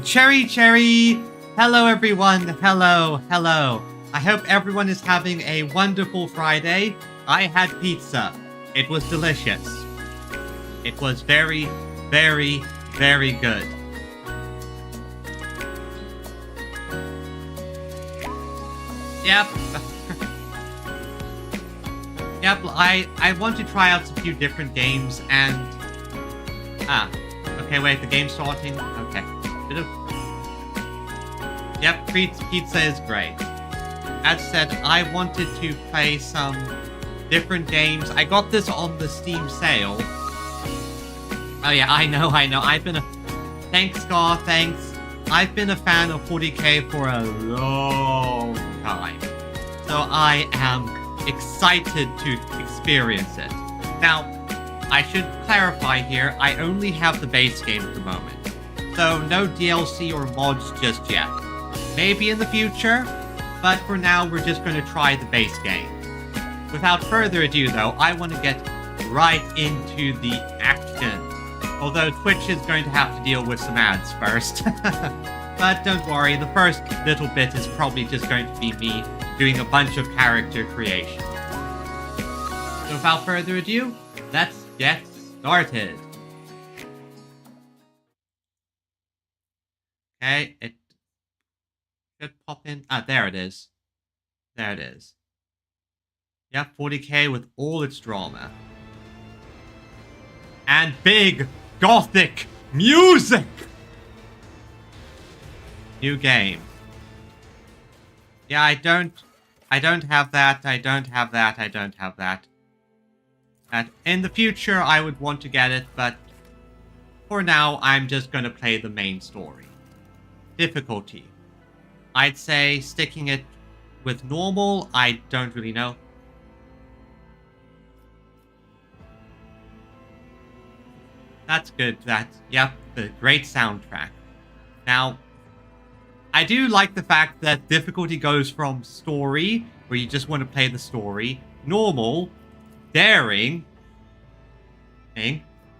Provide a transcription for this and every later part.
Cherry, cherry! Hello, everyone. Hello, hello. I hope everyone is having a wonderful Friday. I had pizza. It was delicious. It was very, very, very good. Yep. Yep, I want to try out a few different games and... Okay, wait, the game's starting. Okay. Yep, pizza is great. As said, I wanted to play some different games. I got this on the Steam sale. Oh yeah, I know. I've been a... Thanks, Scar, thanks. I've been a fan of 40k for a long time. So I am excited to experience it. Now, I should clarify here, I only have the base game at the moment. So no DLC or mods just yet. Maybe in the future, but for now we're just going to try the base game. Without further ado though, I want to get right into the action. Although Twitch is going to have to deal with some ads first. But don't worry, the first little bit is probably just going to be me doing a bunch of character creation. So without further ado, let's get started. Okay, it should pop in. There it is. There it is. Yeah, 40k with all its drama. And big gothic music! New game. Yeah, I don't have that. I don't have that. And in the future, I would want to get it, but for now, I'm just going to play the main story. Difficulty. I'd say sticking it with normal, I don't really know. That's good. Yep, the great soundtrack. Now, I do like the fact that difficulty goes from story, where you just want to play the story, normal, daring,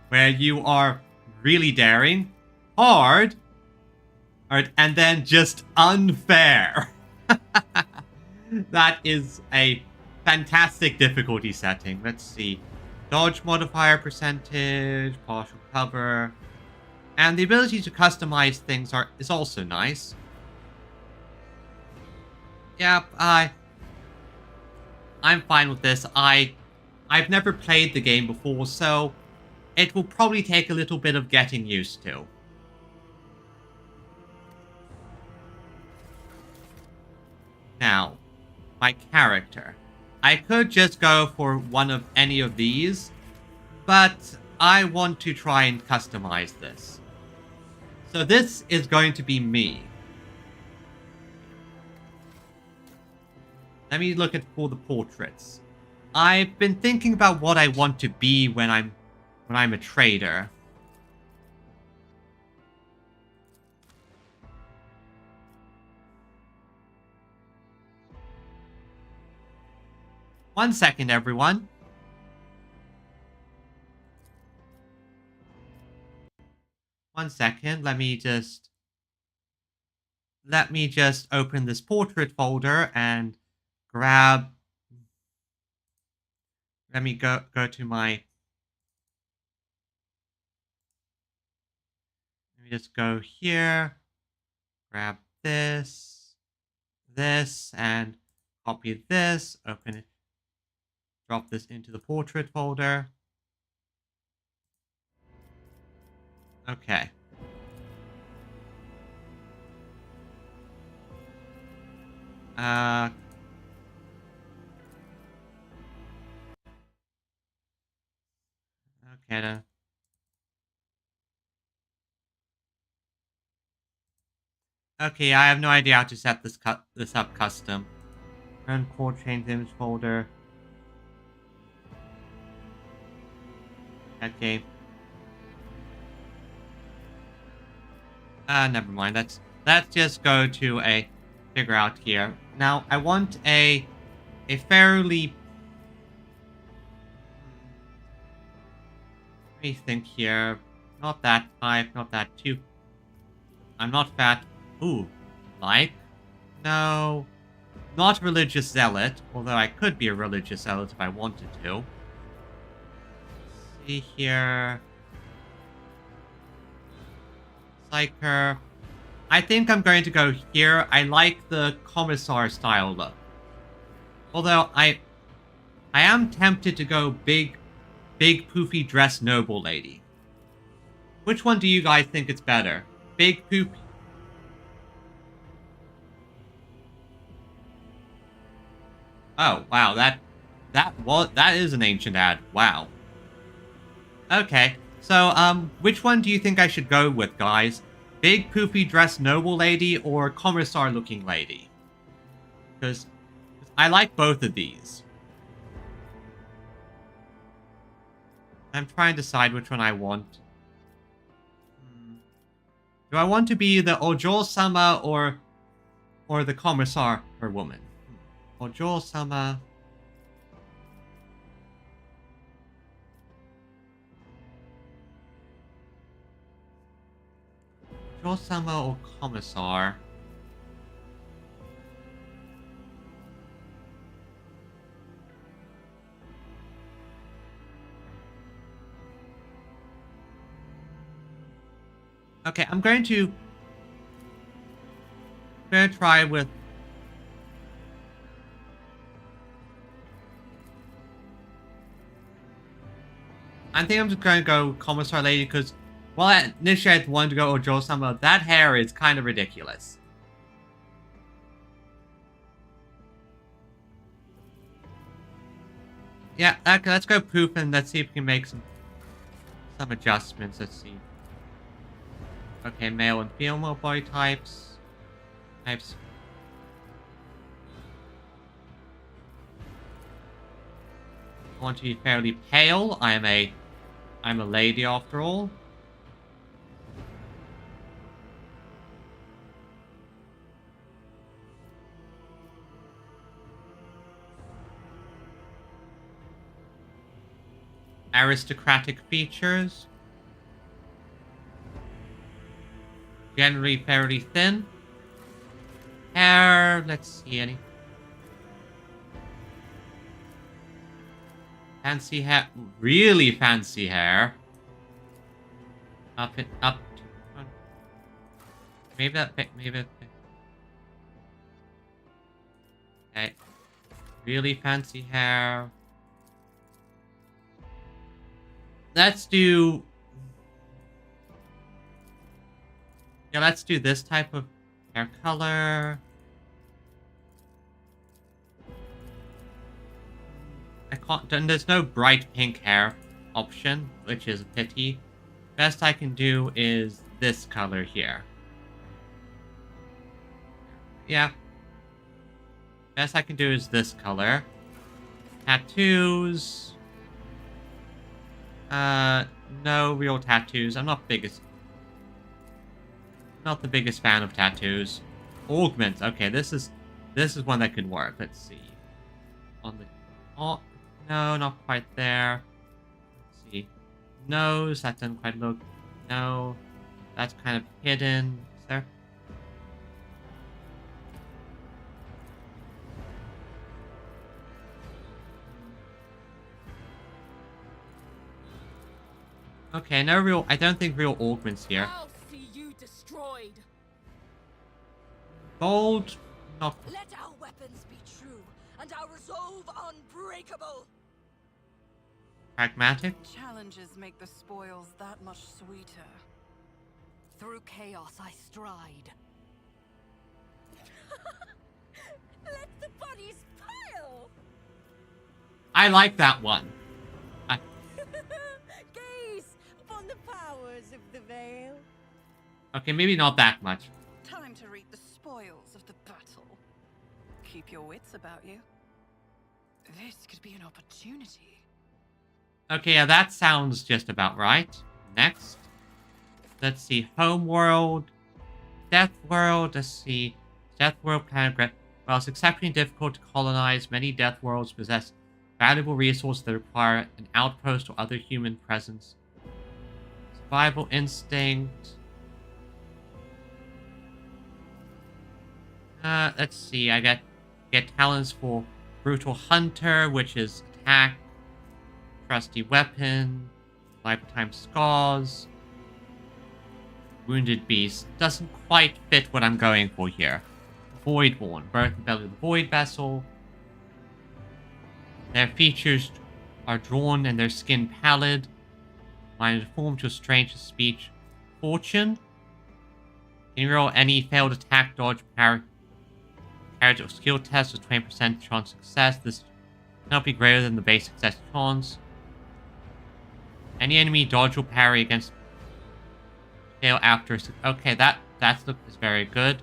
where you are really daring, hard, and then just unfair. That is a fantastic difficulty setting. Let's see. Dodge modifier percentage, partial cover, and the ability to customize things is also nice. Yep, I'm fine with this. I've never played the game before, so it will probably take a little bit of getting used to. Now, my character. I could just go for one of any of these, but I want to try and customize this. So this is going to be me. Let me look at all the portraits. I've been thinking about what I want to be when I'm a trader. One second, everyone. One second. Let me just open this portrait folder and grab. Let me go to my. Let me just go here. Grab this, and copy this. Open it. Drop this into the portrait folder. Okay. Okay then. Okay, I have no idea how to set this up custom. Run core change image folder. Okay. Never mind. Let's just go to a figure out here. Now, I want a fairly... Let me think here. Not that type, not that too. I'm not fat. Ooh, like? No. Not religious zealot, although I could be a religious zealot if I wanted to. Let's see here. Psyker. I think I'm going to go here. I like the commissar style look. Although I am tempted to go big poofy dress noble lady. Which one do you guys think is better? Big poofy. Oh, wow, that is an ancient ad. Wow. Okay. So, which one do you think I should go with, guys? Big poofy dress noble lady or commissar looking lady? Because I like both of these. I'm trying to decide which one I want. Do I want to be the Ojo-sama or the commissar or woman? Ojo-sama. Ojo-sama or commissar? Okay, I'm going to try with I think I'm just going to go commissar lady because while initially I wanted to go Ojo-sama, that hair is kind of ridiculous. Yeah, okay, let's go poof and let's see if we can make some adjustments. Let's see. Okay, male and female body types. I want to be fairly pale. I'm a lady after all. Aristocratic features. Generally fairly thin. Hair, let's see any. Fancy hair, really fancy hair. Up. Maybe that. Okay. Really fancy hair. Let's do. Yeah, let's do this type of hair color. I can't. And there's no bright pink hair option, which is a pity. Best I can do is this color here. Yeah. Best I can do is this color. Tattoos. No real tattoos. I'm not the biggest fan of tattoos. Augments. Okay, this is one that could work. Let's see. On the no, not quite there. Let's see. Nose, that doesn't quite look. No. That's kind of hidden. Is there? Okay, no real. I don't think real augments here. I'll see you destroyed. Gold, not. Let our weapons be true, and our resolve unbreakable. Pragmatic. Challenges make the spoils that much sweeter. Through chaos I stride. Let the bodies pile. I like that one. Gaze upon the powers of the veil. Okay, maybe not that much. Time to reap the spoils of the battle. Keep your wits about you. This could be an opportunity. Okay, yeah, that sounds just about right. Next. Let's see. Homeworld. Death World. Let's see. Death World kind of... While it's exceptionally difficult to colonize, many Death Worlds possess valuable resources that require an outpost or other human presence. Survival instinct. Let's see. I get talents for Brutal Hunter, which is attack, trusty weapon, lifetime scars, wounded beast. Doesn't quite fit what I'm going for here. Voidborn, birth and belly of the void vessel. Their features are drawn and their skin pallid. Mind form to a strange speech. Fortune. Can you roll any failed attack, dodge, parry, character or skill test with 20% chance of success? This cannot be greater than the base success chance. Any enemy dodge or parry against fail after. Okay, that is very good.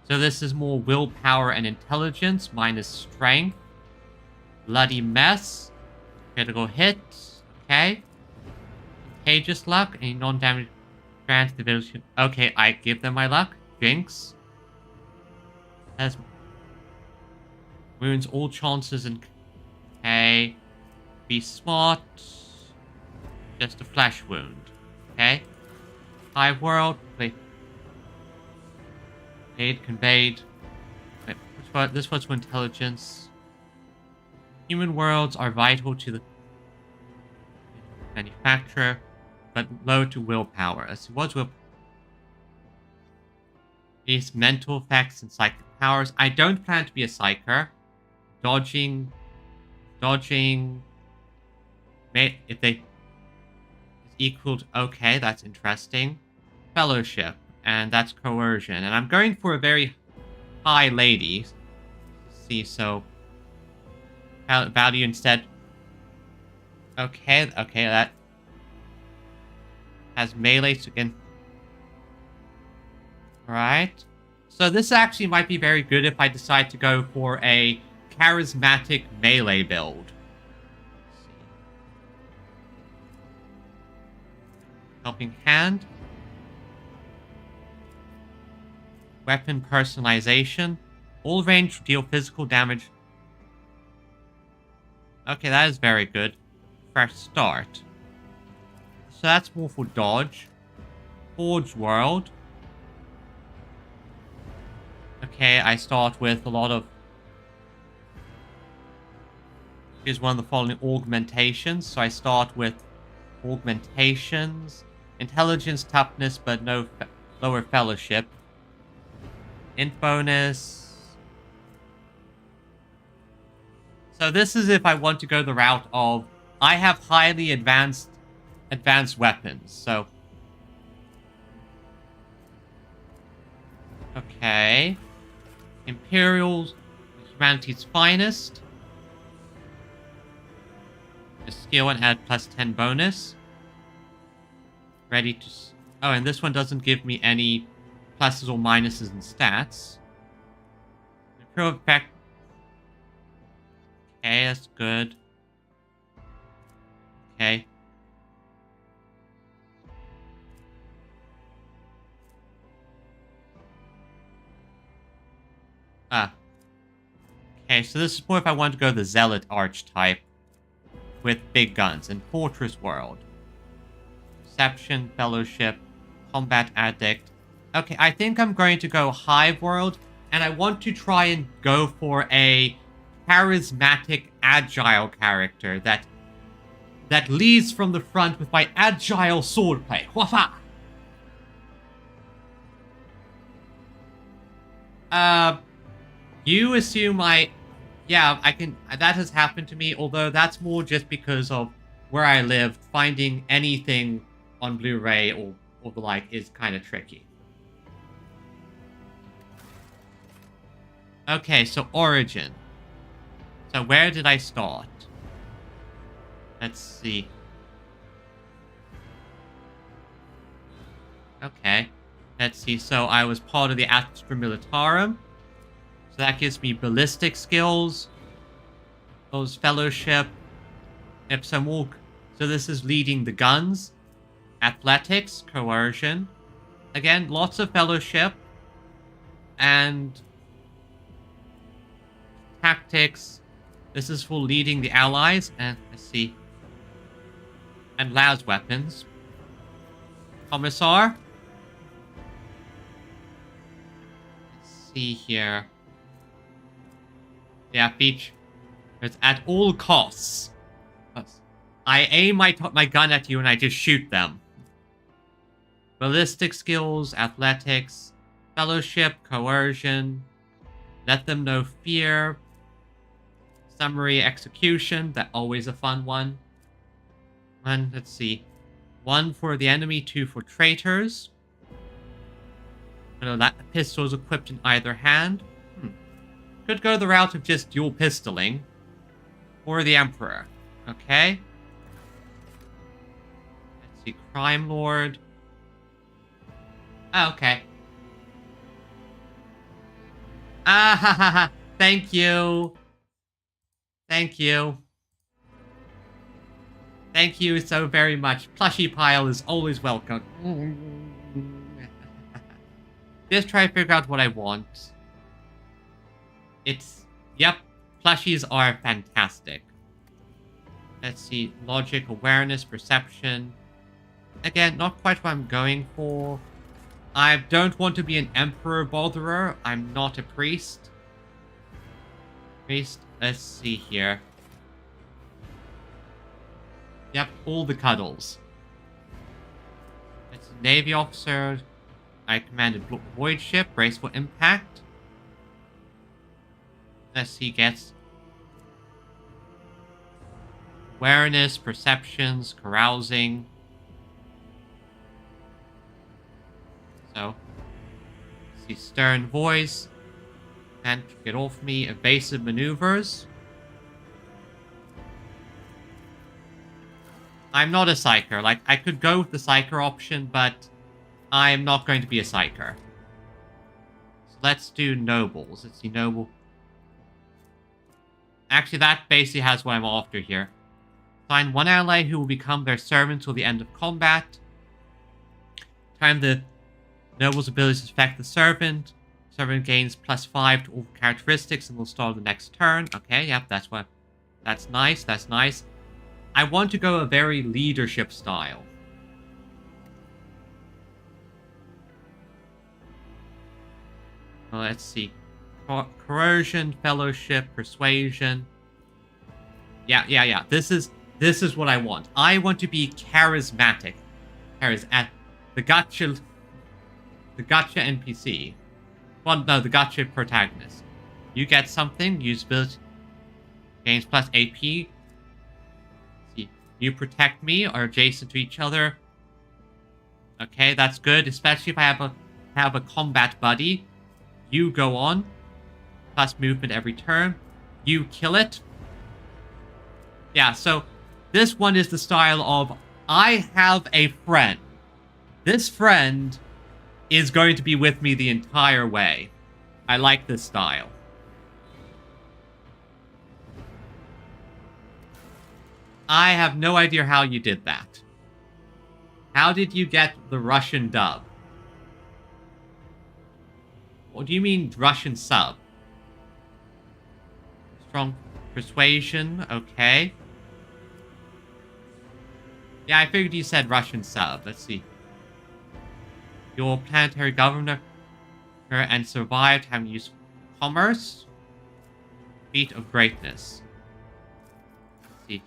So this is more willpower and intelligence minus strength. Bloody mess. Critical hit. Okay. Contagious luck. Any non-damage grant the village. Okay, I give them my luck. Jinx. Has wounds all chances and okay. Be smart. Just a flesh wound. Okay. High world. Wait. Aid conveyed. Wait, this was for intelligence. Human worlds are vital to the manufacturer, but low to willpower. As what's will these mental effects and psychic powers. I don't plan to be a psyker. Dodging. If they is equal to okay, that's interesting. Fellowship, and that's coercion, and I'm going for a very high lady. See, so value instead. Okay, that has melee again. Alright. So this actually might be very good if I decide to go for a charismatic melee build. Helping hand. Weapon personalization. All range deal physical damage. Okay, that is very good. Fresh start. So that's more for dodge. Forge world. Okay, I start with a lot of... Here's one of the following augmentations. So I start with augmentations. Intelligence, toughness, but no lower fellowship. Int bonus. So this is if I want to go the route of I have highly advanced weapons. So okay. Imperials, humanity's finest. A skill and add +10 bonus. Ready to... Oh, and this one doesn't give me any pluses or minuses in stats. Imperial effect. Okay, that's good. Okay. Okay, so this is more if I want to go the Zealot archetype with big guns and Fortress World. Perception, Fellowship, Combat Addict. Okay, I think I'm going to go Hive World, and I want to try and go for a charismatic, agile character that leads from the front with my agile swordplay. Wafa! You assume yeah, I can... That has happened to me, although that's more just because of where I live. Finding anything on Blu-ray or the like is kind of tricky. Okay, so Origin. So where did I start? Let's see. Okay. Let's see. So I was part of the Astra Militarum. So that gives me ballistic skills. Those fellowship. If some more. So this is leading the guns. Athletics, coercion. Again, lots of fellowship. And tactics. This is for leading the allies. And let's see. And Laz weapons. Commissar. Let's see here. Yeah, features at all costs. I aim my gun at you and I just shoot them. Ballistic skills, athletics, fellowship, coercion, let them know fear, summary execution, that always a fun one. And let's see. 1 for the enemy, 2 for traitors. I know that pistol is equipped in either hand. Could go the route of just dual pistoling. Or the Emperor. Okay. Let's see. Crime Lord. Oh, okay. Ah ha ha ha. Thank you. Thank you. Thank you so very much. Plushie pile is always welcome. Just try to figure out what I want. Yep, plushies are fantastic. Let's see, logic, awareness, perception. Again, not quite what I'm going for. I don't want to be an emperor botherer. I'm not a priest. Let's see here. Yep, all the cuddles. It's a Navy officer. I commanded Void Ship, brace for impact. Let's see, gets awareness, perceptions, carousing. So, let's see, stern voice. Can't get off me. Evasive maneuvers. I'm not a psyker. Like, I could go with the psyker option, but I'm not going to be a psyker. So let's do nobles. Let's see, noble. Actually, that basically has what I'm after here. Find one ally who will become their servant till the end of combat. Time the noble's abilities to affect the servant. Servant gains +5 to all characteristics and will start the next turn. Okay, yep, that's what. That's nice, that's nice. I want to go a very leadership style. Well, let's see. Coercion, fellowship, persuasion. Yeah. This is what I want. I want to be charismatic. The gotcha NPC. Well, no, the gotcha protagonist. You get something, use ability, gains plus AP. See, you protect me or adjacent to each other. Okay, that's good, especially if I have a combat buddy. You go on, plus movement every turn. You kill it. Yeah, so this one is the style of, I have a friend. This friend is going to be with me the entire way. I like this style. I have no idea how you did that. How did you get the Russian dub? What do you mean Russian sub? Strong persuasion, okay. Yeah, I figured you said Russian sub. Let's see. Your planetary governor and survived having used commerce. Feat of greatness. Let's see.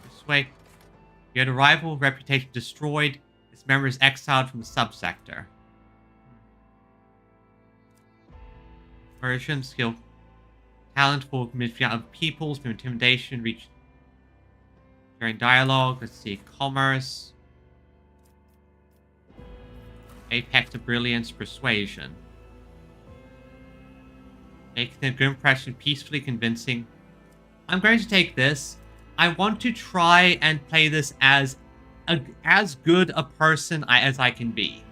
Persuade. You had a rival reputation destroyed. Its members exiled from the subsector. Version skill. Talent for manipulation of peoples, through intimidation, reach during dialogue. Let's see. Commerce. Apex of brilliance, persuasion. Making a good impression, peacefully convincing. I'm going to take this. I want to try and play this as good a person as I can be.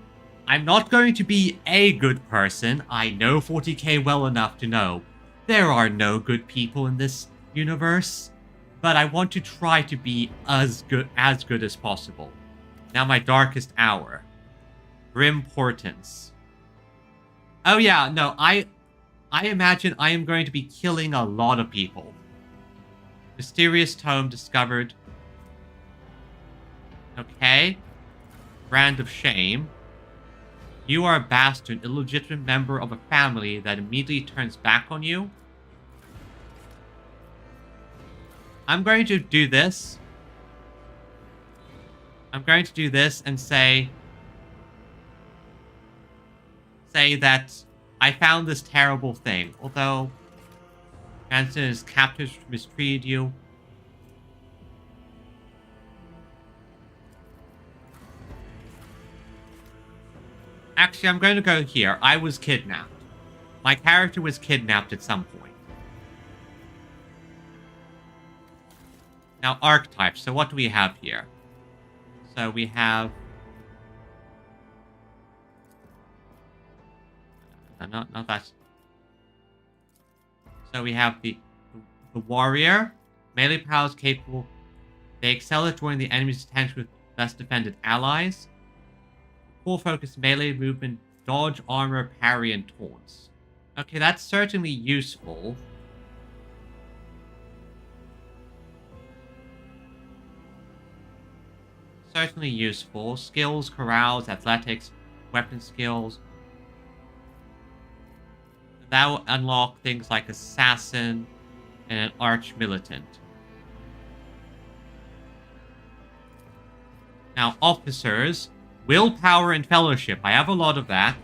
I'm not going to be a good person. I know 40k well enough to know there are no good people in this universe. But I want to try to be as good as possible. Now my darkest hour. Grim Portents. Oh yeah, no, I imagine I am going to be killing a lot of people. Mysterious tome discovered. Okay. Brand of shame. You are a bastard, illegitimate member of a family that immediately turns back on you. I'm going to do this. I'm going to do this and say that I found this terrible thing. Although Anson's captors mistreated you. Actually, I'm going to go here. I was kidnapped. My character was kidnapped at some point. Now, archetypes. So what do we have here? So we have... Not that. So we have the warrior. Melee powers capable. They excel at drawing the enemy's attention with best defended allies. Full focus melee movement, dodge, armor, parry, and taunts. Okay, that's certainly useful. Certainly useful. Skills, carouse, athletics, weapon skills. That will unlock things like assassin and an arch militant. Now, officers, willpower and fellowship. I have a lot of that.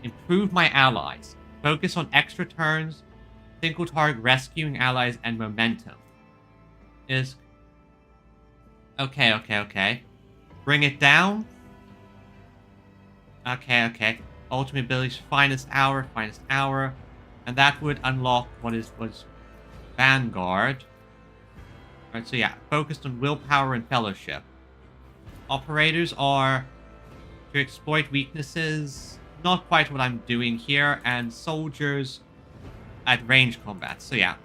Improve my allies. Focus on extra turns, single target rescuing allies, and momentum. Is okay. Bring it down. Okay. Ultimate abilities, finest hour, and that would unlock was Vanguard. Alright, so yeah, focused on willpower and fellowship. Operators are to exploit weaknesses, not quite what I'm doing here, and soldiers at range combat. So yeah,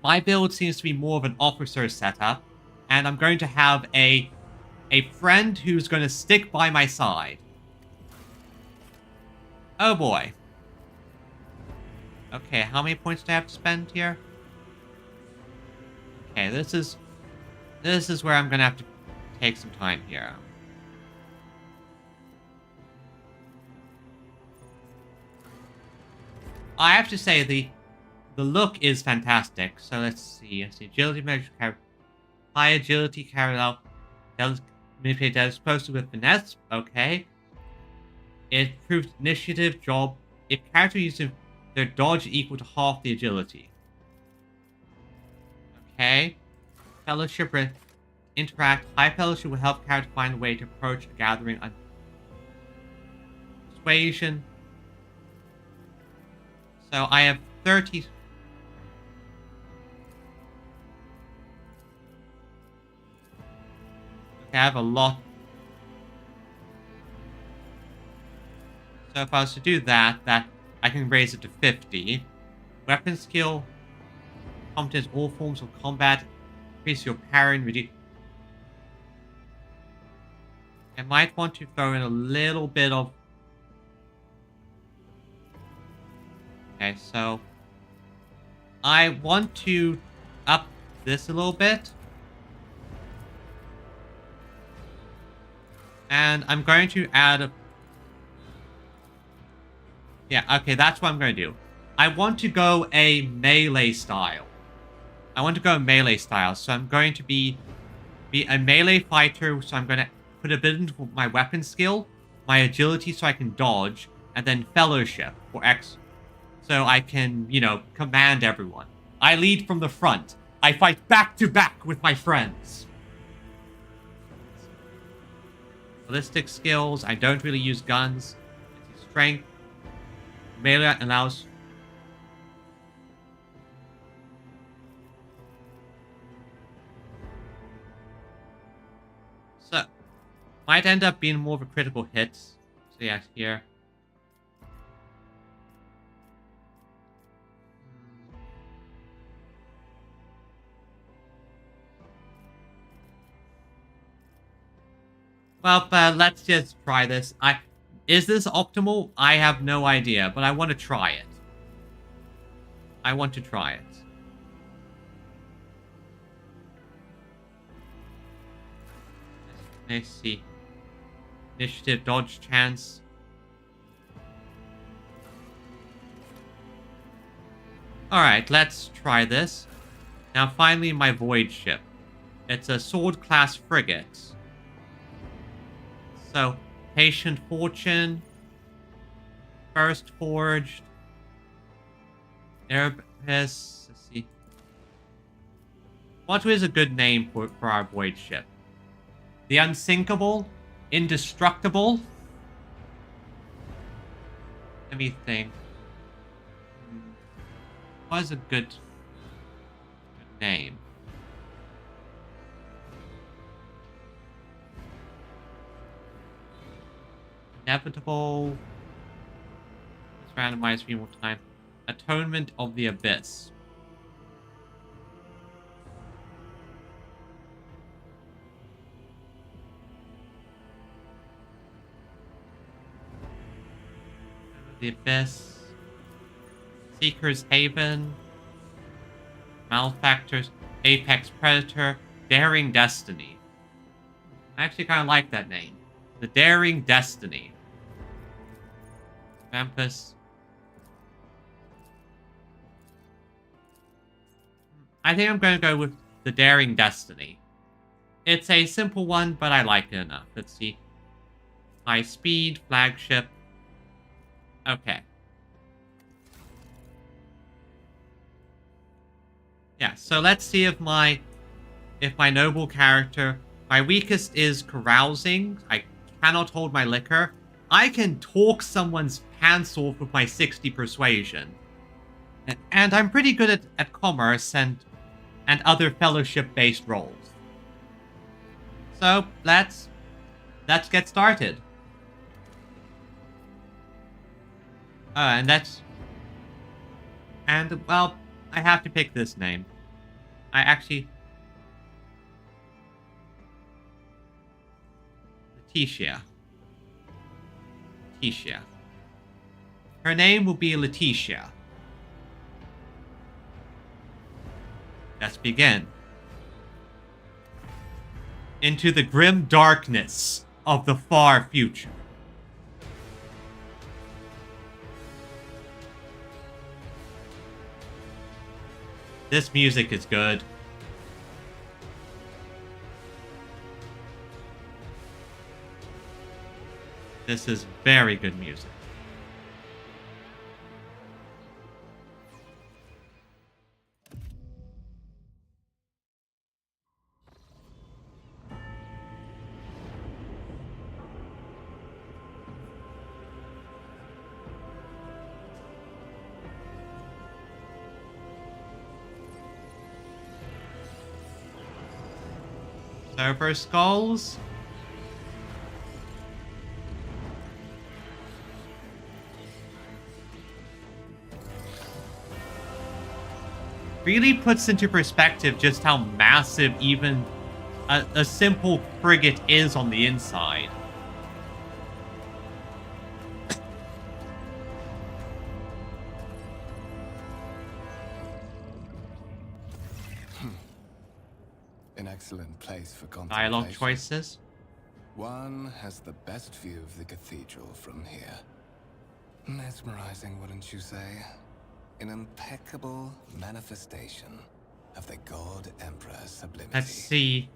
my build seems to be more of an officer setup, and I'm going to have a friend who's going to stick by my side. Oh boy. Okay, how many points do I have to spend here? Okay, this is where I'm gonna have to take some time here. I have to say the look is fantastic. So let's see. Agility measure, high agility carried out. Manipulate explosive with finesse. Okay. It proves initiative job if character uses their dodge equal to half the agility. Okay. Fellowship interact. High fellowship will help character find a way to approach a gathering. Persuasion. So I have 30. Okay, I have a lot. So if I was to do that I can raise it to 50. Weapon skill. Competence all forms of combat. Increase your parry and reduce. I might want to throw in a little bit of... Okay, so... I want to up this a little bit. And I'm going to add a... Yeah, okay, that's what I'm going to do. I want to go a melee style. So I'm going to be a melee fighter, so I'm going to put a bit into my weapon skill, my agility so I can dodge, and then fellowship for X. So I can, command everyone. I lead from the front. I fight back to back with my friends. Ballistic skills, I don't really use guns. It's strength. Melee allows... So, might end up being more of a critical hit. So yeah, here. Well, let's just try this. Is this optimal? I have no idea, but I want to try it. Let's see. Initiative, dodge chance. Alright, let's try this. Now finally my void ship. It's a sword class frigate. So, Patient Fortune, First Forged, Erebus, let's see. What is a good name for our void ship? The Unsinkable? Indestructible? Let me think. What is a good name? Inevitable. Let's randomize 3 more times. Atonement of the Abyss. The Abyss. Seeker's Haven. Malefactors. Apex Predator. Daring Destiny. I actually kind of like that name. The Daring Destiny. Vampus. I think I'm going to go with the Daring Destiny. It's a simple one, but I like it enough. Let's see. High speed, flagship. Okay. Yeah, so let's see if my noble character... My weakest is carousing. I cannot hold my liquor. I can talk someone's pants off with my 60 persuasion. And I'm pretty good at commerce and other fellowship-based roles. So, let's get started. Well, I have to pick this name. Letitia. Her name will be Letitia. Let's begin. Into the grim darkness of the far future. This music is good. This is very good music. Server skulls. Really puts into perspective just how massive even a simple frigate is on the inside. An excellent place for contemplation. Dialogue choices. One has the best view of the cathedral from here. Mesmerizing, wouldn't you say? An impeccable manifestation of the God Emperor's sublimity. Let's see.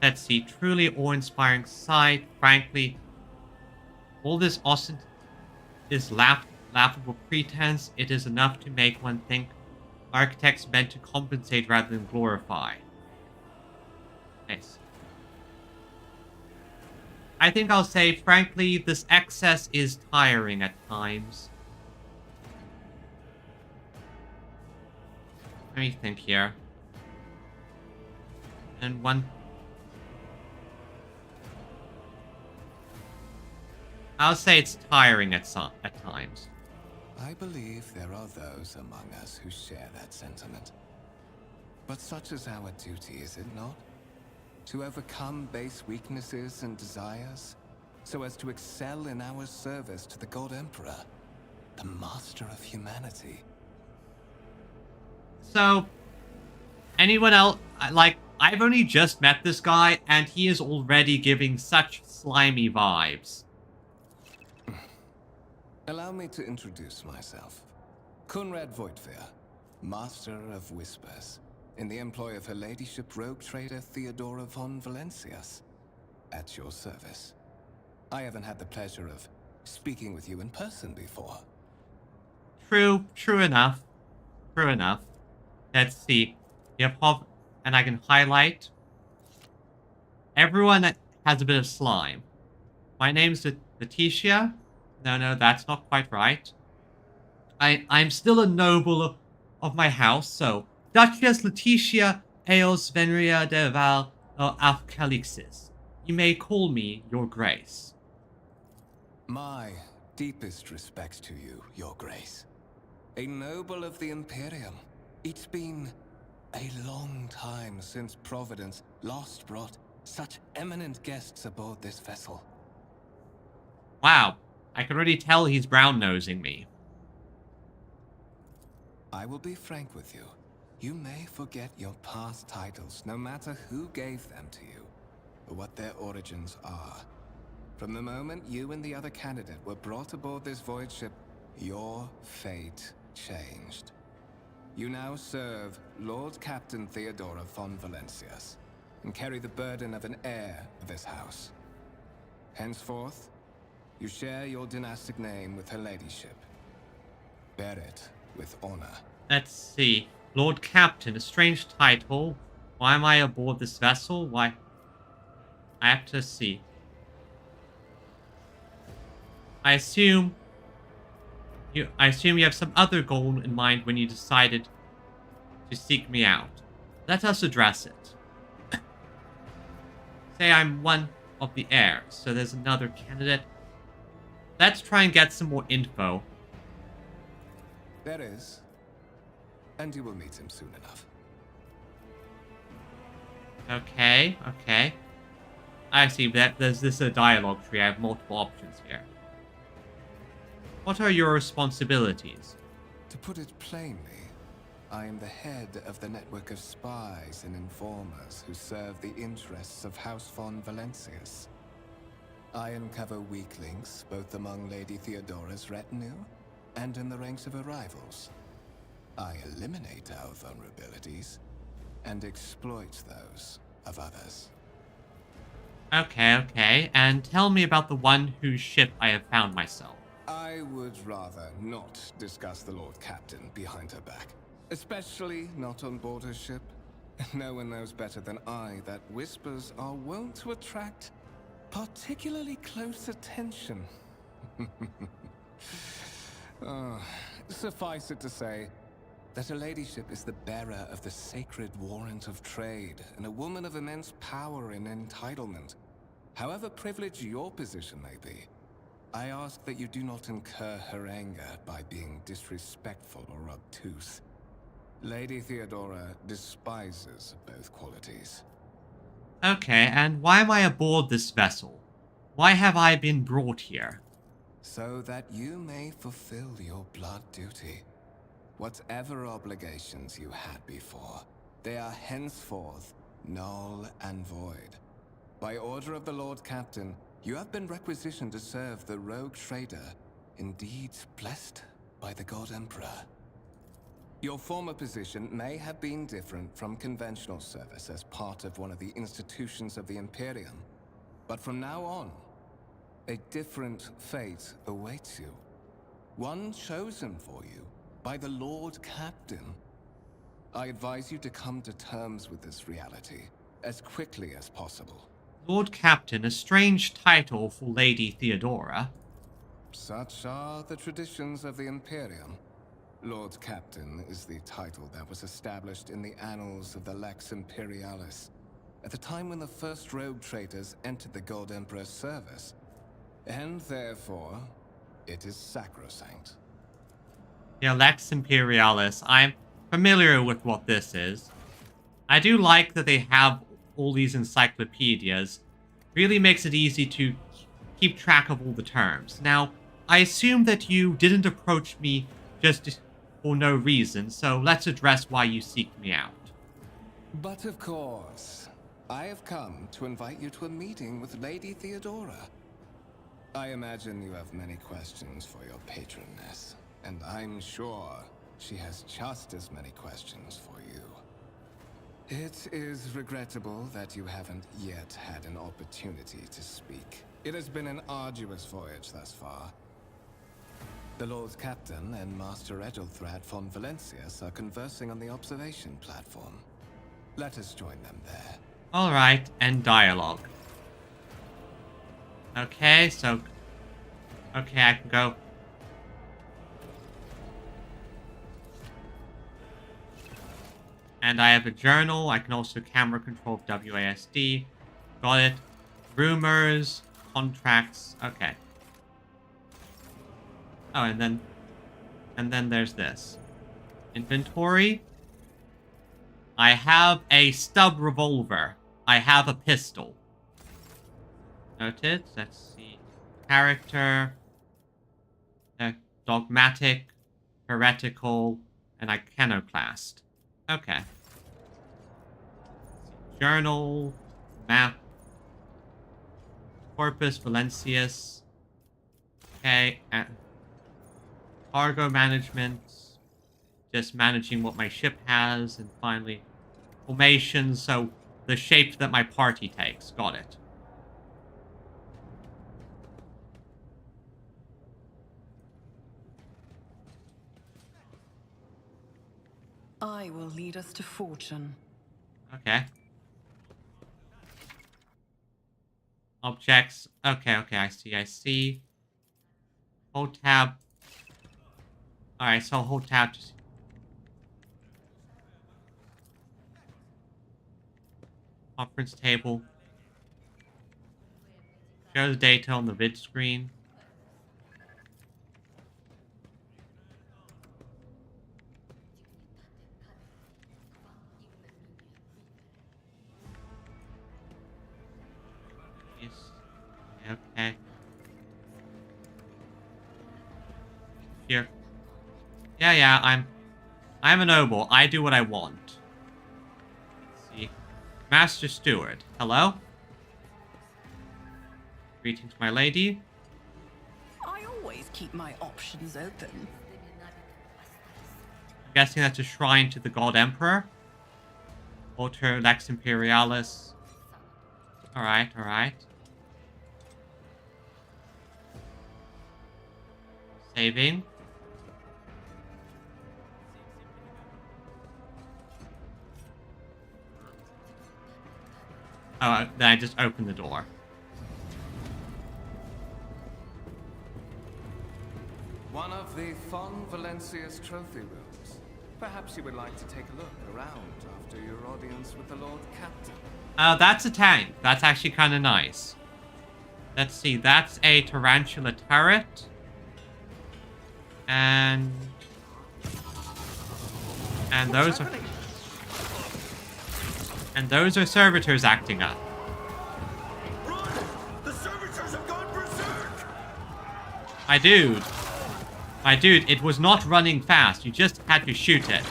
Let's see. Truly awe-inspiring sight. Frankly, all this is laughable pretense. It is enough to make one think architects meant to compensate rather than glorify. Nice. I think I'll say, frankly, this excess is tiring at times. Let me think here. And one... I'll say it's tiring at times. I believe there are those among us who share that sentiment. But such is our duty, is it not? To overcome base weaknesses and desires, so as to excel in our service to the God Emperor, the master of humanity. So, anyone else, like, I've only just met this guy, and he is already giving such slimy vibes. Allow me to introduce myself. Conrad Voigtwehr, Master of Whispers, in the employ of her ladyship rogue trader Theodora von Valencius. At your service. I haven't had the pleasure of speaking with you in person before. True enough. True enough. Let's see. You have and I can highlight. Everyone has a bit of slime. My name's Letitia. No, that's not quite right. I'm still a noble of my house, so Duchess Letitia Eos Venria de Val Alcalixis. You may call me Your Grace. My deepest respects to you, Your Grace. A noble of the Imperium. It's been a long time since Providence last brought such eminent guests aboard this vessel. Wow, I can already tell he's brown-nosing me. I will be frank with you. You may forget your past titles, no matter who gave them to you, or what their origins are. From the moment you and the other candidate were brought aboard this void ship, your fate changed. You now serve Lord Captain Theodora von Valencius, and carry the burden of an heir of this house. Henceforth, you share your dynastic name with her ladyship. Bear it with honor. Let's see. Lord Captain, a strange title. Why am I aboard this vessel? Why? I have to see. I assume you have some other goal in mind when you decided to seek me out. Let us address it. Say I'm one of the heirs, so there's another candidate. Let's try and get some more info. There is. And you will meet him soon enough. Okay. I see that there's this dialogue tree. I have multiple options here. What are your responsibilities? To put it plainly, I am the head of the network of spies and informers who serve the interests of House von Valencius. I uncover weak links both among Lady Theodora's retinue and in the ranks of her rivals. I eliminate our vulnerabilities and exploit those of others. Okay. And tell me about the one whose ship I have found myself. I would rather not discuss the Lord Captain behind her back. Especially not on board her ship. No one knows better than I that whispers are wont to attract particularly close attention. Suffice it to say that her ladyship is the bearer of the sacred warrant of trade and a woman of immense power and entitlement. However privileged your position may be, I ask that you do not incur her anger by being disrespectful or obtuse. Lady Theodora despises both qualities. Okay, and why am I aboard this vessel? Why have I been brought here? So that you may fulfill your blood duty. Whatever obligations you had before, they are henceforth null and void. By order of the Lord Captain, you have been requisitioned to serve the rogue trader, indeed blessed by the God Emperor. Your former position may have been different from conventional service as part of one of the institutions of the Imperium, but from now on, a different fate awaits you. One chosen for you by the Lord Captain. I advise you to come to terms with this reality as quickly as possible. Lord Captain, a strange title for Lady Theodora. Such are the traditions of the Imperium. Lord Captain is the title that was established in the annals of the Lex Imperialis, at the time when the first rogue traders entered the God Emperor's service, and therefore, it is sacrosanct. Yeah, Lex Imperialis. I'm familiar with what this is. I do like that they have all these encyclopedias. Really makes it easy to keep track of all the terms. Now, I assume that you didn't approach me just for no reason, so let's address why you seek me out. But of course, I have come to invite you to a meeting with Lady Theodora. I imagine you have many questions for your patroness, and I'm sure she has just as many questions for you. It is regrettable that you haven't yet had an opportunity to speak. It has been an arduous voyage thus far. The Lord Captain and Master Edelthrad von Valencius are conversing on the observation platform. Let us join them there. Alright, end dialogue. Okay, so... Okay, I can go. And I have a journal. I can also camera control WASD. Got it. Rumors, contracts. Okay. Oh, and then there's this. Inventory. I have a stub revolver. I have a pistol. Noted. Let's see. Character. Dogmatic. Heretical. And iconoclast. Okay. Journal. Map. Corpus Valencius. Okay. Cargo management. Just managing what my ship has. And finally, formation. So the shape that my party takes. Got it. I will lead us to fortune. Okay. Objects. Okay, I see. Hold tab. Alright, so hold tab. Just... Conference table. Show the data on the vid screen. Okay. Here. Yeah, I'm a noble. I do what I want. Let's see. Master Steward. Hello? Greetings, my lady. I always keep my options open. I'm guessing that's a shrine to the God Emperor. Alter Lex Imperialis. Alright. Saving. Oh, then I just opened the door. One of the Von Valencius trophy rooms. Perhaps you would like to take a look around after your audience with the Lord Captain. That's a tank. That's actually kind of nice. Let's see. That's a tarantula turret. And those are servitors acting up. Run! The servitors have gone berserk! My dude, it was not running fast. You just had to shoot it.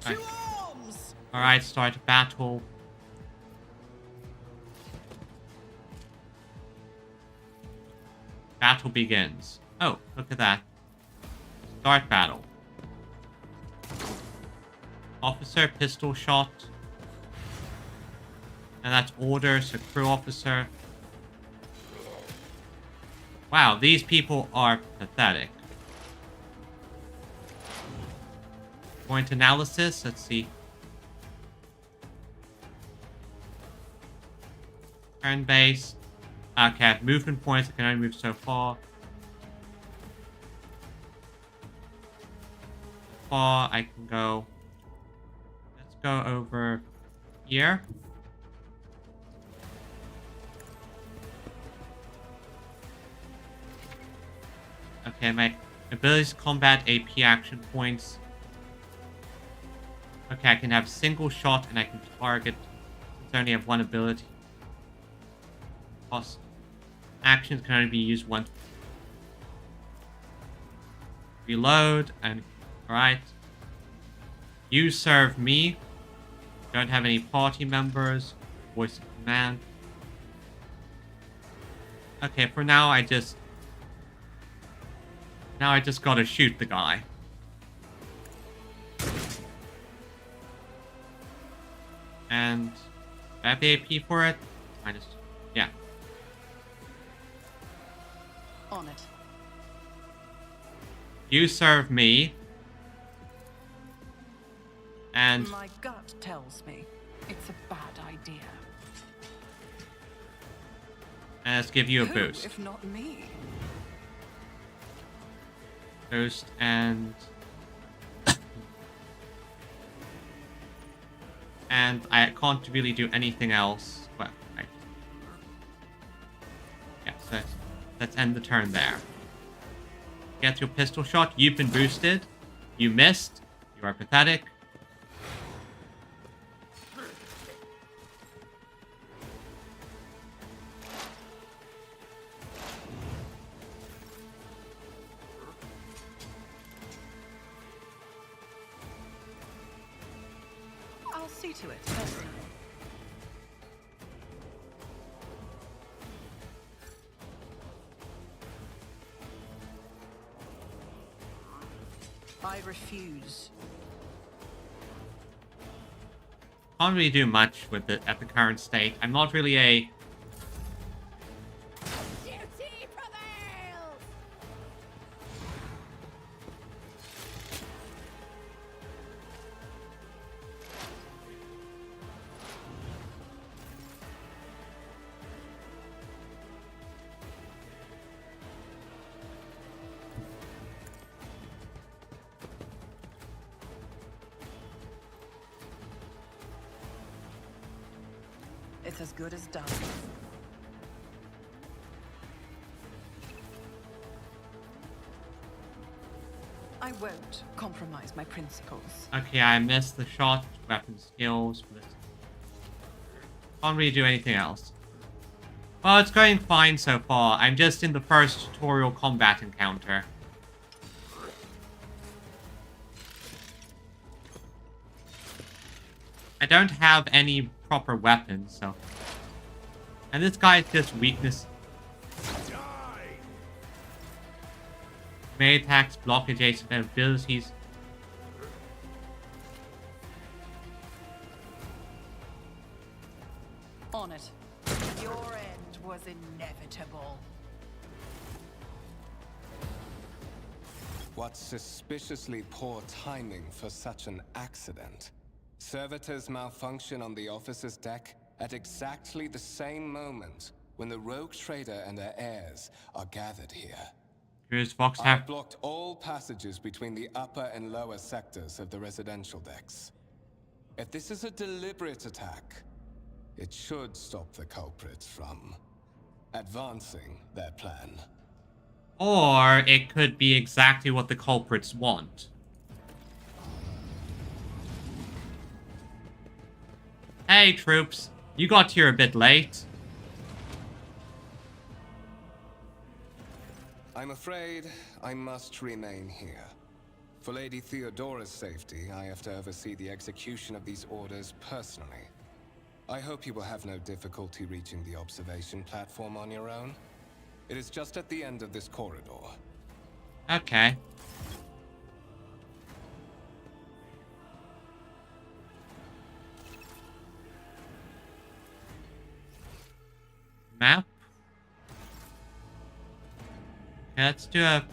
To arms! Alright, start battle. Battle begins. Oh, look at that. Start battle. Officer, pistol shot. And that's order, so crew officer. Wow, these people are pathetic. Point analysis, let's see. Turn base. Okay, I have movement points. I can only move so far. I can go. Let's go over here. Okay, my abilities combat AP action points. Okay, I can have single shot and I can target. Since I only have one ability. Cost. Actions can only be used once. Reload and alright. You serve me. Don't have any party members. Voice of command. Okay, for now I just Now I just gotta shoot the guy. And do I have the AP for it? Minus, yeah. On it. You serve me. And My gut tells me it's a bad idea. let's give you a Who, boost. if not me? Boost and... and I can't really do anything else. Well, yeah, so let's end the turn there. Get your pistol shot. You've been boosted. You missed. You are pathetic. I'll see to it personally. I refuse. Can't really do much with it at the current state. I'm not really a... Duty prevails! It's as good as done. I won't compromise my principles. Okay, I missed the shot, weapon skills. Can't really do anything else. Well, it's going fine so far. I'm just in the first tutorial combat encounter. I don't have any proper weapons, so... And this guy's just weakness. Melee attacks, block adjacent abilities. On it. Your end was inevitable. What suspiciously poor timing for such an accident. Servitors malfunction on the officer's deck at exactly the same moment when the rogue trader and her heirs are gathered here. Here's Vox I've have... blocked all passages between the upper and lower sectors of the residential decks. If this is a deliberate attack, it should stop the culprits from advancing their plan. Or it could be exactly what the culprits want. Hey, troops. You got here a bit late. I'm afraid I must remain here. For Lady Theodora's safety, I have to oversee the execution of these orders personally. I hope you will have no difficulty reaching the observation platform on your own. It is just at the end of this corridor. Okay. Map. Okay, let's do a...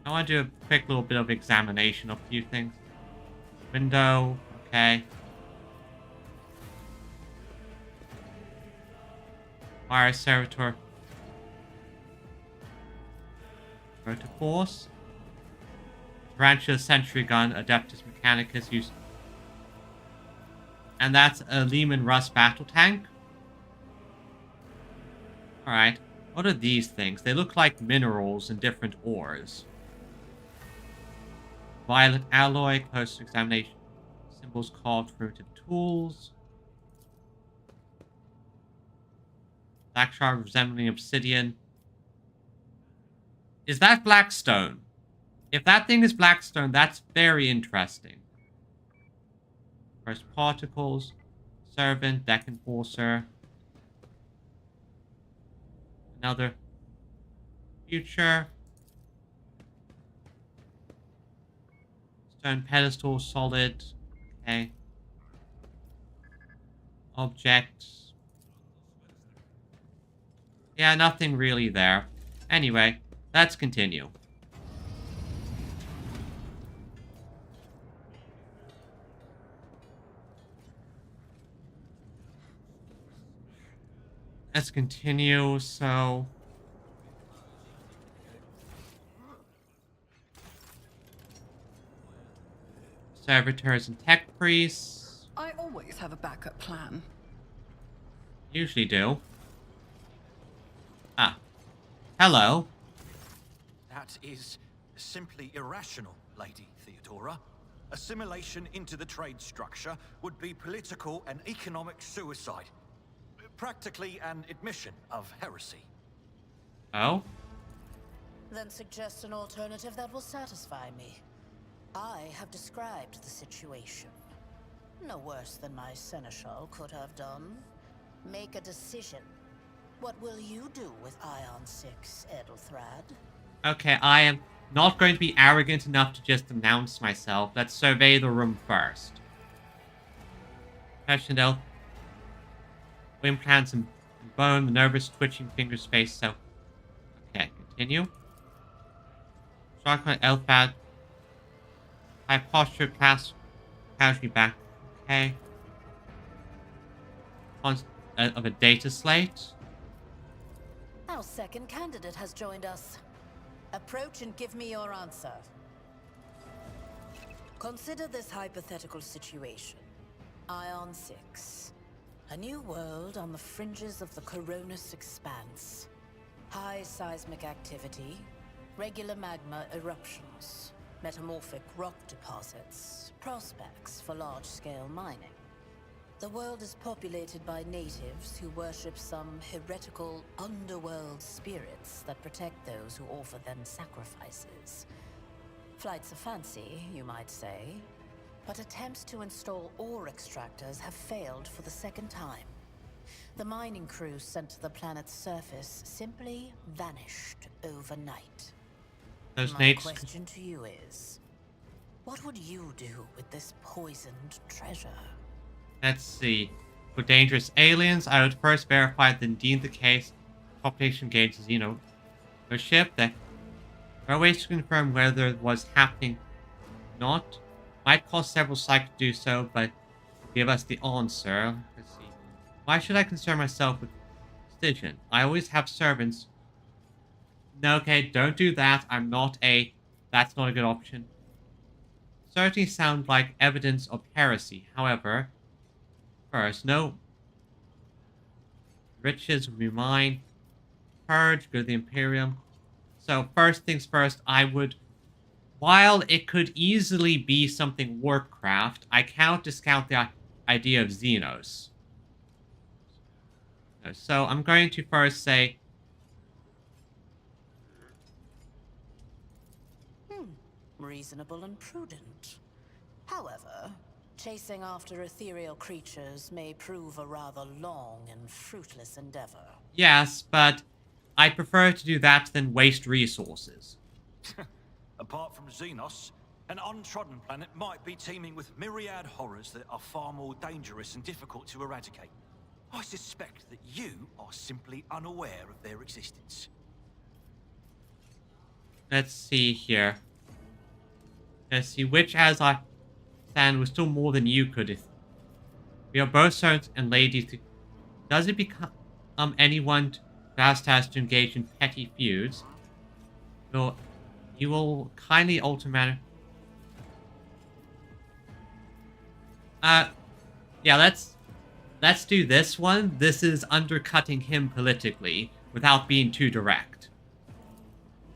I want to do a quick little bit of examination of a few things. Window. Okay. Fire servitor. Rotor force. Tarantula sentry gun. Adeptus mechanicus use. And that's a Lehman Russ battle tank. Alright. What are these things? They look like minerals and different ores. Violet alloy. Close examination. Symbols carved primitive tools. Black shard resembling obsidian. Is that Blackstone? If that thing is Blackstone, that's very interesting. First particles. Servant, deck enforcer. Another. Future. Stone pedestal, solid. Okay. Objects. Yeah, nothing really there. Anyway, let's continue. Let's continue, so... Servitors and tech priests. I always have a backup plan. Usually do. Ah. Hello. That is simply irrational, Lady Theodora. Assimilation into the trade structure would be political and economic suicide. Practically an admission of heresy. Oh? Then suggest an alternative that will satisfy me. I have described the situation. No worse than my seneschal could have done. Make a decision. What will you do with Ion 6, Edelthrad? Okay, I am not going to be arrogant enough to just announce myself. Let's survey the room first. Professional. Implants and bone, the nervous twitching finger space, so... Okay, continue. Shotgun, Elfad. High posture, class, casually back. Okay. Of a data slate. Our second candidate has joined us. Approach and give me your answer. Consider this hypothetical situation. Ion 6. A new world on the fringes of the Coronus expanse. High seismic activity, regular magma eruptions, metamorphic rock deposits, prospects for large-scale mining. The world is populated by natives who worship some heretical underworld spirits that protect those who offer them sacrifices. Flights of fancy, you might say, but attempts to install ore extractors have failed for the second time. The mining crews sent to the planet's surface simply vanished overnight. Those My natives. question to you is, what would you do with this poisoned treasure? Let's see. For dangerous aliens, I would first verify that indeed the case. Population gauge is, no ship. There are ways to confirm whether it was happening or not. Might cost several cycles to do so, but give us the answer. Let's see. Why should I concern myself with precision? I always have servants. No, okay, don't do that. That's not a good option. Certainly sound like evidence of heresy. However, first, no. Riches will be mine. Purge, go to the Imperium. So, first things first, I would... While it could easily be something Warcraft, I cannot discount the idea of Xenos. So, I'm going to first say... Reasonable and prudent. However, chasing after ethereal creatures may prove a rather long and fruitless endeavor. Yes, but I'd prefer to do that than waste resources. Apart from Xenos, an untrodden planet might be teeming with myriad horrors that are far more dangerous and difficult to eradicate. I suspect that you are simply unaware of their existence. Let's see here. Let's see which, as I stand, was still more than you could. If we are both servants and ladies, does it become anyone who has to engage in petty feuds? You will kindly alter matter. Yeah, let's do this one. This is undercutting him politically without being too direct.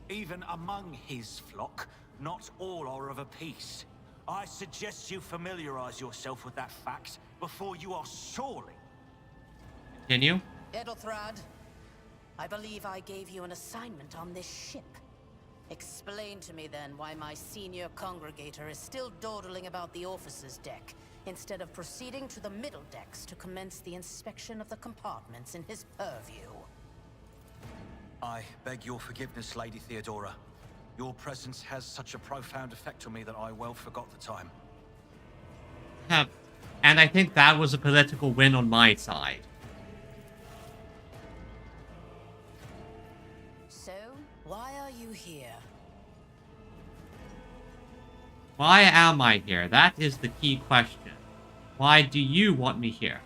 Even among his flock, not all are of a piece. I suggest you familiarize yourself with that fact before you are sorely... Continue. Edelthrad, I believe I gave you an assignment on this ship. Explain to me then why my senior congregator is still dawdling about the officer's deck, instead of proceeding to the middle decks to commence the inspection of the compartments in his purview. I beg your forgiveness, Lady Theodora. Your presence has such a profound effect on me that I well forgot the time. And I think that was a political win on my side. So, why are you here? Why am I here? That is the key question. Why do you want me here?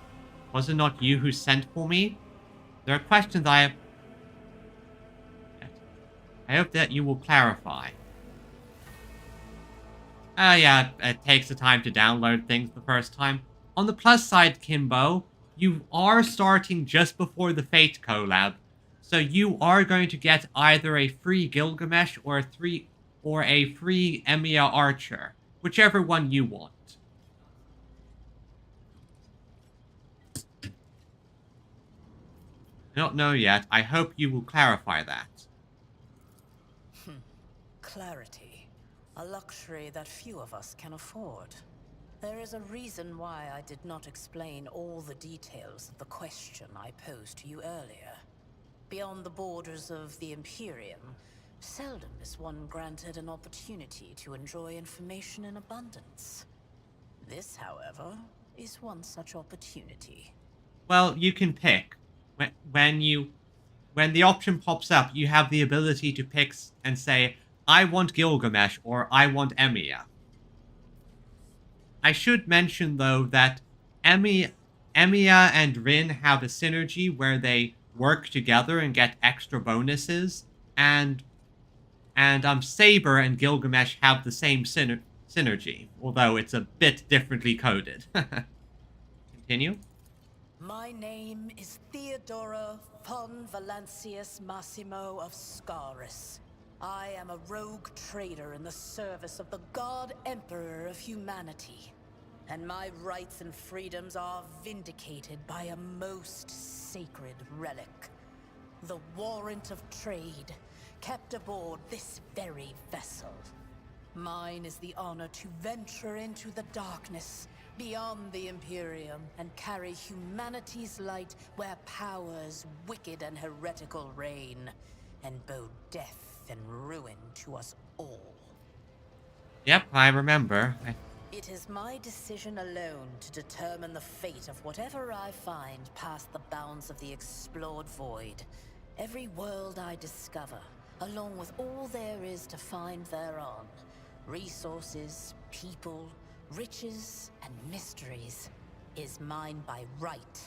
Was it not you who sent for me? There are questions I hope that you will clarify. Yeah, it takes the time to download things the first time. On the plus side, Kimbo, you are starting just before the Fate collab, so you are going to get either a free Gilgamesh or a free Emiya Archer, whichever one you want. I don't know yet. I hope you will clarify that. Clarity. A luxury that few of us can afford. There is a reason why I did not explain all the details of the question I posed to you earlier. Beyond the borders of the Imperium, seldom is one granted an opportunity to enjoy information in abundance. This, however, is one such opportunity. Well, you can pick. When the option pops up, you have the ability to pick and say, I want Gilgamesh or I want Emiya. I should mention, though, that Emiya and Rin have a synergy where they work together and get extra bonuses, and Saber and Gilgamesh have the same synergy, although it's a bit differently coded. Continue. My name is Theodora von Valancius Massimo of Scaris. I am a rogue trader in the service of the God Emperor of humanity. And my rights and freedoms are vindicated by a most sacred relic. The warrant of trade, kept aboard this very vessel. Mine is the honor to venture into the darkness, beyond the Imperium, and carry humanity's light where powers wicked and heretical reign, and bow death and ruin to us all. Yep, I remember. It is my decision alone to determine the fate of whatever I find past the bounds of the explored void. Every world I discover, along with all there is to find thereon. Resources, people, riches, and mysteries, is mine by right.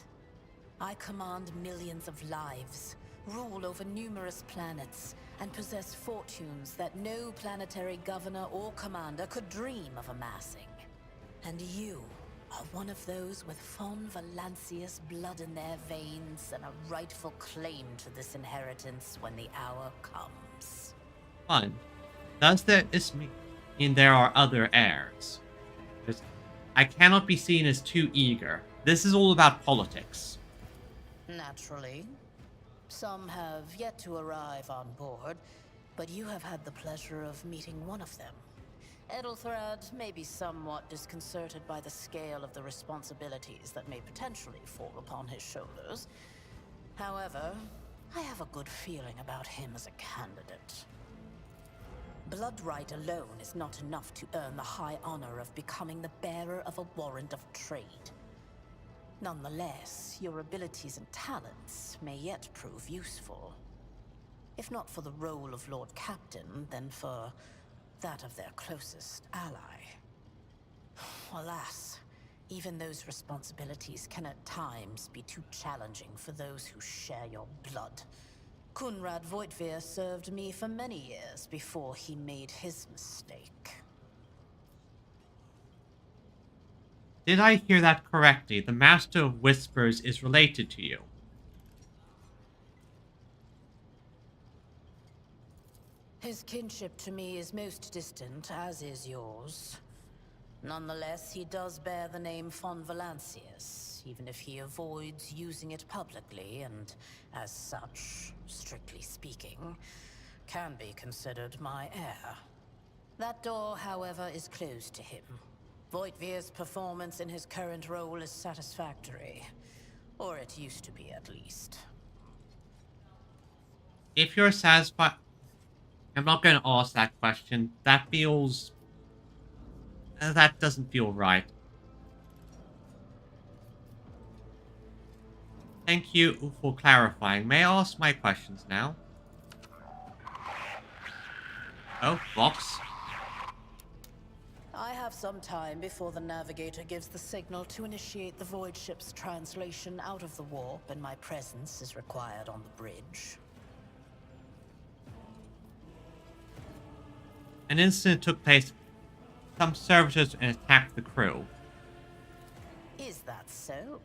I command millions of lives, rule over numerous planets, and possess fortunes that no planetary governor or commander could dream of amassing. And you are one of those with von Valancius blood in their veins and a rightful claim to this inheritance when the hour comes. Fun. Does this mean there are other heirs? I cannot be seen as too eager. This is all about politics. Naturally. Some have yet to arrive on board, but you have had the pleasure of meeting one of them. Edelthrad may be somewhat disconcerted by the scale of the responsibilities that may potentially fall upon his shoulders. However, I have a good feeling about him as a candidate. Blood right alone is not enough to earn the high honor of becoming the bearer of a warrant of trade. Nonetheless, your abilities and talents may yet prove useful. If not for the role of Lord Captain, then for that of their closest ally. Alas, even those responsibilities can at times be too challenging for those who share your blood. Kunrad Voitvir served me for many years before he made his mistake. Did I hear that correctly? The Master of Whispers is related to you. His kinship to me is most distant, as is yours. Nonetheless, he does bear the name von Valancius, even if he avoids using it publicly, and as such, strictly speaking, can be considered my heir. That door, however, is closed to him. Voitvir's performance in his current role is satisfactory. Or it used to be, at least. If you're satisfied... I'm not going to ask that question. That feels... that doesn't feel right. Thank you for clarifying. May I ask my questions now? Oh, box. I have some time before the navigator gives the signal to initiate the void ship's translation out of the warp, and my presence is required on the bridge. An incident took place. Some servitors attacked the crew. Is that so?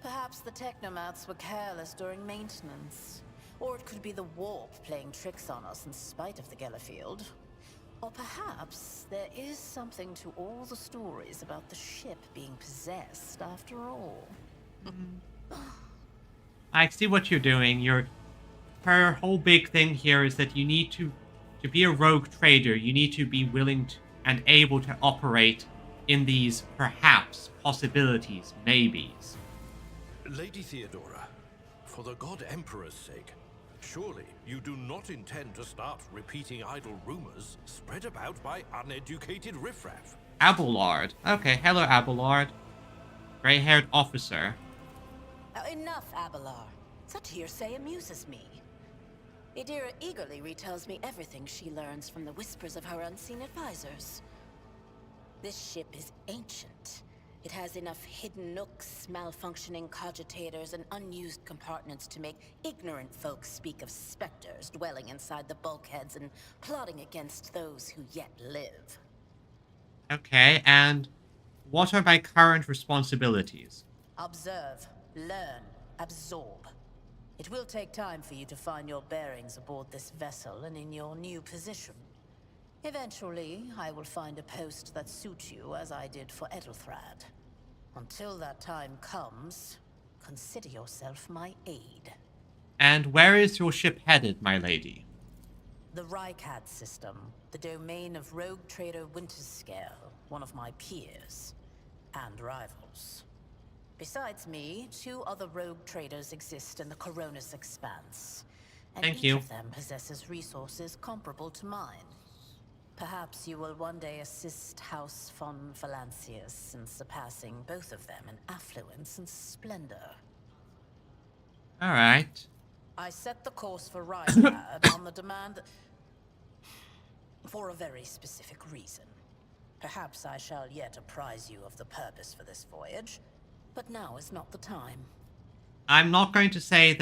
Perhaps the technomats were careless during maintenance. Or it could be the warp playing tricks on us in spite of the Gellerfield. Or perhaps there is something to all the stories about the ship being possessed after all. I see what you're doing. Her whole big thing here is that you need to be a rogue trader, you need to be willing to, and able to operate in these perhaps, possibilities, maybes. Lady Theodora, for the God Emperor's sake, surely you do not intend to start repeating idle rumors spread about by uneducated riffraff. Abelard. Okay, hello Abelard. Grey-haired officer. Enough, Abelard. Such hearsay amuses me. Idira eagerly retells me everything she learns from the whispers of her unseen advisors. This ship is ancient. It has enough hidden nooks, malfunctioning cogitators, and unused compartments to make ignorant folks speak of specters dwelling inside the bulkheads and plotting against those who yet live. Okay, and what are my current responsibilities? Observe, learn, absorb. It will take time for you to find your bearings aboard this vessel and in your new position. Eventually, I will find a post that suits you as I did for Edelthrad. Until that time comes, consider yourself my aide. And where is your ship headed, my lady? The Rykad system, the domain of rogue trader Winterscale, one of my peers, and rivals. Besides me, 2 other rogue traders exist in the Coronis Expanse, and Thank each you. of them possesses resources comparable to mine. Perhaps you will one day assist House von Valancius in surpassing both of them in affluence and splendor. Alright. I set the course for Rykad on the demand for a very specific reason. Perhaps I shall yet apprise you of the purpose for this voyage, but now is not the time. I'm not going to say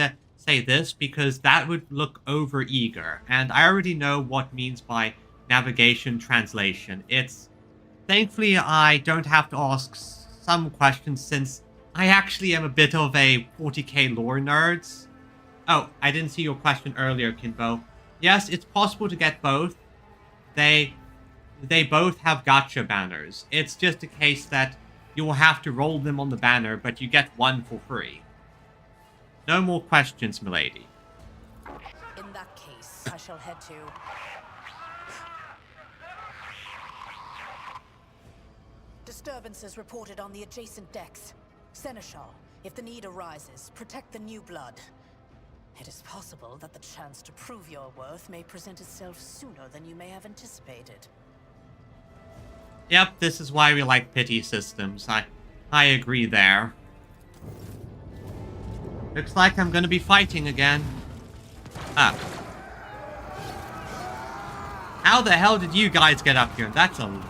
this because that would look over eager, and I already know what means by navigation translation. It's thankfully I don't have to ask some questions since I actually am a bit of a 40k lore nerd. Oh, I didn't see your question earlier, Kinbo. Yes, it's possible to get both. They both have gacha banners. It's just a case that you will have to roll them on the banner, but you get one for free. No more questions, milady. In that case, I shall head to... Disturbances reported on the adjacent decks. Seneschal, if the need arises, protect the new blood. It is possible that the chance to prove your worth may present itself sooner than you may have anticipated. Yep, this is why we like pity systems. I agree there. Looks like I'm gonna be fighting again. Ah. How the hell did you guys get up here? That's a...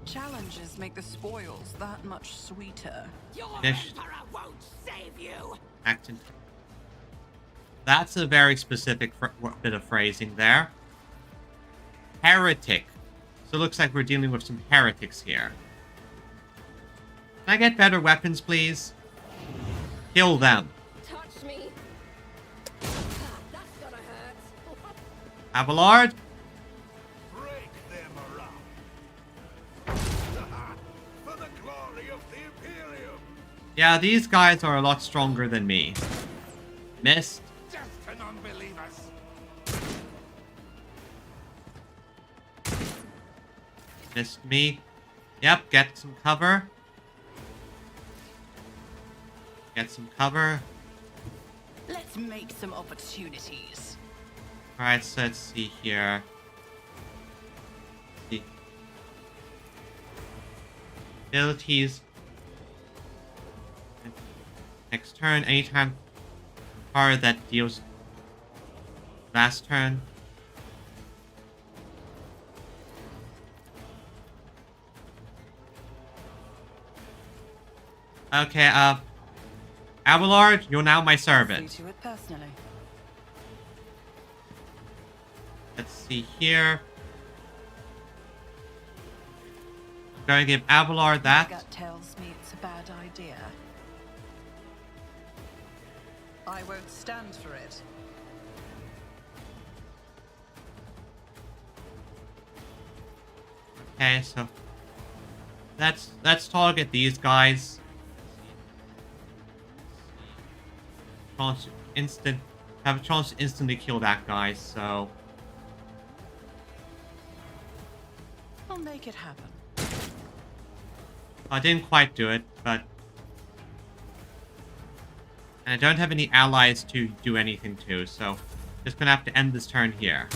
Challenges make the spoils that much sweeter. Your Yes. emperor won't save you! Acting. That's a very specific bit of phrasing there. Heretic. So it looks like we're dealing with some heretics here. Can I get better weapons, please? Kill them. Touch me! That's gonna hurt! Abelard? Break them around. For the glory of the Imperium. Yeah, these guys are a lot stronger than me. Missed. Just an unbelievers. Missed me. Yep, get some cover. Get some cover. Let's make some opportunities. Alright, so let's see here. The abilities. Next turn, anytime card that deals last turn. Okay, Abelard, you're now my See servant. to it personally. Let's see here. I'm going to give Abelard My that. gut tells me it's a bad idea. I won't stand for it. Okay, so let's target these guys. Chance have a chance to instantly kill that guy. So I'll make it happen. I didn't quite do it, but and I don't have any allies to do anything to. So just gonna have to end this turn here.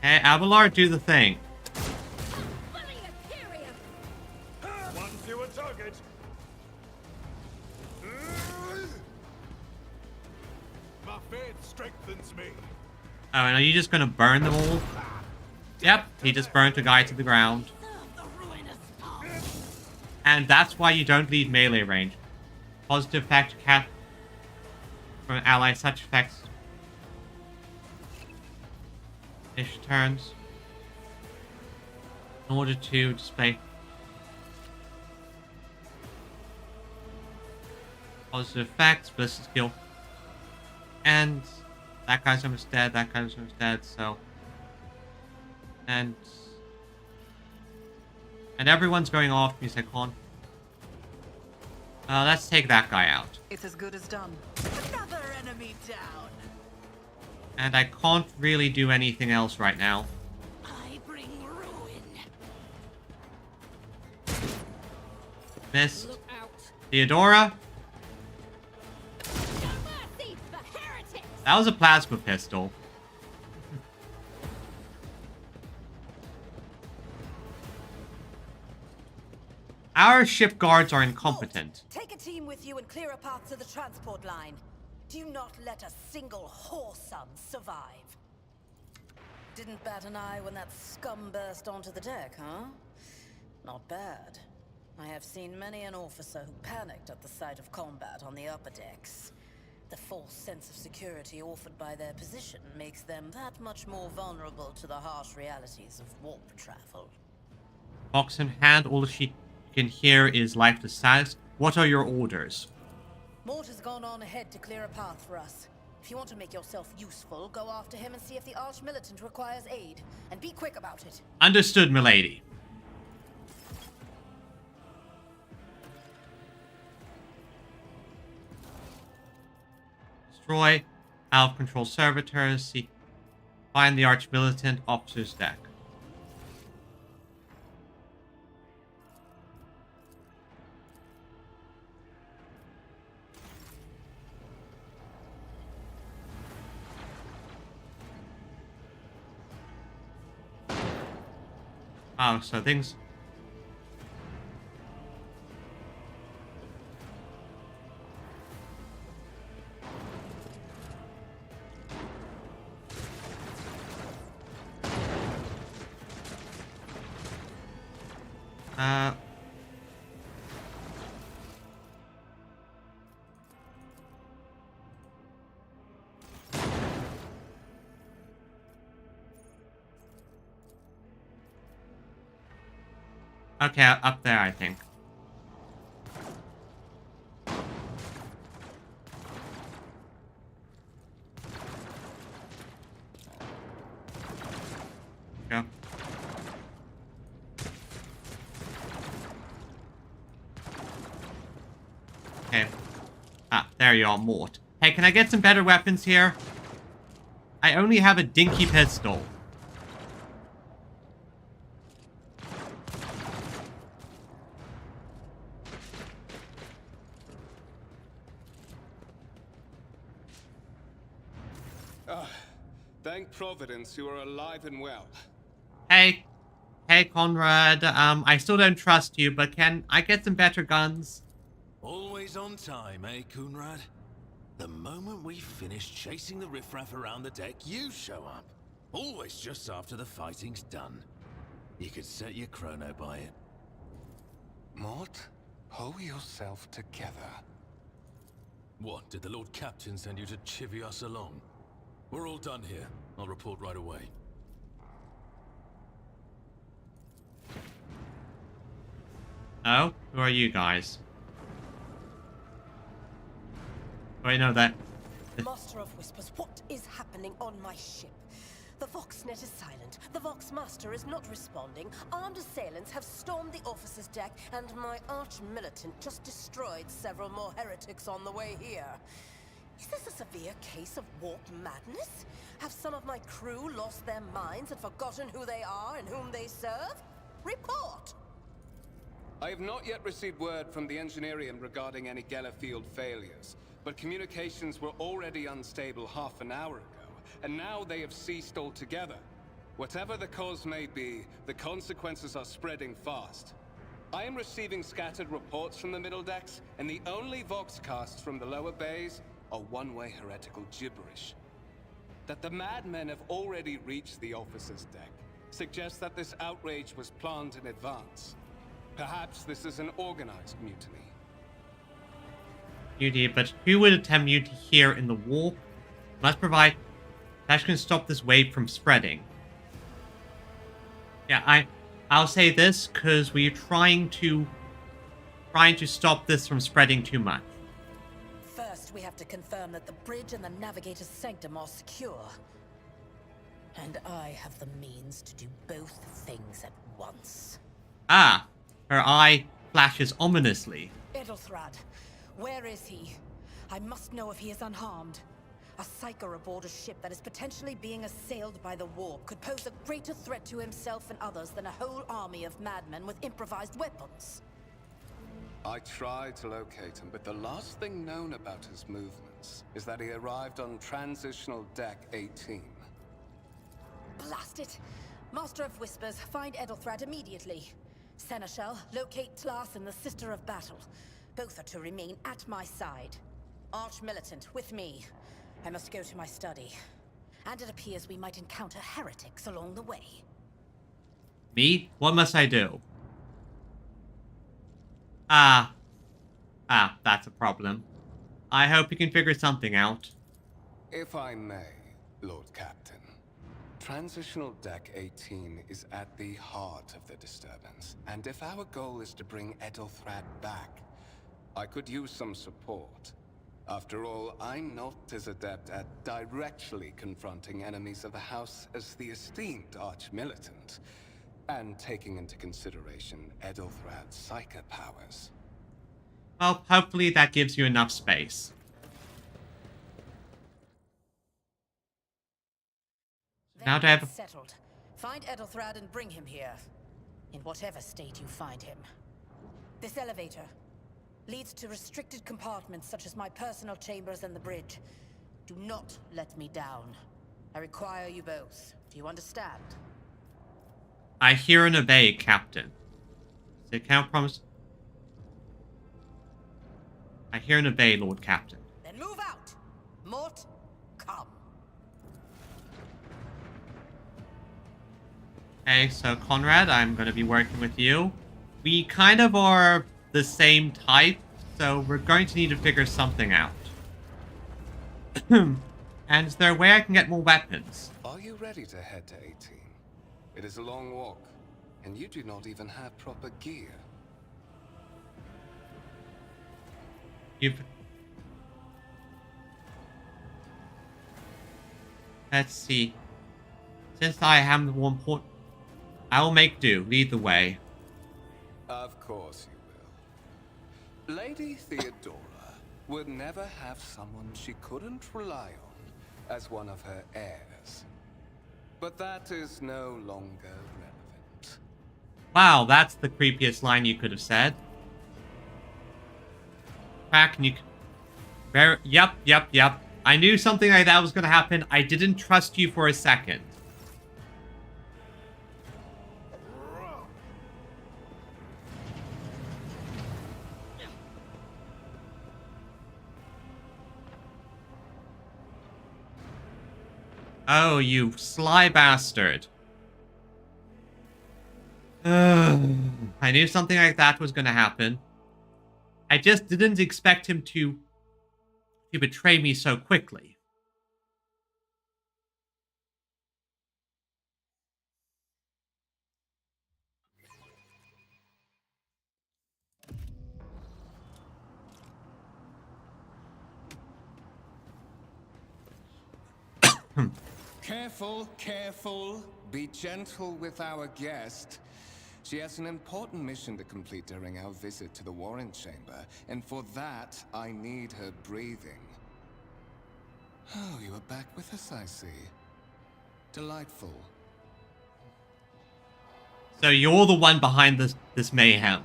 Hey, Abelard, do the thing. One fewer target. My faith strengthens me. Oh, and are you just gonna burn them all? Yep, he just burnt a guy to the ground. And that's why you don't leave melee range. Positive effect cat from an ally, such effects ish turns in order to display positive effects, ballistic skill, and that guy's almost dead, that guy's almost dead, so and everyone's going off music on. Let's take that guy out. It's as good as done. Another enemy down. And I can't really do anything else right now. I bring ruin. Missed. Look out. Theodora? No mercy for heretics. That was a plasma pistol. Our ship guards are incompetent. Take a team with you and clear a path to the transport line. Do not let a single whoreson survive. Didn't bat an eye when that scum burst onto the deck, huh? Not bad. I have seen many an officer who panicked at the sight of combat on the upper decks. The false sense of security offered by their position makes them that much more vulnerable to the harsh realities of warp travel. Box in hand, all she can hear is lifeless status. What are your orders? Mort has gone on ahead to clear a path for us. If you want to make yourself useful, go after him and see if the Arch-Militant requires aid. And be quick about it. Understood, milady. Destroy out-of-control servitors. See. Find the Arch-Militant officer's deck. Oh, so things... Okay, up there, I think. Go. Okay. Ah, there you are, Mort. Hey, can I get some better weapons here? I only have a dinky pistol. Thank Providence you are alive and well. Hey. Hey, Conrad. I still don't trust you, but can I get some better guns? Always on time, eh, Kunrad? The moment we finish chasing the riffraff around the deck, you show up. Always just after the fighting's done. You could set your chrono by it. Mort, pull yourself together. What, did the Lord Captain send you to chivvy us along? We're all done here. I'll report right away. Oh? Who are you guys? Wait, no, that... Master of Whispers, what is happening on my ship? The Voxnet is silent. The Vox Master is not responding. Armed assailants have stormed the officer's deck, and my arch-militant just destroyed several more heretics on the way here. Is this a severe case of warp madness? Have some of my crew lost their minds and forgotten who they are and whom they serve? Report! I have not yet received word from the Engineering regarding any Geller field failures, but communications were already unstable half an hour ago, and now they have ceased altogether. Whatever the cause may be, the consequences are spreading fast. I am receiving scattered reports from the middle decks, and the only voxcasts from the lower bays are one-way heretical gibberish. That the madmen have already reached the officer's deck suggests that this outrage was planned in advance. Perhaps this is an organized mutiny. Mutiny, but who would attempt mutiny here in the warp? Must provide... That can stop this wave from spreading. Yeah, I'll say this, because we're trying to stop this from spreading too much. First, we have to confirm that the bridge and the navigator's sanctum are secure. And I have the means to do both things at once. Ah, her eye flashes ominously. Edelthrad, where is he? I must know if he is unharmed. A psyker aboard a ship that is potentially being assailed by the warp could pose a greater threat to himself and others than a whole army of madmen with improvised weapons. I tried to locate him, but the last thing known about his movements is that he arrived on Transitional Deck 18. Blast it! Master of Whispers, find Edelthrad immediately. Seneschal, locate Tlas and the Sister of Battle. Both are to remain at my side. Arch-militant, with me. I must go to my study. And it appears we might encounter heretics along the way. Me? What must I do? Ah, that's a problem. I hope you can figure something out. If I may, Lord Captain. Transitional Deck 18 is at the heart of the disturbance, and if our goal is to bring Edelthrad back, I could use some support. After all, I'm not as adept at directly confronting enemies of the House as the esteemed Arch-Militant, and taking into consideration Edelthrad's psychic powers. Well, hopefully that gives you enough space. Now to have... Settled. Find Edelthrad and bring him here. In whatever state you find him. This elevator leads to restricted compartments such as my personal chambers and the bridge. Do not let me down. I require you both. Do you understand? I hear and obey, Captain. So can't promise... I hear and obey, Lord Captain. Then move out! Mort, come. Okay, so Conrad, I'm going to be working with you. We kind of are the same type, so we're going to need to figure something out. And is there a way I can get more weapons? Are you ready to head to 18? It is a long walk, and you do not even have proper gear. Let's see. Since I am the one point... I will make do. Lead the way. Of course you will. Lady Theodora would never have someone she couldn't rely on as one of her heirs. But that is no longer relevant. Wow, that's the creepiest line you could have said. Kraken, you... Yep. I knew something like that was going to happen. I didn't trust you for a second. Oh, you sly bastard. I knew something like that was going to happen. I just didn't expect him to betray me so quickly. Careful, careful. Be gentle with our guest. She has an important mission to complete during our visit to the Warren Chamber, and for that, I need her breathing. Oh, you are back with us, I see. Delightful. So you're the one behind this mayhem.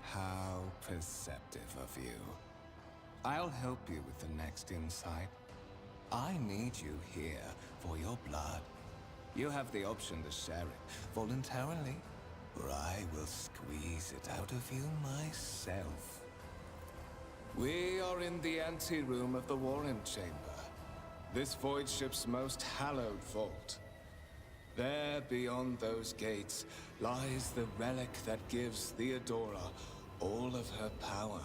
How perceptive of you. I'll help you with the next insight. I need you here for your blood. You have the option to share it voluntarily, or I will squeeze it out of you myself. We are in the anteroom of the Warren Chamber, this void ship's most hallowed vault. There, beyond those gates, lies the relic that gives Theodora all of her power.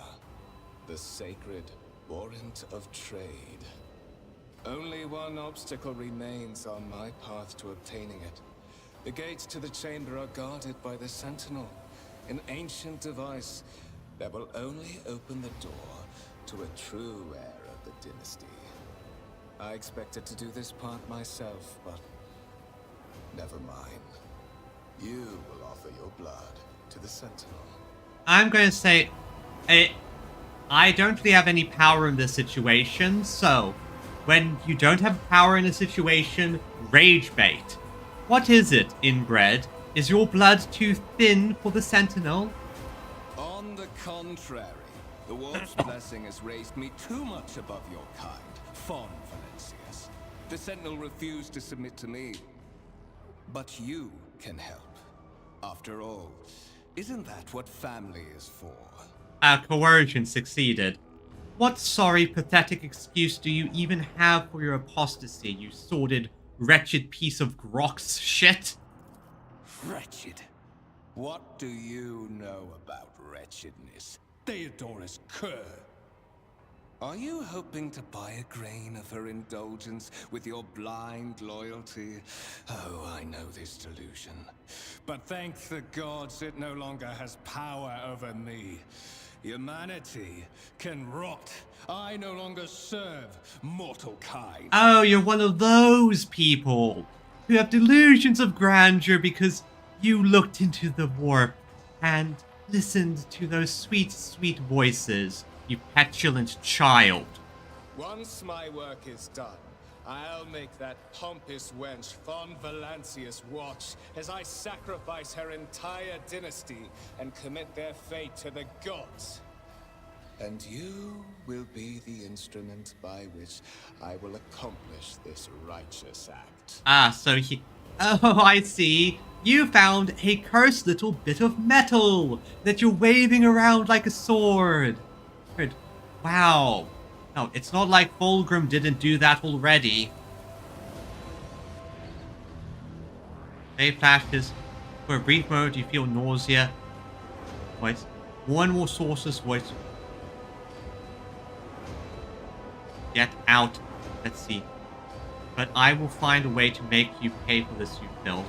The sacred warrant of trade. Only one obstacle remains on my path to obtaining it. The gates to the chamber are guarded by the Sentinel, an ancient device that will only open the door to a true heir of the dynasty. I expected to do this part myself, but never mind. You will offer your blood to the Sentinel. I'm going to say, I don't really have any power in this situation, so when you don't have power in a situation, rage bait. What is it, inbred? Is your blood too thin for the Sentinel? On the contrary, the Warp's blessing has raised me too much above your kind, Fon Valencius. The Sentinel refused to submit to me. But you can help. After all, isn't that what family is for? Our coercion succeeded. What sorry, pathetic excuse do you even have for your apostasy, you sordid, wretched piece of grox shit? Wretched? What do you know about wretchedness? Theodora's cur. Are you hoping to buy a grain of her indulgence with your blind loyalty? Oh, I know this delusion. But thank the gods it no longer has power over me. Humanity can rot. I no longer serve mortal kind. Oh, you're one of those people who have delusions of grandeur because you looked into the warp and listened to those sweet, sweet voices, you petulant child. Once my work is done, I'll make that pompous wench Fon Valencius watch as I sacrifice her entire dynasty and commit their fate to the gods. And you will be the instrument by which I will accomplish this righteous act. Ah, so he... Oh, I see. You found a cursed little bit of metal that you're waving around like a sword. Good. Wow. No, it's not like Fulgrim didn't do that already. They flashes. For a brief moment, you feel nausea. Voice. One more source's voice. Get out. Let's see. But I will find a way to make you pay for this, you filth.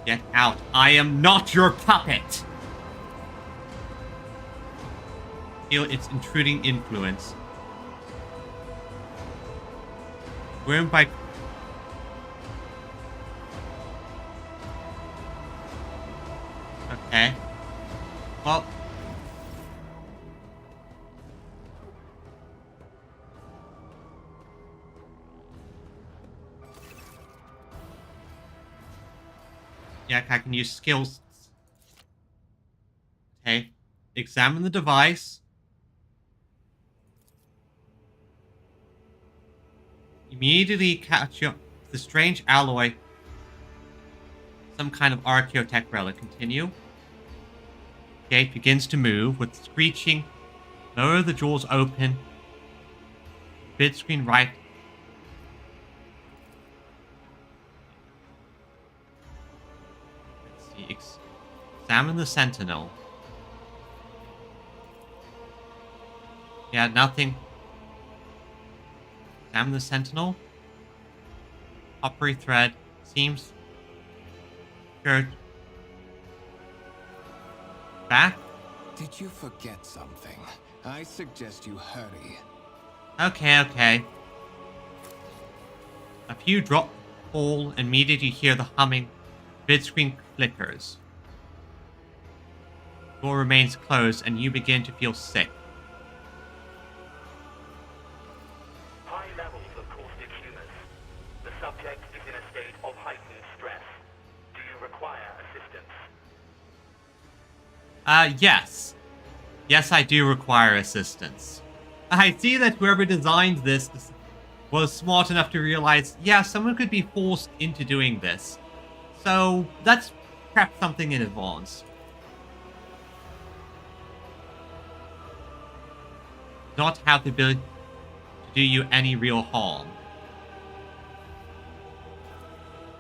Get out. I am not your puppet! Feel its intruding influence. Ruined by... Okay. Well... Yeah, I can use skills. Okay. Examine the device. Immediately catch the strange alloy. Some kind of archaeotech relic. Continue. Gate begins to move with screeching. Lower the jaws open. Bid screen right. Let's see. Examine the sentinel. Yeah, nothing. Examine the sentinel. Opry thread. Seems. Good. Back. Did you forget something? I suggest you hurry. Okay. A few drop fall, immediately hear the humming. Vid screen flickers. Door remains closed and you begin to feel sick. High levels of caustic humus. The subject is in a state of heightened stress. Do you require assistance? Yes. Yes, I do require assistance. I see that whoever designed this was smart enough to realize, yeah, someone could be forced into doing this. So, let's prep something in advance. Not have the ability to do you any real harm.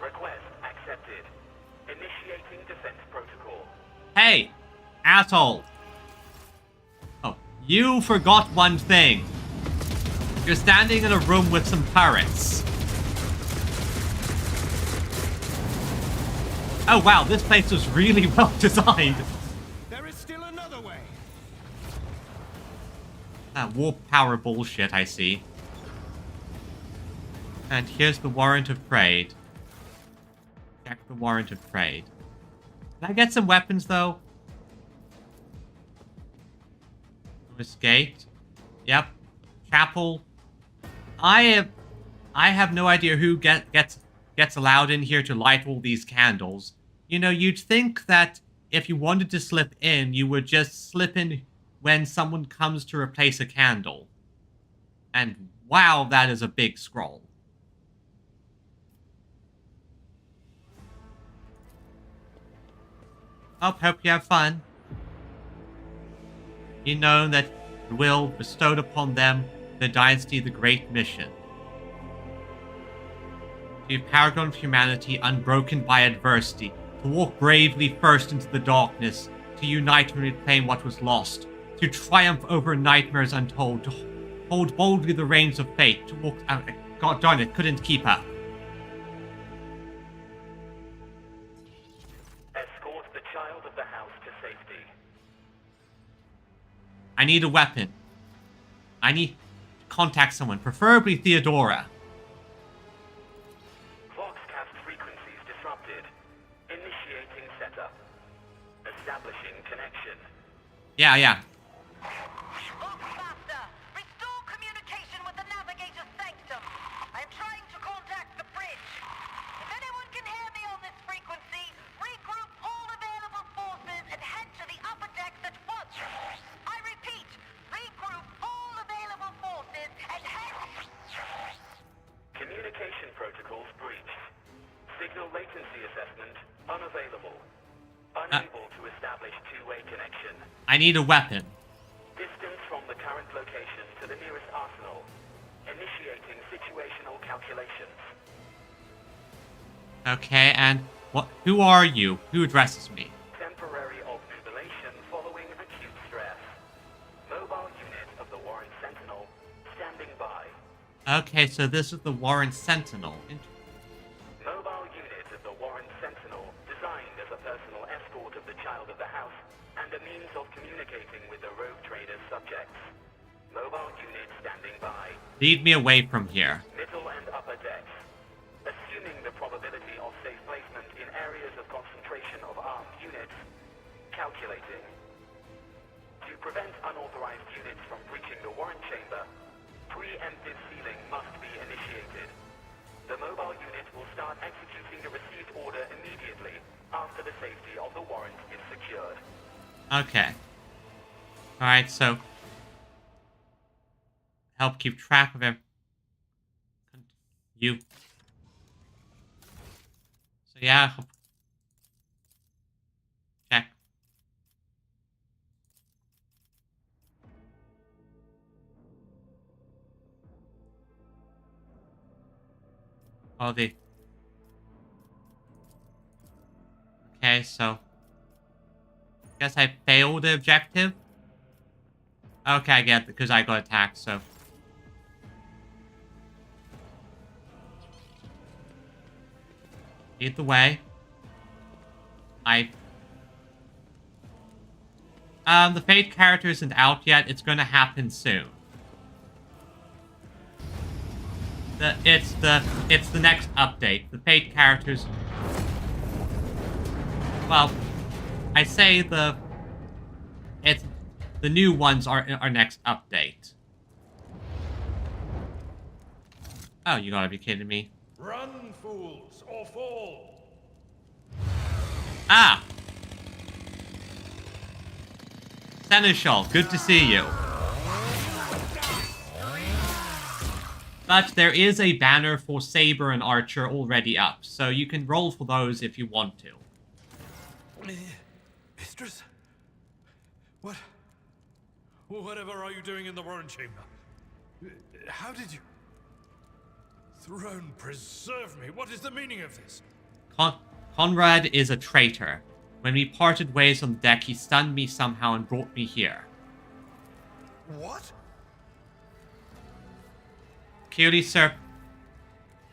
Request accepted. Initiating defense protocol. Hey, asshole. Oh, you forgot one thing. You're standing in a room with some turrets. Oh wow, this place was really well designed. There is still another way. Warp power bullshit, I see. And here's the warrant of trade. Check the warrant of trade. Can I get some weapons, though? Escaped. Yep. Chapel. I have no idea who gets allowed in here to light all these candles. You know, you'd think that if you wanted to slip in, you would just slip in when someone comes to replace a candle. And wow, that is a big scroll. Oh, hope you have fun. You know that will bestowed upon them the dynasty the great mission. To paragon of humanity unbroken by adversity, to walk bravely first into the darkness, to unite and reclaim what was lost, to triumph over nightmares untold, to hold boldly the reins of fate, to walk out. God darn it, couldn't keep up. Escort the child of the house to safety. I need a weapon. I need to contact someone, preferably Theodora. Voxcast frequencies disrupted. Initiating setup. Establishing connection. Yeah. Master, restore communication with the navigator's sanctum. I am trying to contact the bridge. If anyone can hear me on this frequency, regroup all available forces and head to the upper decks at once. I repeat, regroup all available forces and head... Communication protocols breached. Signal latency assessment unavailable. Unable to establish two-way connection. I need a weapon. Distance from the current location to the nearest arsenal. Initiating situational calculations. Okay, and who are you? Who addresses me? Temporary obnubilation following acute stress. Mobile unit of the Warren Sentinel standing by. Okay, so this is the Warren Sentinel. Mobile unit of the Warren Sentinel designed as a personal escort of the child of the house and a means of communicating with the rogue trader's subjects. Mobile unit standing by. Lead me away from here. Middle and upper decks. Assuming the probability of safe placement in areas of concentration of armed units. Calculating. To prevent unauthorized units from breaching the warrant chamber, preemptive sealing must be initiated. The mobile unit will start executing the received order immediately after Okay. Alright, so help keep track of him. You. So yeah. Check. All the. Okay, so guess I failed the objective. Okay, I get it, because I got attacked, so. Lead the way. The Fate character isn't out yet. It's gonna happen soon. It's the next update. The Fate characters. Well, I say the new ones are our next update. Oh, you gotta be kidding me. Run, fools, or fall! Ah! Seneschal, good to see you. But there is a banner for Saber and Archer already up, so you can roll for those if you want to. Mistress? Whatever are you doing in the Warren Chamber? How did you... Throne preserve me, what is the meaning of this? Conrad is a traitor. When we parted ways on the deck, he stunned me somehow and brought me here. What? Clearly served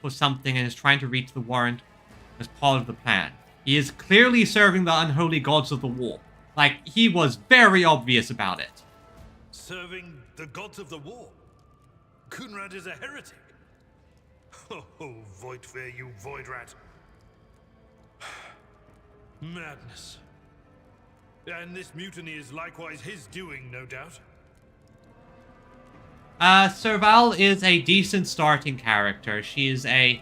for something and is trying to reach the warrant as part of the plan. He is clearly serving the unholy gods of the war. Like, he was very obvious about it. Serving the gods of the war? Kunrad is a heretic. Oh, Voidfear, you void rat. Madness. And this mutiny is likewise his doing, no doubt. Serval is a decent starting character. She's a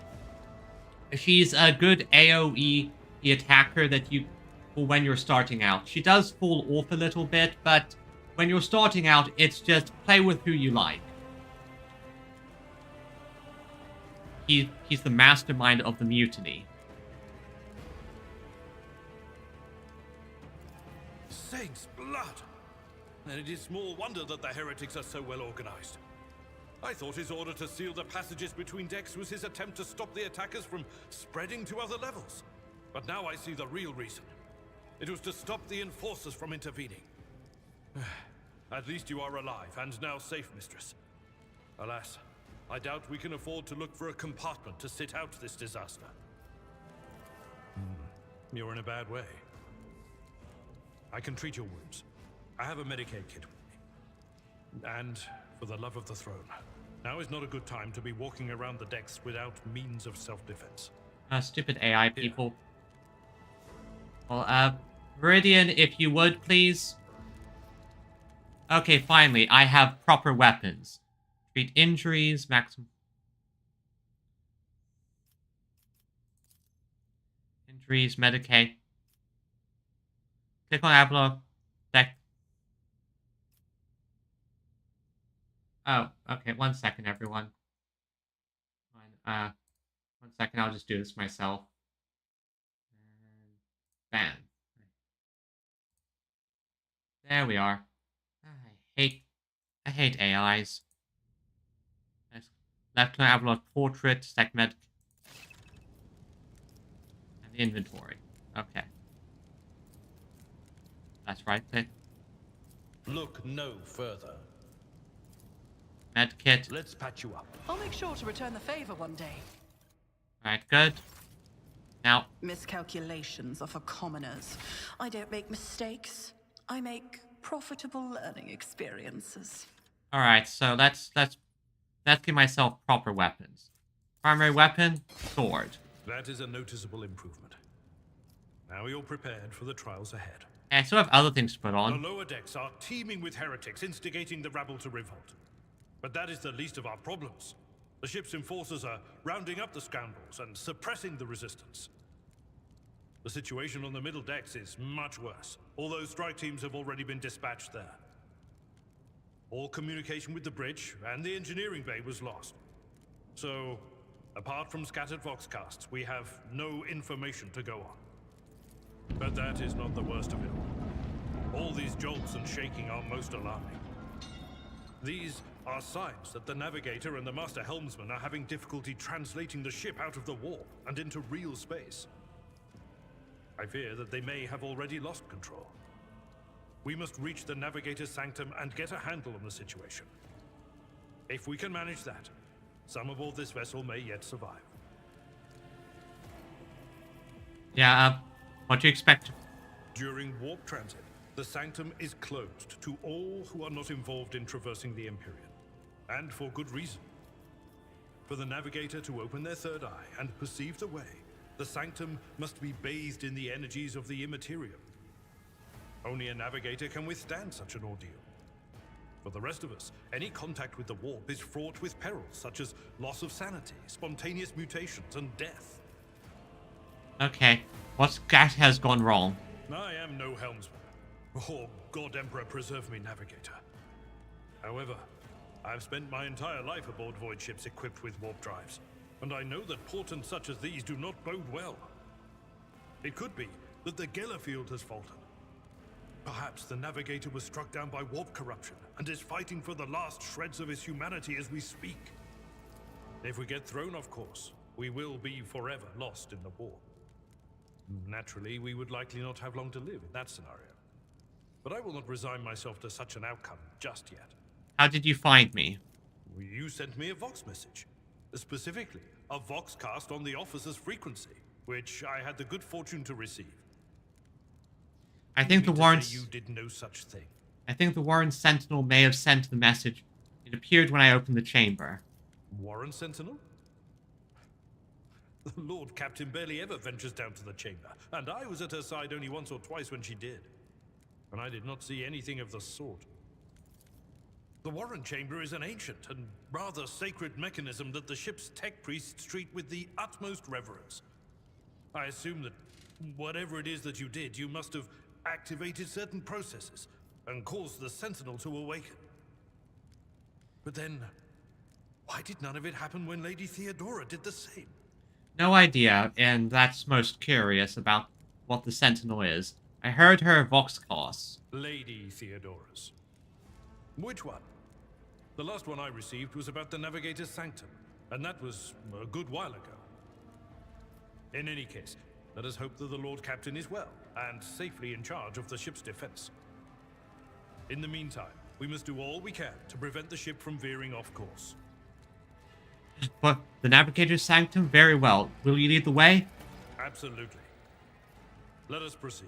good AoE attacker that you for when you're starting out. She does fall off a little bit, but when you're starting out, it's just play with who you like. He's the mastermind of the mutiny. Saints' blood! And it is small wonder that the heretics are so well organized. I thought his order to seal the passages between decks was his attempt to stop the attackers from spreading to other levels. But now I see the real reason. It was to stop the enforcers from intervening. At least you are alive, and now safe, mistress. Alas, I doubt we can afford to look for a compartment to sit out this disaster. You're in a bad way. I can treat your wounds. I have a Medicaid kit with me. And, for the love of the throne, now is not a good time to be walking around the decks without means of self-defense. Stupid AI people. Well, Viridian, if you would, please. Okay, finally, I have proper weapons. Treat injuries, maximum... Injuries, Medicaid. Click on Avalo. Deck. Oh, okay, 1 second, everyone. One second, I'll just do this myself. And bam. There we are. I hate AIs. Left click Avalon Portrait, stack med, and the inventory. Okay. That's right click. Look no further. Medkit. Let's patch you up. I'll make sure to return the favor one day. Alright, good. Now, Miscalculations are for commoners. I don't make mistakes. I make profitable learning experiences. alright, so let's give myself proper weapons. Primary weapon, sword. That is a noticeable improvement. Now you're prepared for the trials ahead. And I still have other things to put on. The lower decks are teeming with heretics, instigating the rabble to revolt. But that is the least of our problems. The ship's enforcers are rounding up the scoundrels and suppressing the resistance. The situation on the middle decks is much worse, although strike teams have already been dispatched there. All communication with the bridge and the engineering bay was lost. So, apart from scattered voxcasts, we have no information to go on. But that is not the worst of it all. All these jolts and shaking are most alarming. These are signs that the navigator and the master helmsman are having difficulty translating the ship out of the warp and into real space. I fear that they may have already lost control. We must reach the navigator's sanctum and get a handle on the situation. If we can manage that, some aboard this vessel may yet survive. Yeah, what do you expect? During warp transit, the sanctum is closed to all who are not involved in traversing the Empyrean. And for good reason. For the navigator to open their third eye and perceive the way, the sanctum must be bathed in the energies of the immaterium. Only a navigator can withstand such an ordeal. For the rest of us, any contact with the warp is fraught with perils such as loss of sanity, spontaneous mutations, and death. Okay, what has gone wrong? I am no helmsman. Oh, God Emperor preserve me, navigator. However, I've spent my entire life aboard void ships equipped with warp drives, and I know that portents such as these do not bode well. It could be that the Gellerfield has faltered. Perhaps the navigator was struck down by warp corruption and is fighting for the last shreds of his humanity as we speak. If we get thrown off course, we will be forever lost in the warp. Naturally, we would likely not have long to live in that scenario. But I will not resign myself to such an outcome just yet. How did you find me? You sent me a Vox message. Specifically, a Voxcast on the officer's frequency, which I had the good fortune to receive. I think the Warren... You did no such thing. I think the Warren Sentinel may have sent the message. It appeared when I opened the chamber. Warren Sentinel? The Lord Captain barely ever ventures down to the chamber, and I was at her side only once or twice when she did. And I did not see anything of the sort. The Warren Chamber is an ancient and rather sacred mechanism that the ship's tech priests treat with the utmost reverence. I assume that whatever it is that you did, you must have activated certain processes and caused the Sentinel to awaken. But then, why did none of it happen when Lady Theodora did the same? No idea, and that's most curious about what the Sentinel is. I heard her Voxcast. Lady Theodora's. Which one? The last one I received was about the Navigator's Sanctum, and that was a good while ago. In any case, let us hope that the Lord Captain is well, and safely in charge of the ship's defense. In the meantime, we must do all we can to prevent the ship from veering off course. But the Navigator's Sanctum? Very well. Will you lead the way? Absolutely. Let us proceed.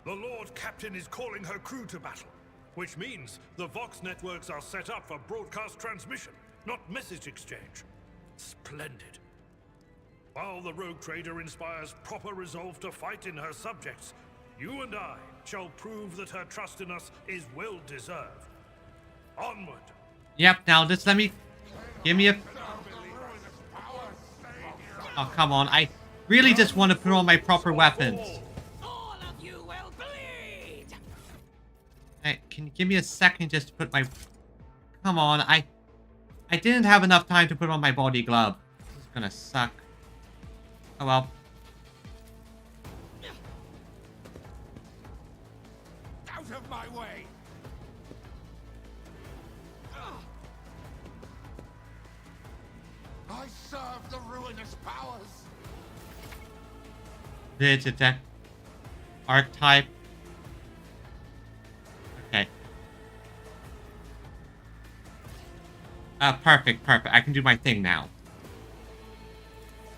The Lord Captain is calling her crew to battle, which means the Vox networks are set up for broadcast transmission, not message exchange. Splendid. While the rogue trader inspires proper resolve to fight in her subjects, you and I shall prove that her trust in us is well deserved. Onward. Yep, now just let me... Give me a... Oh, come on. I really just want to put on my proper weapons. Hey, can you give me a second just to put my... Come on, I didn't have enough time to put on my body glove. This is gonna suck. Oh well. Out of my way! I serve the ruinous powers! Detect archetype. Okay. Perfect. I can do my thing now.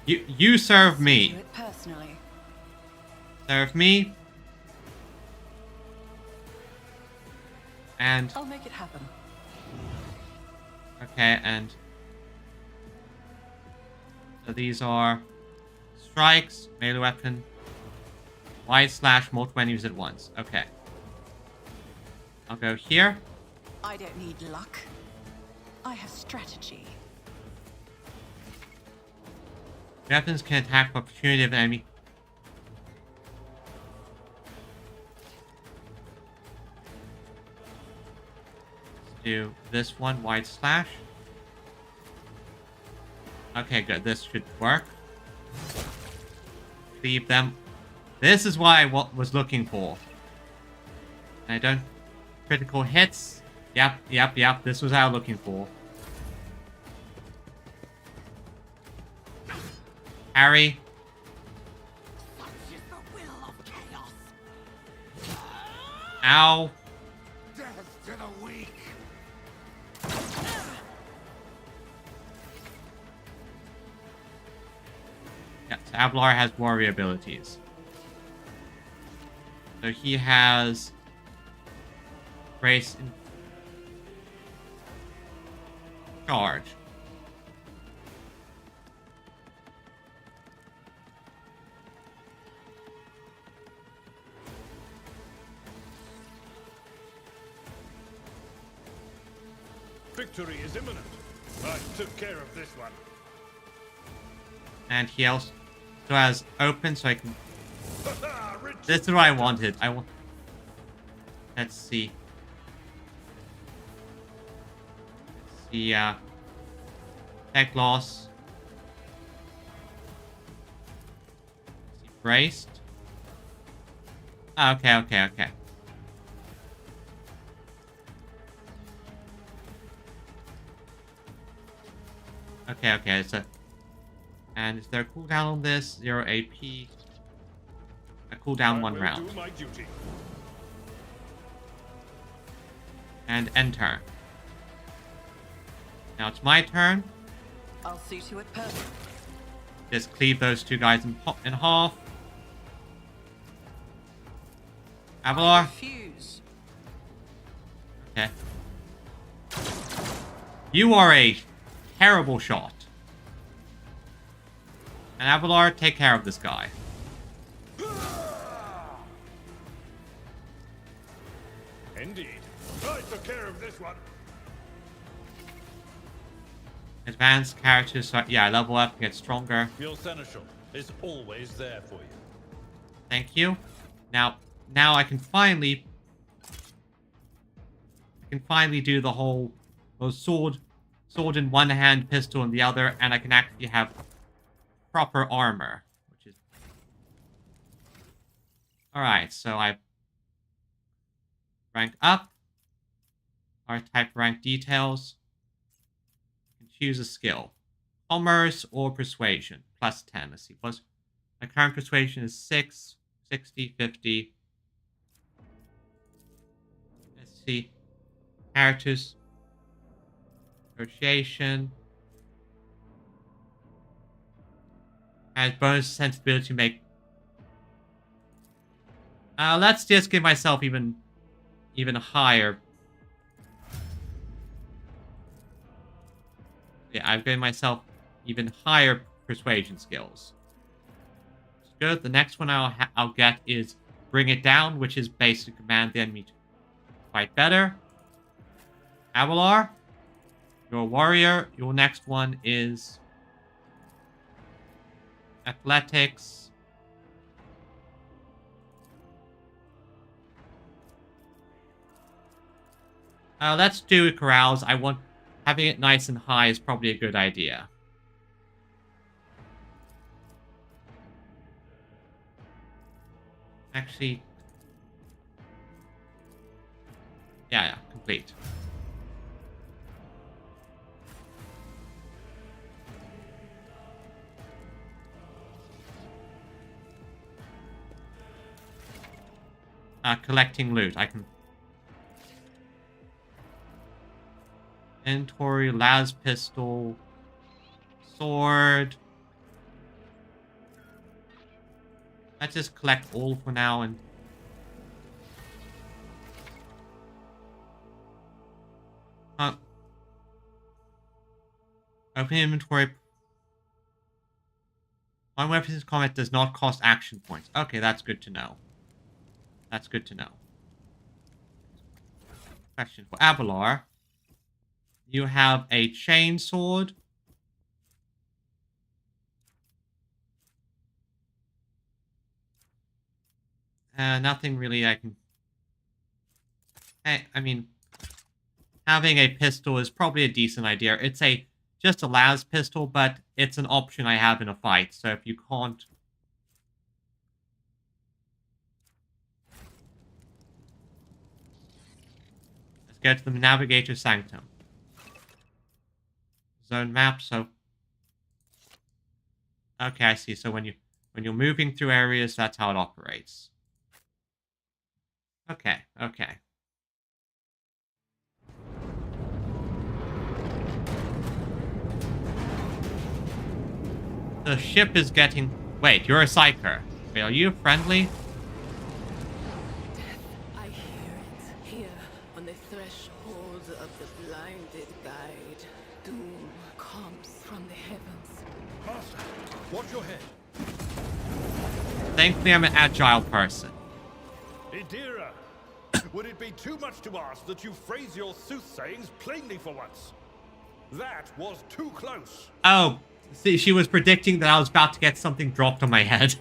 You serve me. Do it personally. Serve me. And I'll make it happen. okay, and So these are strikes, melee weapon, wide slash, multiple enemies at once. Okay. I'll go here. I don't need luck. I have strategy. Weapons can attack for opportunity of enemy. Let's do this one, wide slash. Okay, good. This should work. Leave them. This is what I was looking for. And I don't... Critical hits. Yep. This was what I was looking for. Harry. Such is the will of chaos. Ow. Death to the weak. Yeah, so Ablar has warrior abilities. So he has Grace in charge. Victory is imminent. I took care of this one. And he also has open, so I can... This is what I wanted. Let's see. Tech loss. Is he braced? Oh, okay. Okay, so... And is there a cooldown on this? 0 AP. A cooldown 1 round. Do my duty. And enter. Now it's my turn. I'll see to it perfect. Just cleave those two guys in half. Avalar. Fuse. Okay. You are a terrible shot. And Avalar, take care of this guy. Indeed. I took care of this one. Advanced characters, so yeah, level up, get stronger. Your seneschal is always there for you. Thank you. Now I can finally do the whole sword in one hand, pistol in the other, and I can actually have proper armor, which is alright. So I rank up, archetype rank details. Choose a skill, commerce or persuasion, plus 10. Let's see, plus my current persuasion is 6, 60, 50. Let's see, characters, negotiation, has bonus sensibility to make. Let's just give myself even higher. Yeah, I've given myself even higher persuasion skills. It's good. The next one I'll get is Bring It Down, which is basically command the enemy to fight better. Avalar, you're a warrior. Your next one is Athletics. Let's do Carouse. Having it nice and high is probably a good idea. Actually... Yeah, complete. Collecting loot. I can... Inventory, las pistol, sword. Let's just collect all for now and... Open inventory. One weapons combat does not cost action points. Okay, that's good to know. That's good to know. Question for Avalar. You have a chainsword. Nothing really I can... I mean, having a pistol is probably a decent idea. It's just a las pistol, but it's an option I have in a fight. So if you can't... Let's go to the Navigator Sanctum. Zone map, so... Okay, I see. So when you're moving through areas, that's how it operates. Okay, okay. The ship is getting... Wait, you're a psyker. Wait, are you friendly? I hear it here on the threshold of the blinded guide. Doom comes from the heavens. Master, watch your head. Thankfully, I'm an agile person. Idira, would it be too much to ask that you phrase your soothsayings plainly for once? That was too close. Oh, see, she was predicting that I was about to get something dropped on my head.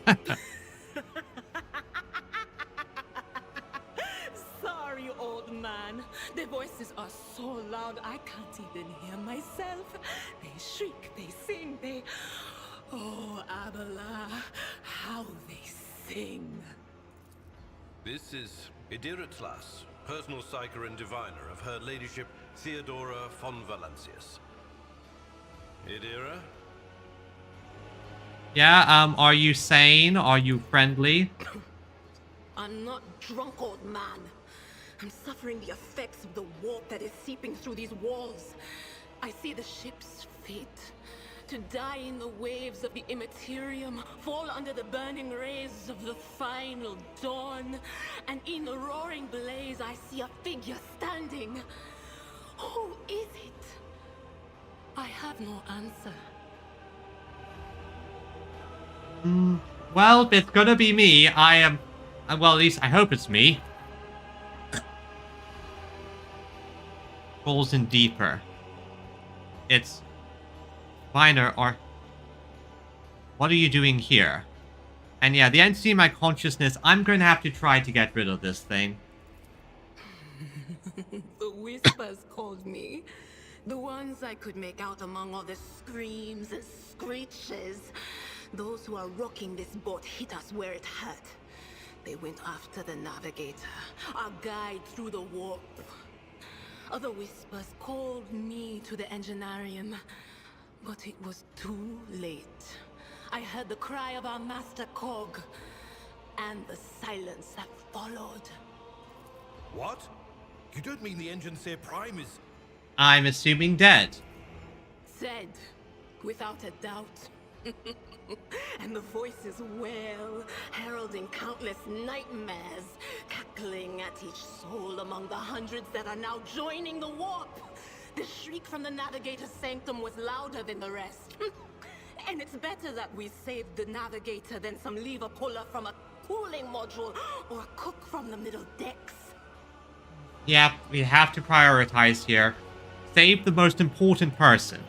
Sorry, old man. Their voices are so loud I can't even hear myself. They shriek, they sing, they... Oh, Abala, how they sing. This is Idira Tlas, personal psyker and diviner of Her Ladyship Theodora von Valancius. Idira? Yeah, are you sane? Are you friendly? I'm not drunk, old man. I'm suffering the effects of the warp that is seeping through these walls. I see the ship's fate. To die in the waves of the immaterium, fall under the burning rays of the final dawn. And in the roaring blaze, I see a figure standing. Who is it? I have no answer. Well, it's gonna be me. I am... Well, at least I hope it's me. Falls in deeper. It's... Viner, or... What are you doing here? And yeah, the entity in my consciousness, I'm going to have to try to get rid of this thing. The whispers called me. The ones I could make out among all the screams and screeches. Those who are rocking this boat hit us where it hurt. They went after the navigator, our guide through the warp. Other whispers called me to the enginarium. But it was too late. I heard the cry of our master Cog, and the silence that followed. What? You don't mean the Engine Seer Prime is... I'm assuming dead. Said, without a doubt. And the voices wail, heralding countless nightmares, cackling at each soul among the hundreds that are now joining the warp. The shriek from the Navigator's sanctum was louder than the rest. And it's better that we saved the Navigator than some lever puller from a cooling module or a cook from the middle decks. Yep, we have to prioritize here. Save the most important person.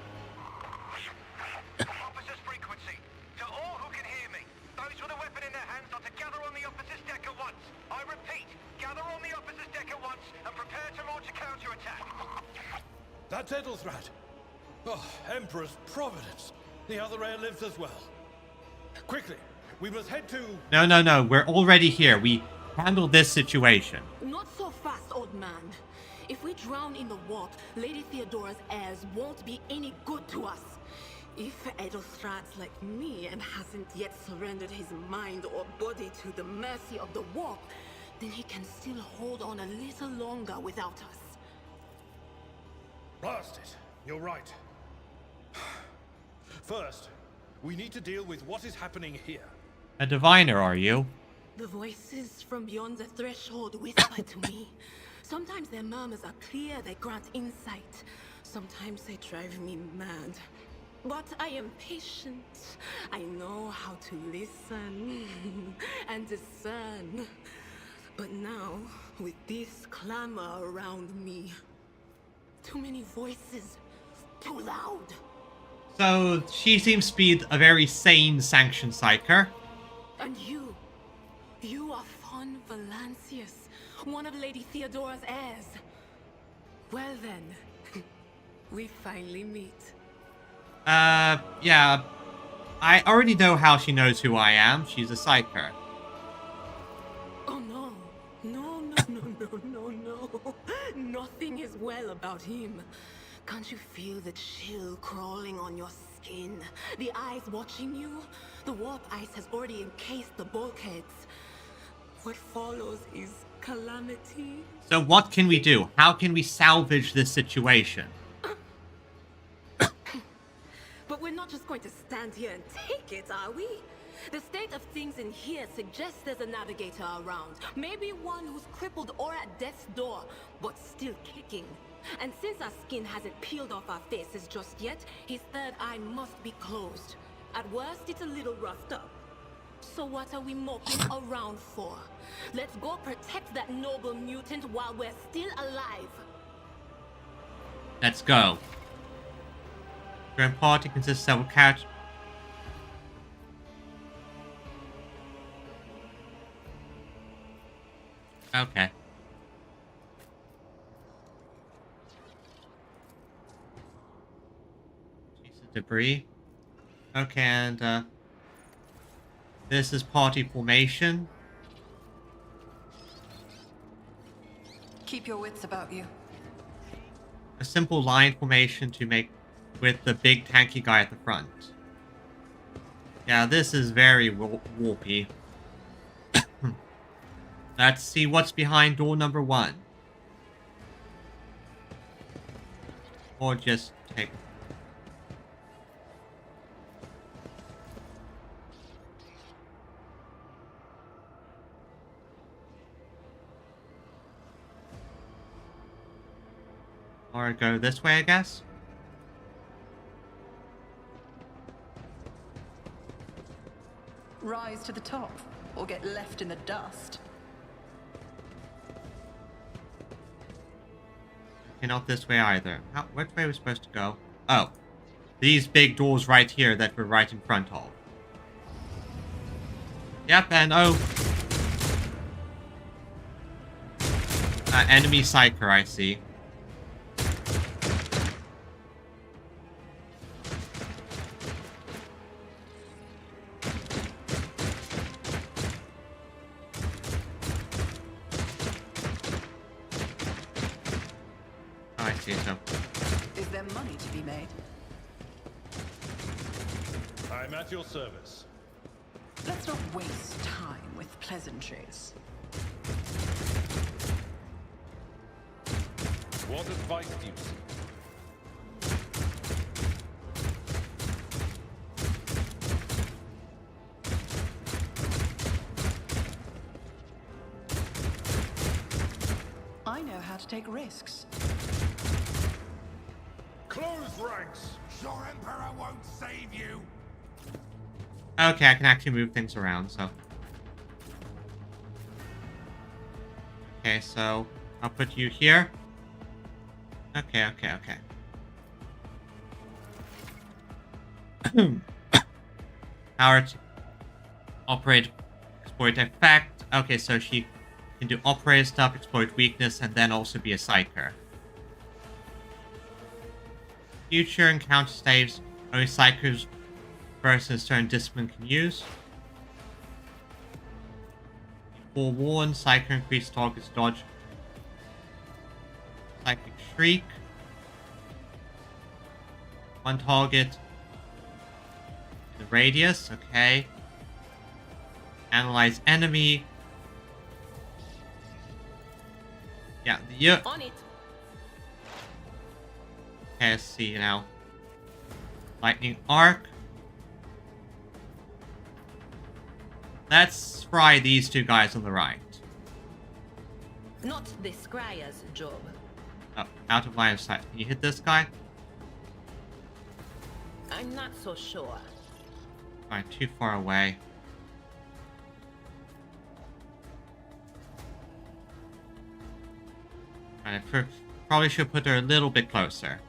Officer's frequency. To all who can hear me, those with a weapon in their hands are to gather on the officer's deck at once. I repeat, gather on the officer's deck at once and prepare to launch a counterattack. That's Edelthrat. Oh, Emperor's Providence. The other heir lives as well. Quickly, we must head to... No. We're already here. We handled this situation. Not so fast, old man. If we drown in the warp, Lady Theodora's heirs won't be any good to us. If Edelthrat's like me and hasn't yet surrendered his mind or body to the mercy of the warp, then he can still hold on a little longer without us. Blast it. You're right. First, we need to deal with what is happening here. A diviner, are you? The voices from beyond the threshold whisper to me. Sometimes their murmurs are clear, they grant insight. Sometimes they drive me mad. But I am patient. I know how to listen and discern. But now, with this clamor around me, too many voices, too loud. So she seems to be a very sane sanctioned psyker. And you are Von Valancius, one of Lady Theodora's heirs. Well then, we finally meet. Yeah. I already know how she knows who I am. She's a psyker. Oh no. No. Nothing is well about him. Can't you feel the chill crawling on your skin? The eyes watching you? The warp ice has already encased the bulkheads. What follows is calamity. So what can we do? How can we salvage this situation? But we're not just going to stand here and take it, are we? The state of things in here suggests there's a navigator around. Maybe one who's crippled or at death's door, but still kicking. And since our skin hasn't peeled off our faces just yet, his third eye must be closed. At worst, it's a little roughed up. So what are we moping around for? Let's go protect that noble mutant while we're still alive. Let's go. Grand party consists of several characters. Okay. Piece of debris. Okay, and this is party formation. Keep your wits about you. A simple line formation to make with the big tanky guy at the front. Yeah, this is very warpy. Let's see what's behind door number 1. Or just take... Or go this way, I guess? Rise to the top, or get left in the dust. Okay, not this way either. Which way are we supposed to go? Oh. These big doors right here that we're right in front of. Yep, and oh. Enemy psyker, I see. Is there money to be made? I'm at your service. Let's not waste time with pleasantries. What advice do you seek? I know how to take risks. Close ranks! Your Emperor won't save you! Okay, I can actually move things around, so... Okay, so... I'll put you here. Okay. Power to operate, exploit effect. Okay, so she can do operate stuff, exploit weakness, and then also be a psyker. Future encounter staves only psychers versus certain discipline can use. Forewarned, psyker increased target's dodge. Psychic shriek. One target. The radius, okay. Analyze enemy. Yeah, On it. Okay, let's see now. Lightning arc. Let's fry these two guys on the right. Not the scryer's job. Oh, out of line of sight. Can you hit this guy? I'm not so sure. Alright, too far away. I probably should put her a little bit closer.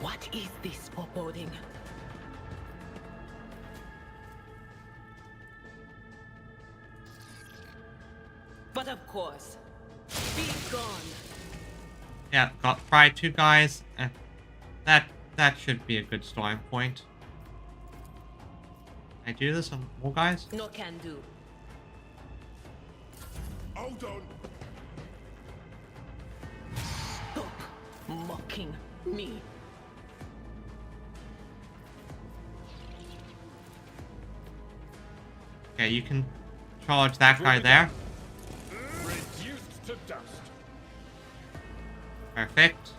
What is this foreboding? But of course, be gone. Yeah, got fried 2 guys. That should be a good starting point. Can I do this on more guys? No can do. Hold on. Stop mocking me. Okay, you can charge that guy there. Reduced to dust. Perfect.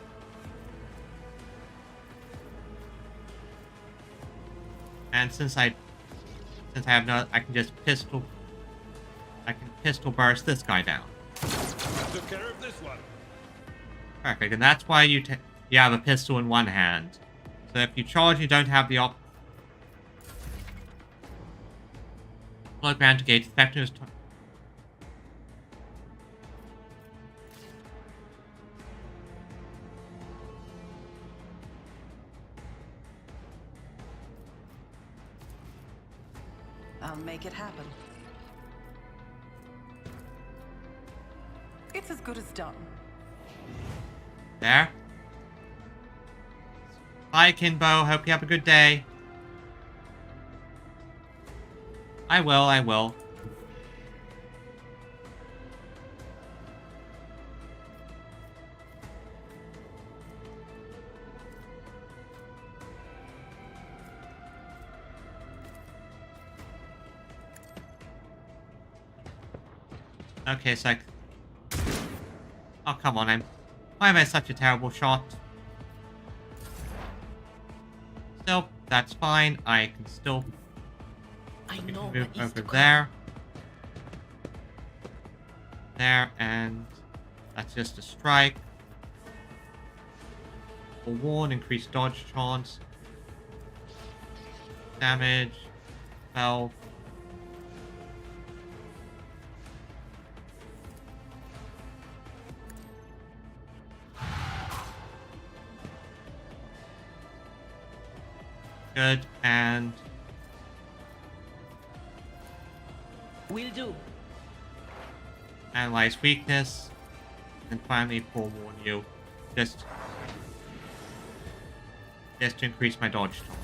And since I have no, I can just pistol burst this guy down. Took care of this one. Perfect, and that's why you have a pistol in one hand. So if you charge, you don't have the ground to gauge effectiveness. I'll make it happen. It's as good as done. There. Bye, Kinbo. Hope you have a good day. I will. Okay, so oh, come on, why am I such a terrible shot? Still, that's fine. I can still move over there. And that's just a strike. For warn, increase dodge chance. Damage. Health. Good, and Will do. Analyze weakness, and finally forewarn you. Just to increase my dodge chance.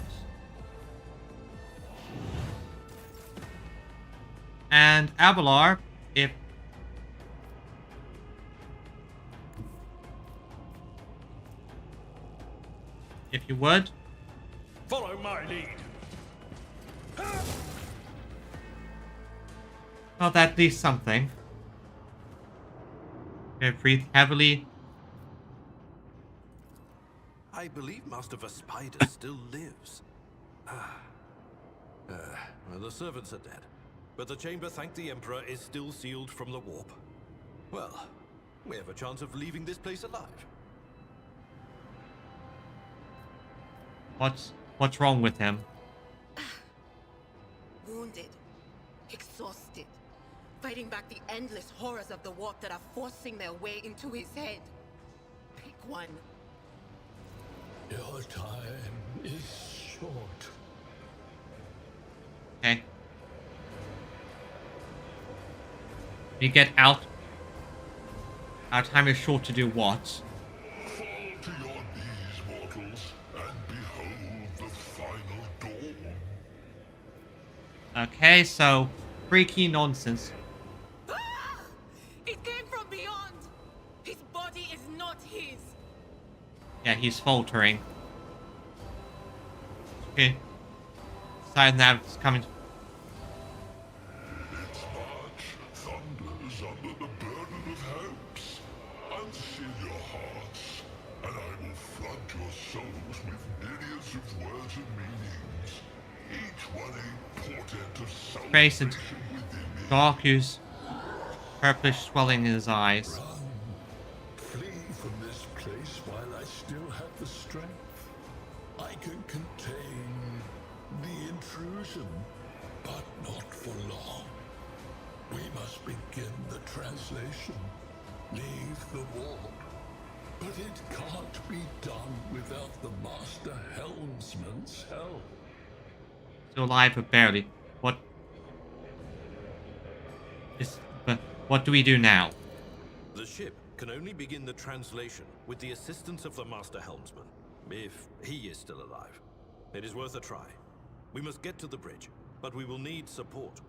And Avalar, if you would. Follow my lead. Well, that at least something. Okay, breathe heavily. I believe Master Vespider still lives. Well, the servants are dead, but the chamber, thank the Emperor, is still sealed from the warp. Well, we have a chance of leaving this place alive. What's wrong with him? Wounded. Exhausted. Fighting back the endless horrors of the warp that are forcing their way into his head. Pick one. Your time is short. Okay. We get out. Our time is short to do what? Fall to your knees, mortals, and behold the final dawn. Okay, so freaky nonsense. Ah! It came from beyond. His body is not his. Yeah, he's faltering. Okay. Side nav is coming. Its march thunders under the burden of hopes. Unseal your hearts, and I will flood your souls with myriads of words and meanings, each one a face and Darku's purplish swelling in his eyes. Flee from this place while I still have the strength. I can contain the intrusion, but not for long. We must begin the translation. Leave the warp. But it can't be done without the Master Helmsman's help. Still alive, but barely. What do we do now? The ship can only begin the translation with the assistance of the Master Helmsman, if he is still alive. It is worth a try. We must get to the bridge, but we will need support.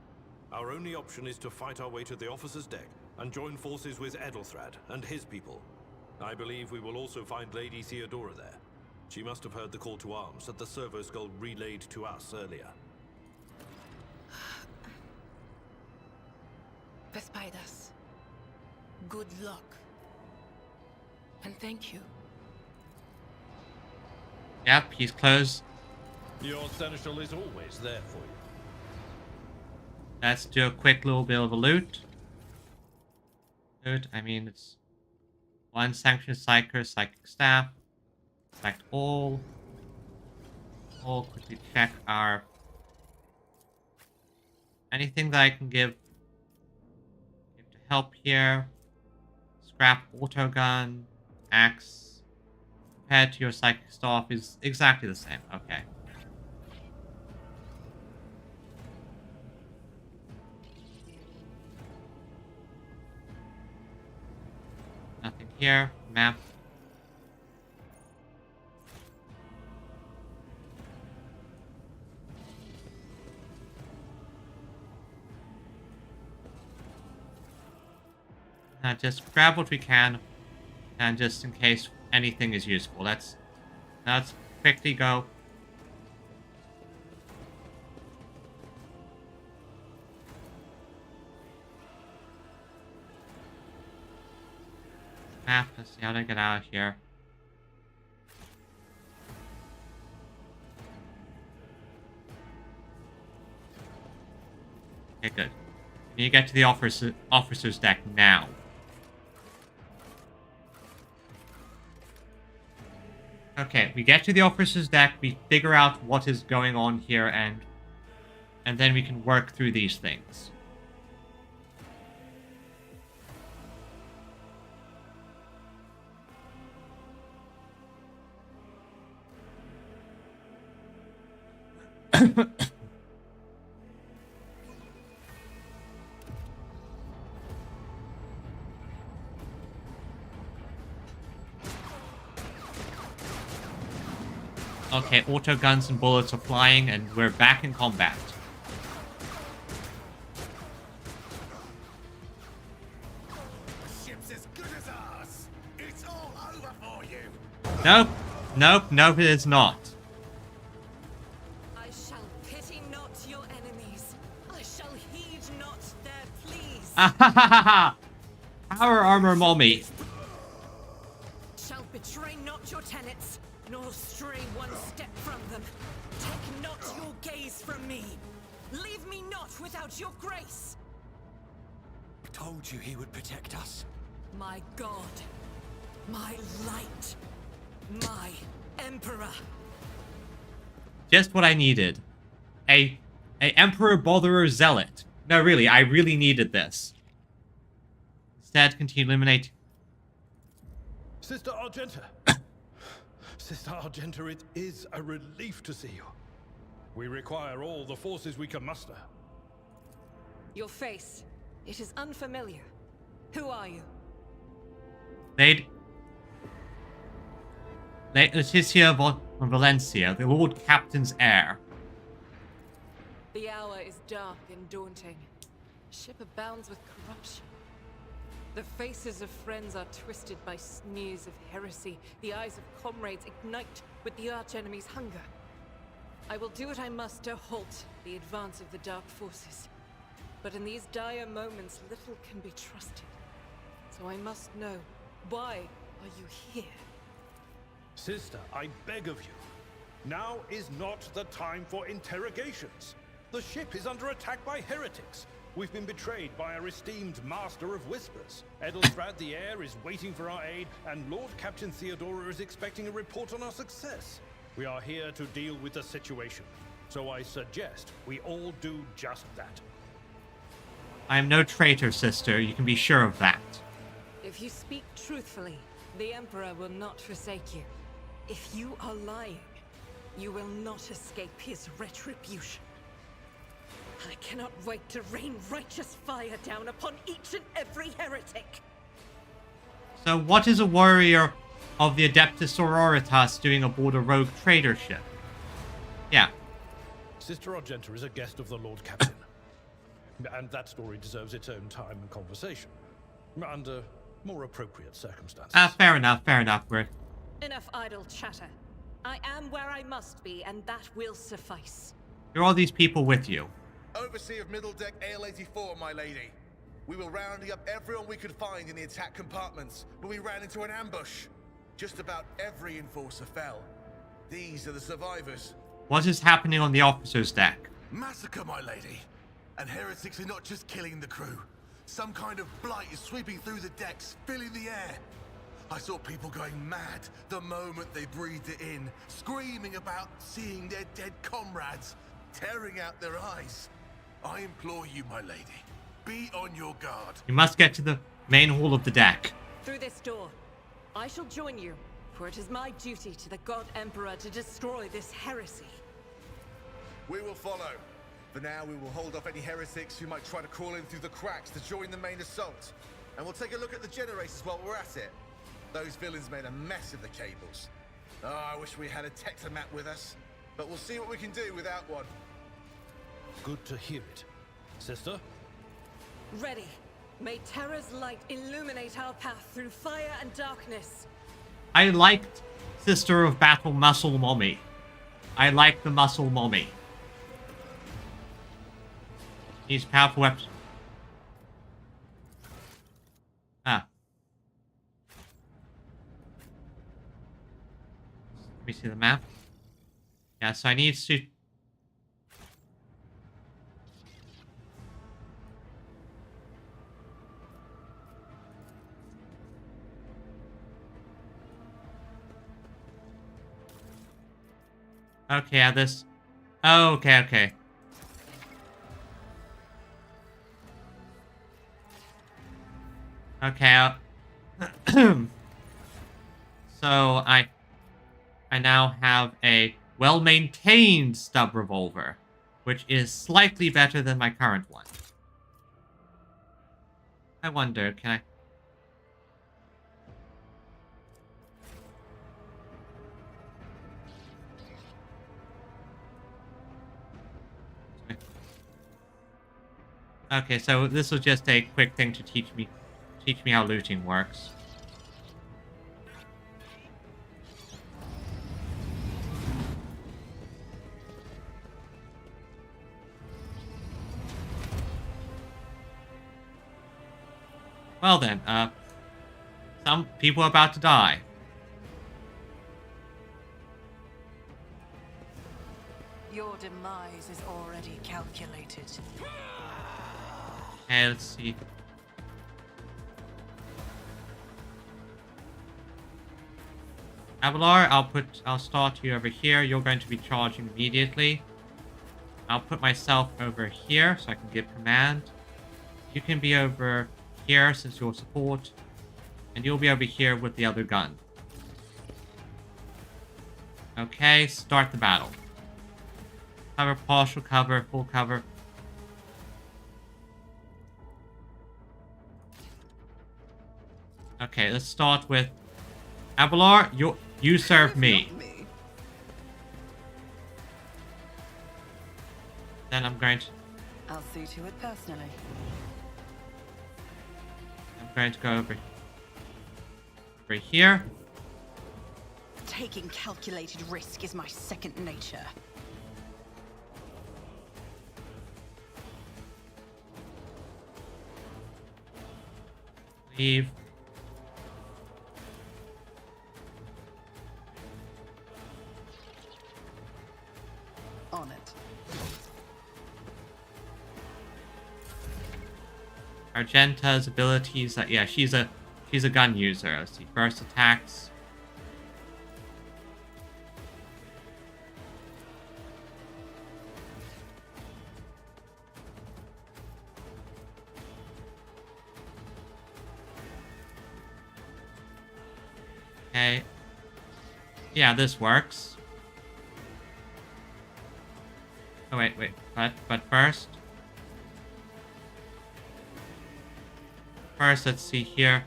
Our only option is to fight our way to the officer's deck and join forces with Edelthrad and his people. I believe we will also find Lady Theodora there. She must have heard the call to arms that the servo skull relayed to us earlier. Vespaidas, good luck. And thank you. Yep, he's close. Your seneschal is always there for you. Let's do a quick little bit of a loot. I mean, it's one sanctioned psyker, psychic staff. Select all. All quickly check our anything that I can give to help here. Scrap autogun, axe. Compared to your psychic staff is exactly the same. Okay. Nothing here. Map. Just grab what we can, and just in case anything is useful. Let's quickly go. Map. Let's see how to get out of here. Okay, good. We need to get to the officer's deck now. Okay, we get to the officer's deck, we figure out what is going on here, and then we can work through these things. Okay, auto guns and bullets are flying, and we're back in combat. The ship's as good as ours. It's all over for you. Nope. Nope. Nope, it is not. I shall pity not your enemies. I shall heed not their pleas. Ahahaha! Power armor mommy. Shall betray not your tenets, nor stray one step from them. Take not your gaze from me. Leave me not without your grace. I told you he would protect us. My God, my light, my emperor. Just what I needed. A Emperor Botherer Zealot. No, really, I really needed this. Instead, continue to eliminate. Sister Argenta. Sister Argenta, it is a relief to see you. We require all the forces we can muster. Your face, it is unfamiliar. Who are you? Lady Leticia von Valencia, the Lord Captain's heir. The hour is dark and daunting. Ship abounds with corruption. The faces of friends are twisted by sneers of heresy. The eyes of comrades ignite with the archenemy's hunger. I will do what I must to halt the advance of the dark forces. But in these dire moments, little can be trusted. So I must know, why are you here? Sister, I beg of you. Now is not the time for interrogations. The ship is under attack by heretics. We've been betrayed by our esteemed Master of Whispers. Edelstrad the Heir is waiting for our aid, and Lord Captain Theodora is expecting a report on our success. We are here to deal with the situation, so I suggest we all do just that. I am no traitor, sister. You can be sure of that. If you speak truthfully, the Emperor will not forsake you. If you are lying, you will not escape his retribution. I cannot wait to rain righteous fire down upon each and every heretic. So what is a warrior of the Adeptus Sororitas doing aboard a rogue trader ship? Yeah. Sister Argenta is a guest of the Lord Captain. And that story deserves its own time and conversation. Under more appropriate circumstances. Fair enough, Rick. Enough idle chatter. I am where I must be, and that will suffice. There are all these people with you. Overseer of Middle Deck AL-84, my lady. We were rounding up everyone we could find in the attack compartments, but we ran into an ambush. Just about every enforcer fell. These are the survivors. What is happening on the officer's deck? Massacre, my lady. And heretics are not just killing the crew. Some kind of blight is sweeping through the decks, filling the air. I saw people going mad the moment they breathed it in, screaming about seeing their dead comrades, tearing out their eyes. I implore you, my lady, be on your guard. You must get to the main hall of the deck. Through this door. I shall join you, for it is my duty to the God Emperor to destroy this heresy. We will follow. For now, we will hold off any heretics who might try to crawl in through the cracks to join the main assault. And we'll take a look at the generators while we're at it. Those villains made a mess of the cables. Oh, I wish we had a Tectomat with us. But we'll see what we can do without one. Good to hear it. Sister? Ready. May Terra's light illuminate our path through fire and darkness. I liked Sister of Battle Muscle Mommy. I like the Muscle Mommy. These powerful weapons. Ah. Let me see the map. Yeah, so I need to... Okay, yeah, this... Oh, okay. Okay, so I now have a well-maintained stub revolver, which is slightly better than my current one. I wonder, can I... Okay, so this was just a quick thing to teach me how looting works. Well then, some people are about to die. Your demise is already calculated. Okay, let's see. Avalar, I'll start you over here. You're going to be charging immediately. I'll put myself over here so I can give command. You can be over here since you're support. And you'll be over here with the other gun. Okay, start the battle. Cover, partial cover, full cover. Okay, let's start with Avalar, you serve me. Then I'm going to... I'll see to it personally. I'm going to go over here. Taking calculated risk is my second nature. Leave. On it. Argenta's abilities. Yeah, she's a gun user. Let's see. Burst attacks. Okay. Yeah, this works. Oh wait. But first, let's see here.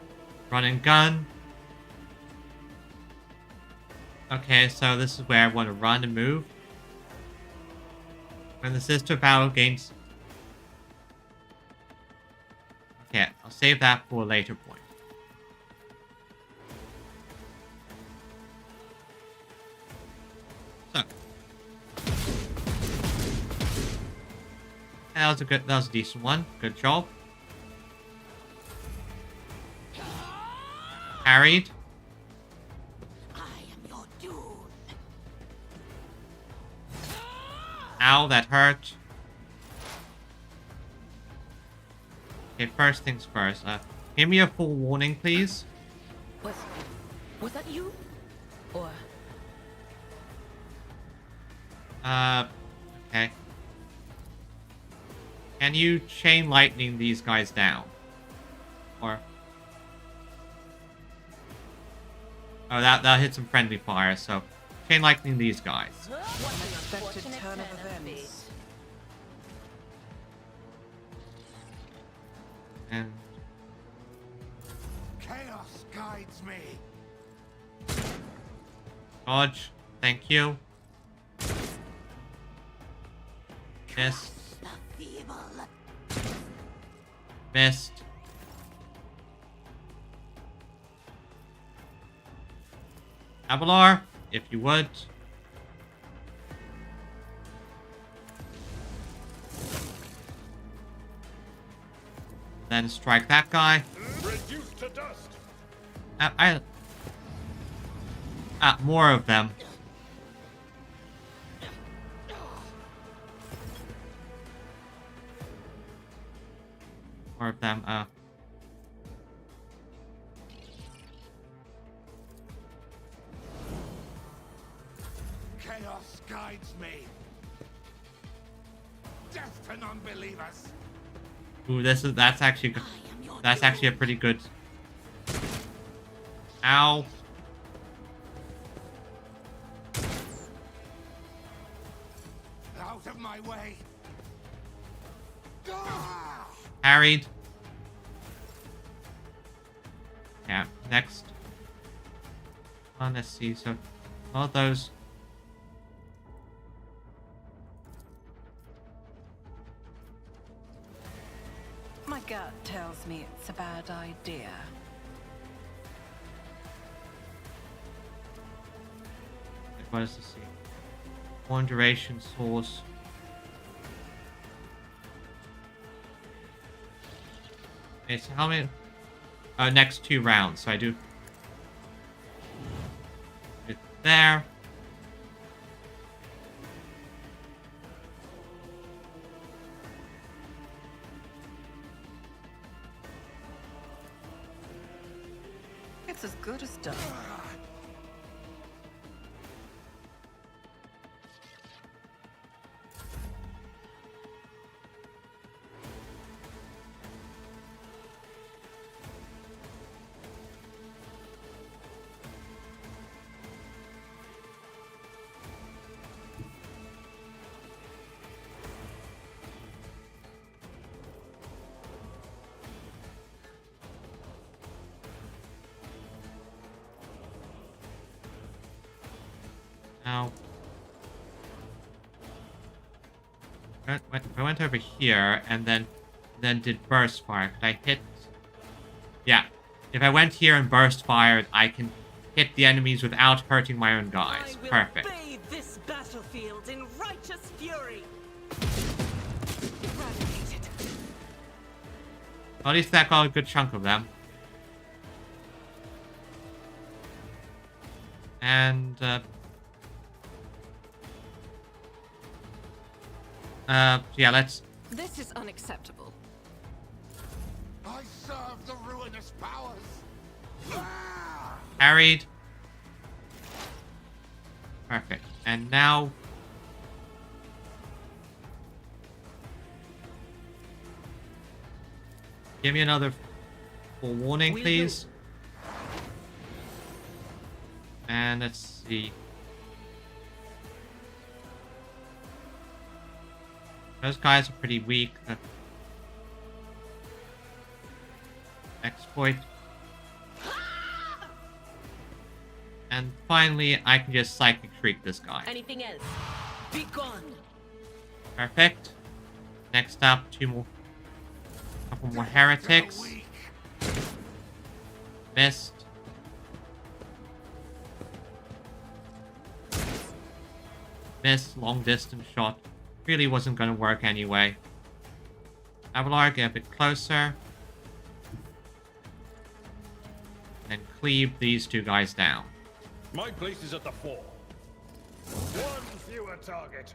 Run and gun. Okay, so this is where I want to run and move. When the sister battle gains. Okay, I'll save that for a later point. So. That was a decent one. Good job. Parried. I am your doom. Ow, that hurt. Okay, first things first. Give me a full warning, please. Was that you? Or Okay. Can you chain lightning these guys down? Or... Oh, that hit some friendly fire, so... Chain lightning these guys. Unexpected turn of events. And... Chaos guides me. Dodge. Thank you. Missed. Missed. Avalar, if you would. Then strike that guy. Reduced to dust. More of them. More of them, Chaos guides me. Death to non-believers. Ooh, that's actually a pretty good. Ow. Out of my way. Parried. Yeah, next. Let's see, so all those. My gut tells me it's a bad idea. What does this see? One duration source. Okay, so how many? Next 2 rounds. So I do it there. It's as good as done. Now, I went over here and then did burst fire. Could I hit? Yeah. If I went here and burst fired, I can hit the enemies without hurting my own guys. Perfect. I will bathe this battlefield in righteous fury. Well, at least that got a good chunk of them. And yeah, let's... This is unacceptable. I serve the ruinous powers. Parried. Perfect. And now... give me another full warning, please. And let's see. Those guys are pretty weak. Exploit. And finally, I can just Psychic Shriek this guy. Anything else? Be gone. Perfect. Next up, couple more heretics. Missed. Missed. Long distance shot. Really wasn't going to work anyway. Avalar, get a bit closer. And cleave these two guys down. My place is at the fore. One fewer target.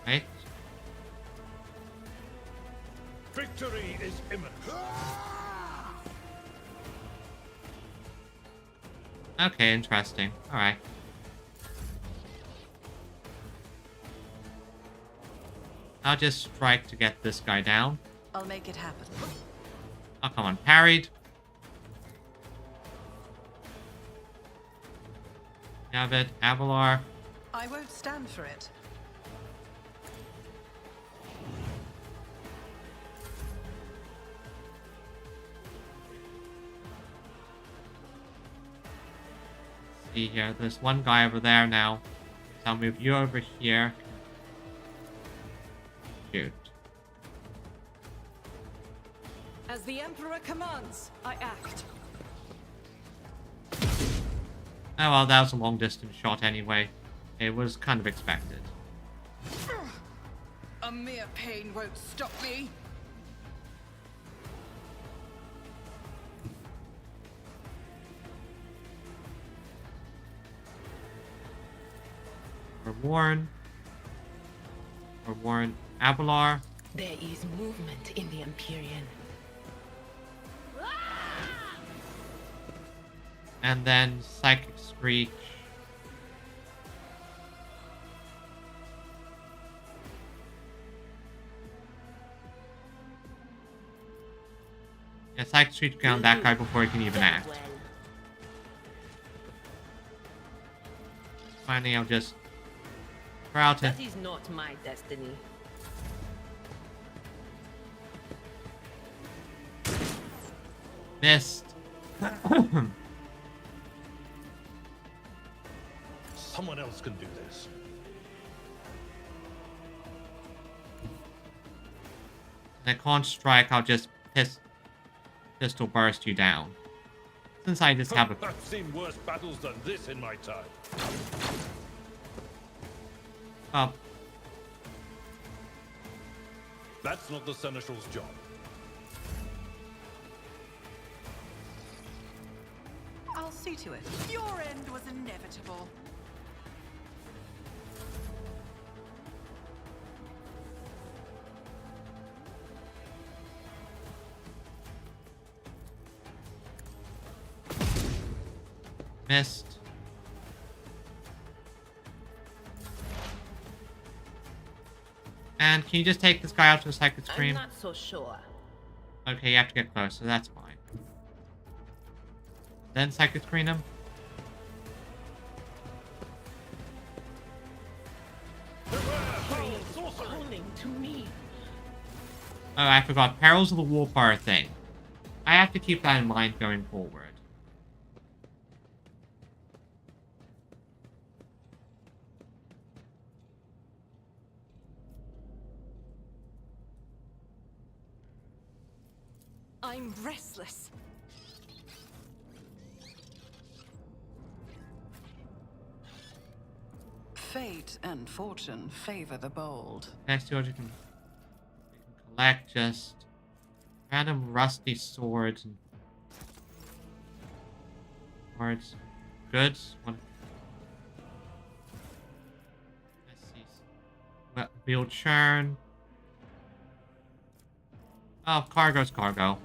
Right. Victory is imminent. Okay, interesting. Alright. I'll just strike to get this guy down. I'll make it happen. Oh, come on. Parried. Have it. Avalar. I won't stand for it. See here. There's one guy over there now. So I'll move you over here. Shoot. As the Emperor commands, I act. Oh well, that was a long distance shot anyway. It was kind of expected. A mere pain won't stop me. We're Warren Avalar. There is movement in the Empyrean. And then Psychic Screech. Yeah, Psychic Screech down that guy before he can even act. Finally, I'll just throw out it. That is not my destiny. Missed. Someone else can do this. I can't strike, I'll just pistol burst you down. Since I just have a... I've seen worse battles than this in my time. Oh. That's not the Seneschal's job. I'll see to it. Your end was inevitable. Missed. And can you just take this guy out to a Psychic Scream? I'm not so sure. Okay, you have to get close, so that's fine. Then Psychic Scream him. To me. Oh, I forgot. Perils of the Warfare thing. I have to keep that in mind going forward. I'm restless. Fate and fortune favor the bold. Next to it, you can collect just random rusty swords and goods. Wheel churn. Oh, cargo's cargo.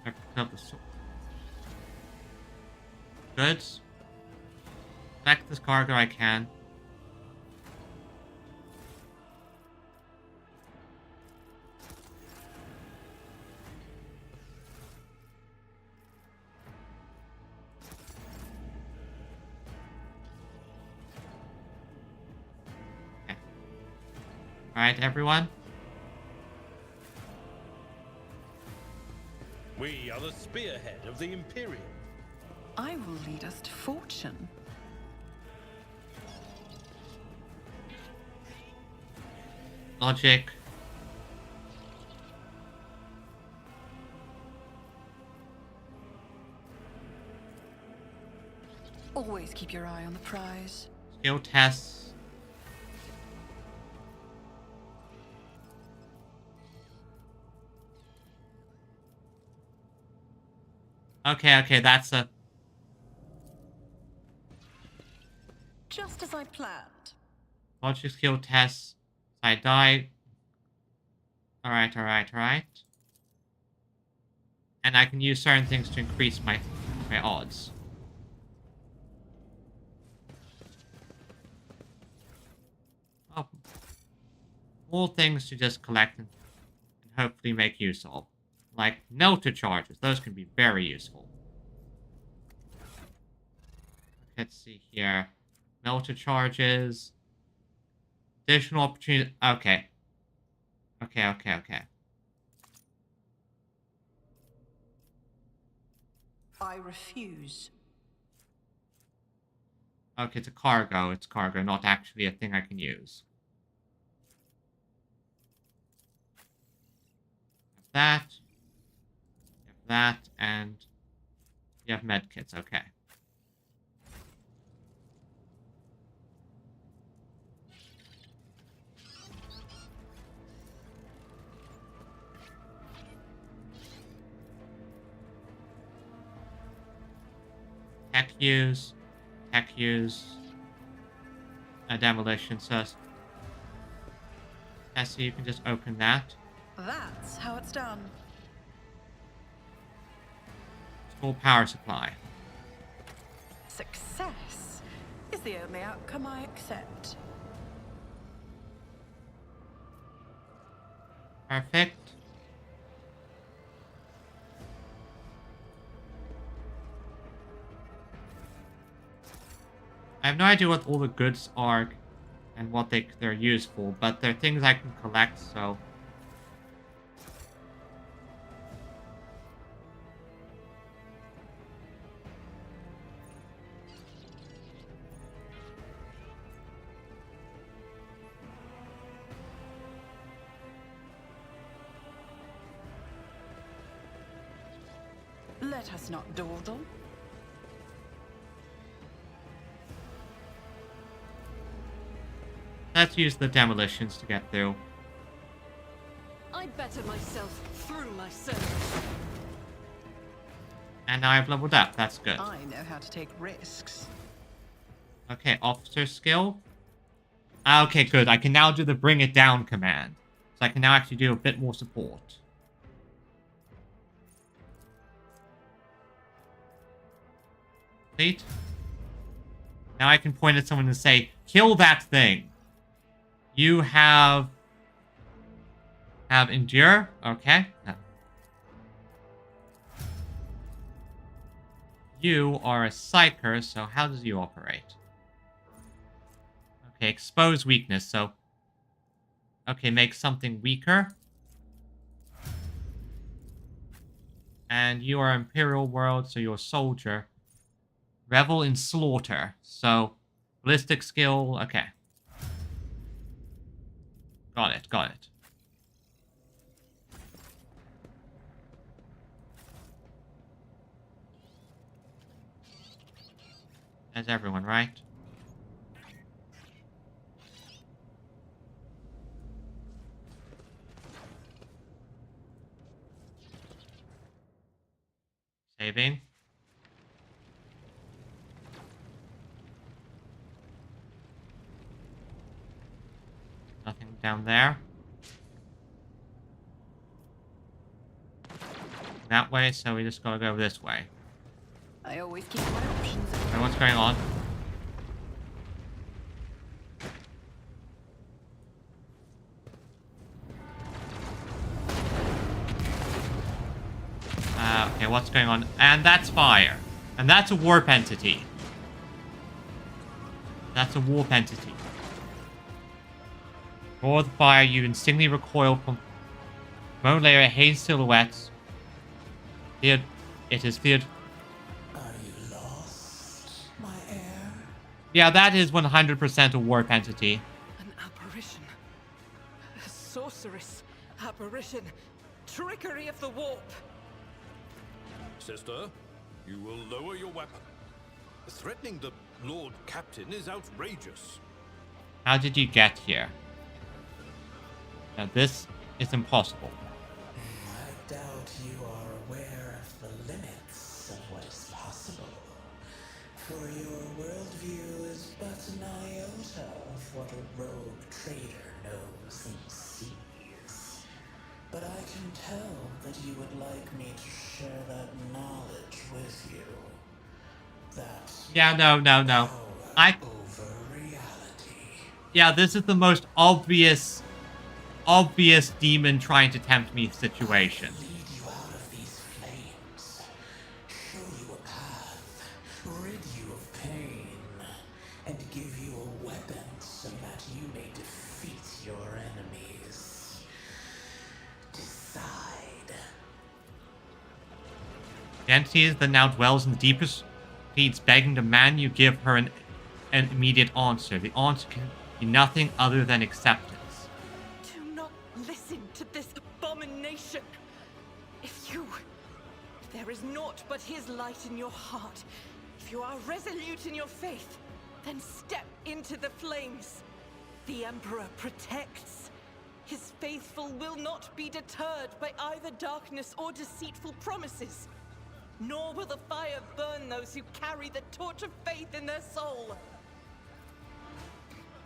I picked up the goods. Select this cargo I can. Okay. Alright, everyone. We are the spearhead of the Imperium. I will lead us to fortune. Logic. Always keep your eye on the prize. Skill tests. Okay, that's a... Just as I planned. Logic skill tests. I die. Alright. And I can use certain things to increase my odds. Oh. More things to just collect and hopefully make use of. Like melter charges. Those can be very useful. Let's see here. Melter charges. Additional opportunity. Okay. I refuse. Okay, it's a cargo. It's cargo, not actually a thing I can use. That. You have that, and you have medkits. Okay. Tech use, a demolition, so you can just open that. That's how it's done. Full power supply. Success is the only outcome I accept. Perfect. I have no idea what all the goods are and what they're used for, but they're things I can collect, so... Let us not dawdle. Let's use the demolitions to get through. I better myself through myself. And now I've leveled up. That's good. I know how to take risks. Okay, officer skill. Okay, good. I can now do the bring it down command. So I can now actually do a bit more support. Complete. Now I can point at someone and say, kill that thing. You have endure. Okay. You are a psyker, so how does you operate? Okay, expose weakness, so... Okay, make something weaker. And you are Imperial World, so you're a soldier. Revel in slaughter, so... Ballistic skill, okay. Got it. That's everyone, right? Saving. down there. That way, so we just gotta go this way. I always keep my options open. And what's going on? Okay, what's going on? And that's fire. And that's a warp entity. That's a warp entity. For the fire, you instinctively recoil from bone layer haze silhouettes. It is feared. Are you lost, my heir? Yeah, that is 100% a warp entity. An apparition. A sorceress. Apparition. Trickery of the warp. Sister, you will lower your weapon. Threatening the Lord Captain is outrageous. How did you get here? Now this is impossible. I doubt you are aware of the limits of what is possible. For your worldview is but an iota of what a rogue trader knows and sees. But I can tell that you would like me to share that knowledge with you. That Yeah, no. over reality. Yeah, this is the most obvious demon trying to tempt me situation. Lead you out of these flames. Show you a path. Rid you of pain. And give you a weapon so that you may defeat your enemies. Decide. The entity that now dwells in the deepest feeds begging demand you give her an immediate answer. The answer can be nothing other than acceptance. Do not listen to this abomination. If there is naught but his light in your heart, if you are resolute in your faith, then step into the flames. The Emperor protects. His faithful will not be deterred by either darkness or deceitful promises. Nor will the fire burn those who carry the torch of faith in their soul.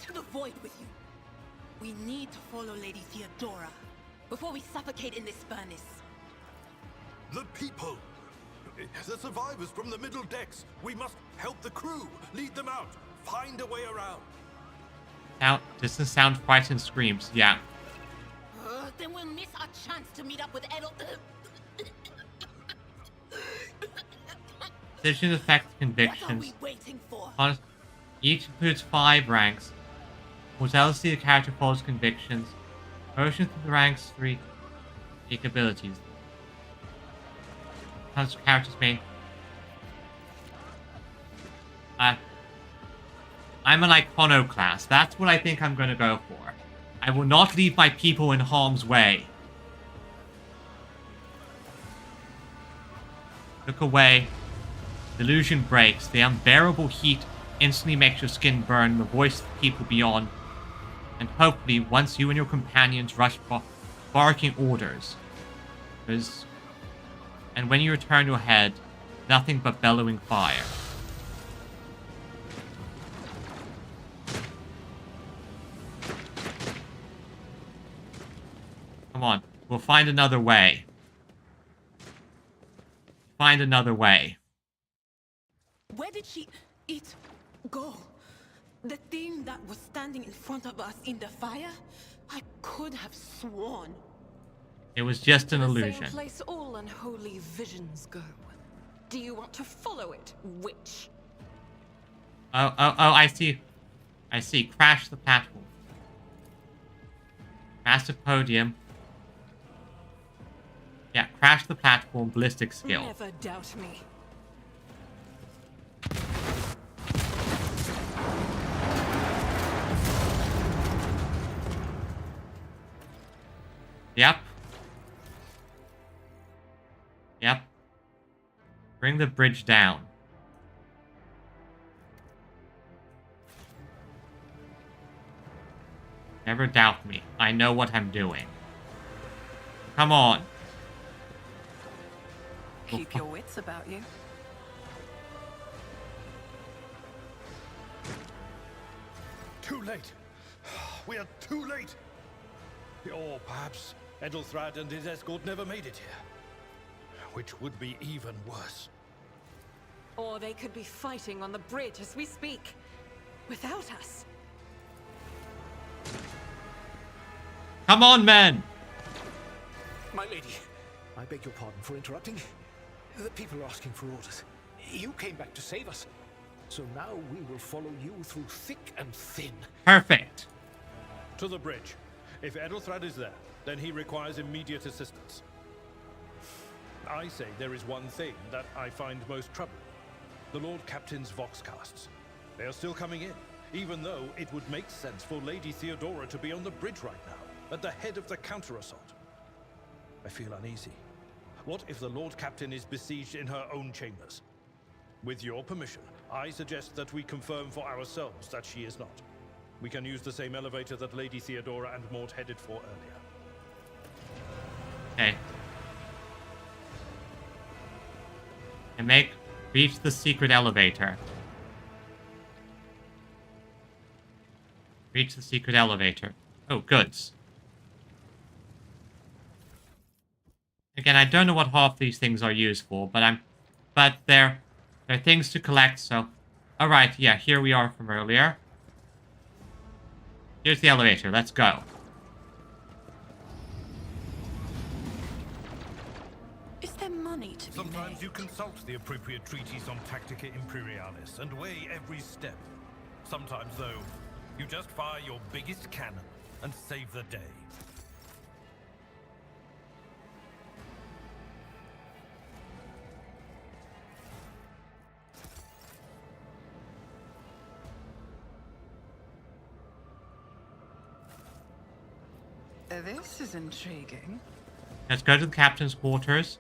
To the void with you. We need to follow Lady Theodora before we suffocate in this furnace. The people! The survivors from the middle decks! We must help the crew! Lead them out! Find a way around! Now, distant sound, frightened screams. Yeah. Then we'll miss our chance to meet up with Edel. Decision affects What are convictions. we waiting for? Each includes 5 ranks. Mortality of the character follows convictions. Promotion through the ranks 3 unique abilities. Comes to character's main. I'm an iconoclast. That's what I think I'm going to go for. I will not leave my people in harm's way. Look away. The illusion breaks. The unbearable heat instantly makes your skin burn. The voice of the people beyond. And hopefully, once you and your companions rush barking orders. And when you return your head, nothing but bellowing fire. Come on, we'll find another way. Find another way. Where did it go? The thing that was standing in front of us in the fire? I could have sworn. It was just an The illusion. same place all unholy visions go. Do you want to follow it, witch? Oh, I see. I see. Crash the platform. Crash the podium. Yeah, crash the platform, ballistic skill. Never doubt me. Yep. Yep. Bring the bridge down. Never doubt me. I know what I'm doing. Come on. Keep your wits about you. Too late. We are too late. Or perhaps Edelthrad and his escort never made it here. Which would be even worse. Or they could be fighting on the bridge as we speak, without us. Come on, men! My lady, I beg your pardon for interrupting. The people are asking for orders. You came back to save us. So now we will follow you through thick and thin. Perfect. To the bridge. If Edelthrad is there, then he requires immediate assistance. I say there is one thing that I find most troubling. The Lord Captain's Voxcasts. They are still coming in, even though it would make sense for Lady Theodora to be on the bridge right now, at the head of the counter-assault. I feel uneasy. What if the Lord Captain is besieged in her own chambers? With your permission, I suggest that we confirm for ourselves that she is not. We can use the same elevator that Lady Theodora and Mort headed for earlier. Okay. And reach the secret elevator. Reach the secret elevator. Oh, goods. Again, I don't know what half these things are used for, but they're things to collect, so... Alright, yeah, here we are from earlier. Here's the elevator, let's go. Is there money to be Sometimes made? you consult the appropriate treatise on Tactica Imperialis and weigh every step. Sometimes, though, you just fire your biggest cannon and save the day. This is intriguing. Let's go to the captain's quarters.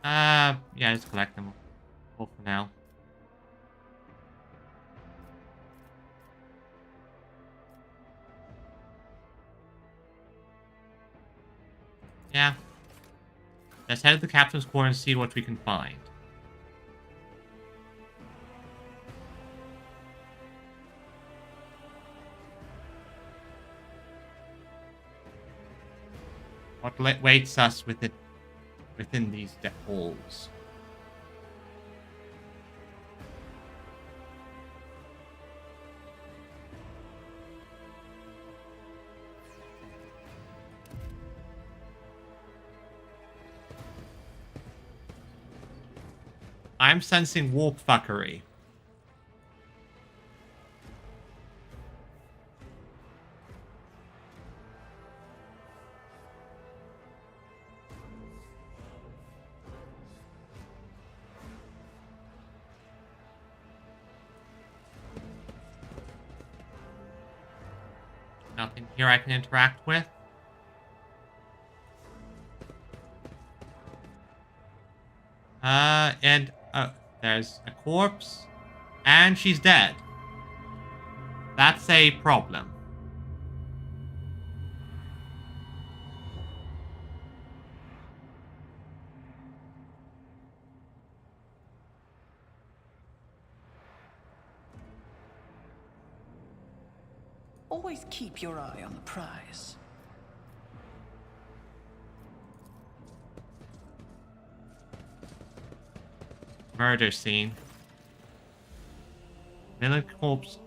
Yeah, let's collect them all for now. Yeah. Let's head to the captain's quarters and see what we can find. What waits us within these halls? I'm sensing warp fuckery. Nothing here I can interact with. And there's a corpse, and she's dead. That's a problem. Always keep your eye on the prize. Murder scene. Villain corpse.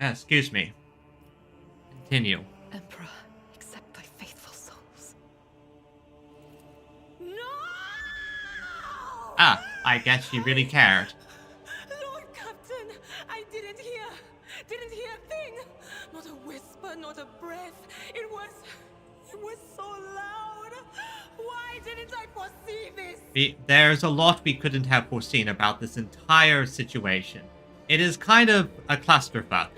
Excuse me. Continue. Emperor, accept thy faithful souls. No! Ah, I guess she really cared. Lord Captain, I didn't hear a thing. Not a whisper, not a breath. It was so loud. Why didn't I foresee this? There's a lot we couldn't have foreseen about this entire situation. It is kind of a clusterfuck.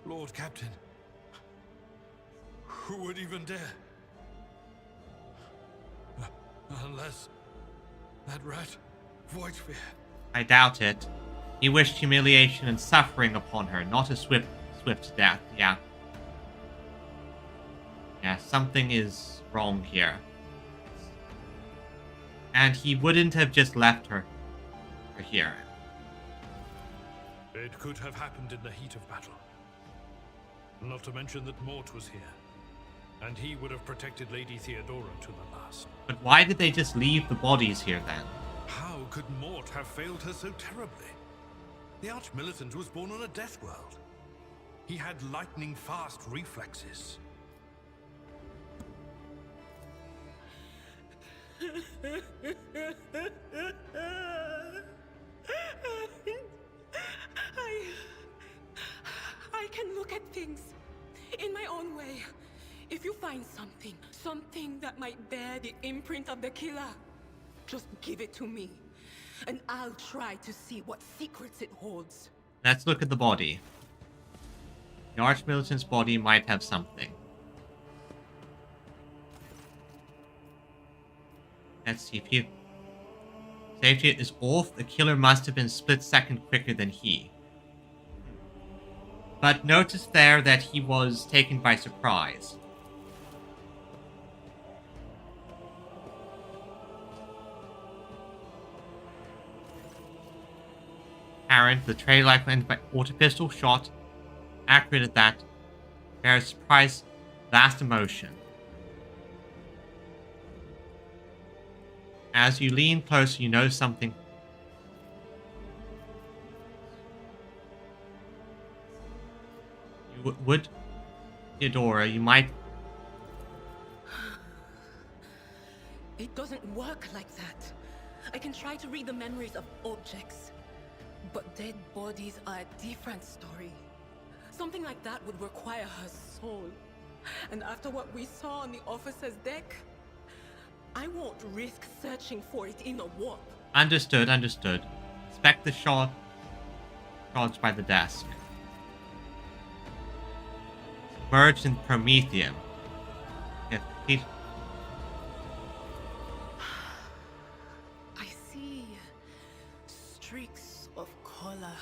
Lord Captain, who would even dare? Unless that rat, Voidsphere. I doubt it. He wished humiliation and suffering upon her, not a swift death. Yeah. Yeah, something is wrong here. And he wouldn't have just left her here. It could have happened in the heat of battle. Not to mention that Mort was here. And he would have protected Lady Theodora to the last. But why did they just leave the bodies here then? How could Mort have failed her so terribly? The Arch-Militant was born on a death world. He had lightning-fast reflexes. I can look at things in my own way. If you find something that might bear the imprint of the killer, just give it to me, and I'll try to see what secrets it holds. Let's look at the body. The Arch-Militant's body might have something. Let's see if he... Safety is off. The killer must have been split second quicker than he. But notice there that he was taken by surprise. Apparent, the trade rifle ended by auto pistol shot. Accurate at that. Bears surprise, vast emotion. As you lean closer, you know something. You would, Theodora, you might... It doesn't work like that. I can try to read the memories of objects, but dead bodies are a different story. Something like that would require her soul. And after what we saw on the officer's deck, I won't risk searching for it in a warp. Understood, understood. Inspect the shards by the desk. Submerged in Prometheum. I see streaks of color,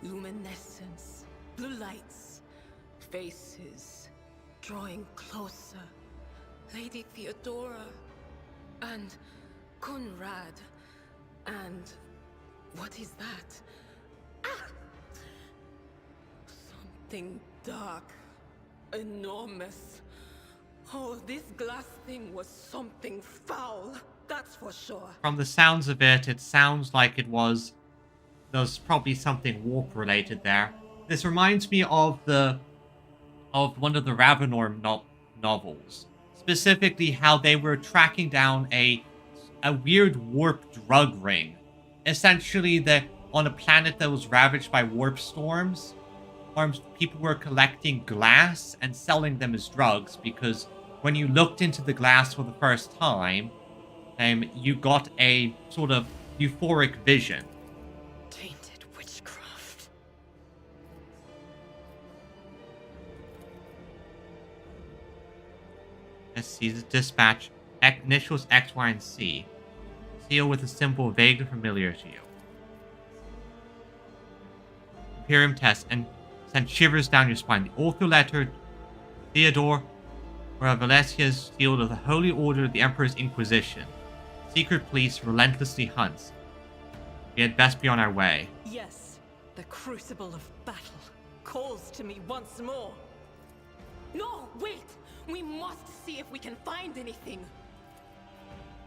luminescence, blue lights, faces, drawing closer. Lady Theodora, and Conrad, and what is that? Ah! Something dark, enormous. Oh, this glass thing was something foul, that's for sure. From the sounds of it, it sounds like it was... There's probably something warp-related there. This reminds me of one of the Ravenor novels. Specifically how they were tracking down a weird warp drug ring. Essentially, on a planet that was ravaged by warp storms, people were collecting glass and selling them as drugs because when you looked into the glass for the first time, you got a sort of euphoric vision. Tainted witchcraft. Let's see the dispatch. Initials X, Y, and C. Seal with a symbol vaguely familiar to you. Imperium test and send shivers down your spine. The author letter, Theodore, or Valesia's sealed of the Holy Order of the Emperor's Inquisition. Secret police relentlessly hunts. We had best be on our way. Yes, the crucible of battle calls to me once more. No, wait! We must see if we can find anything.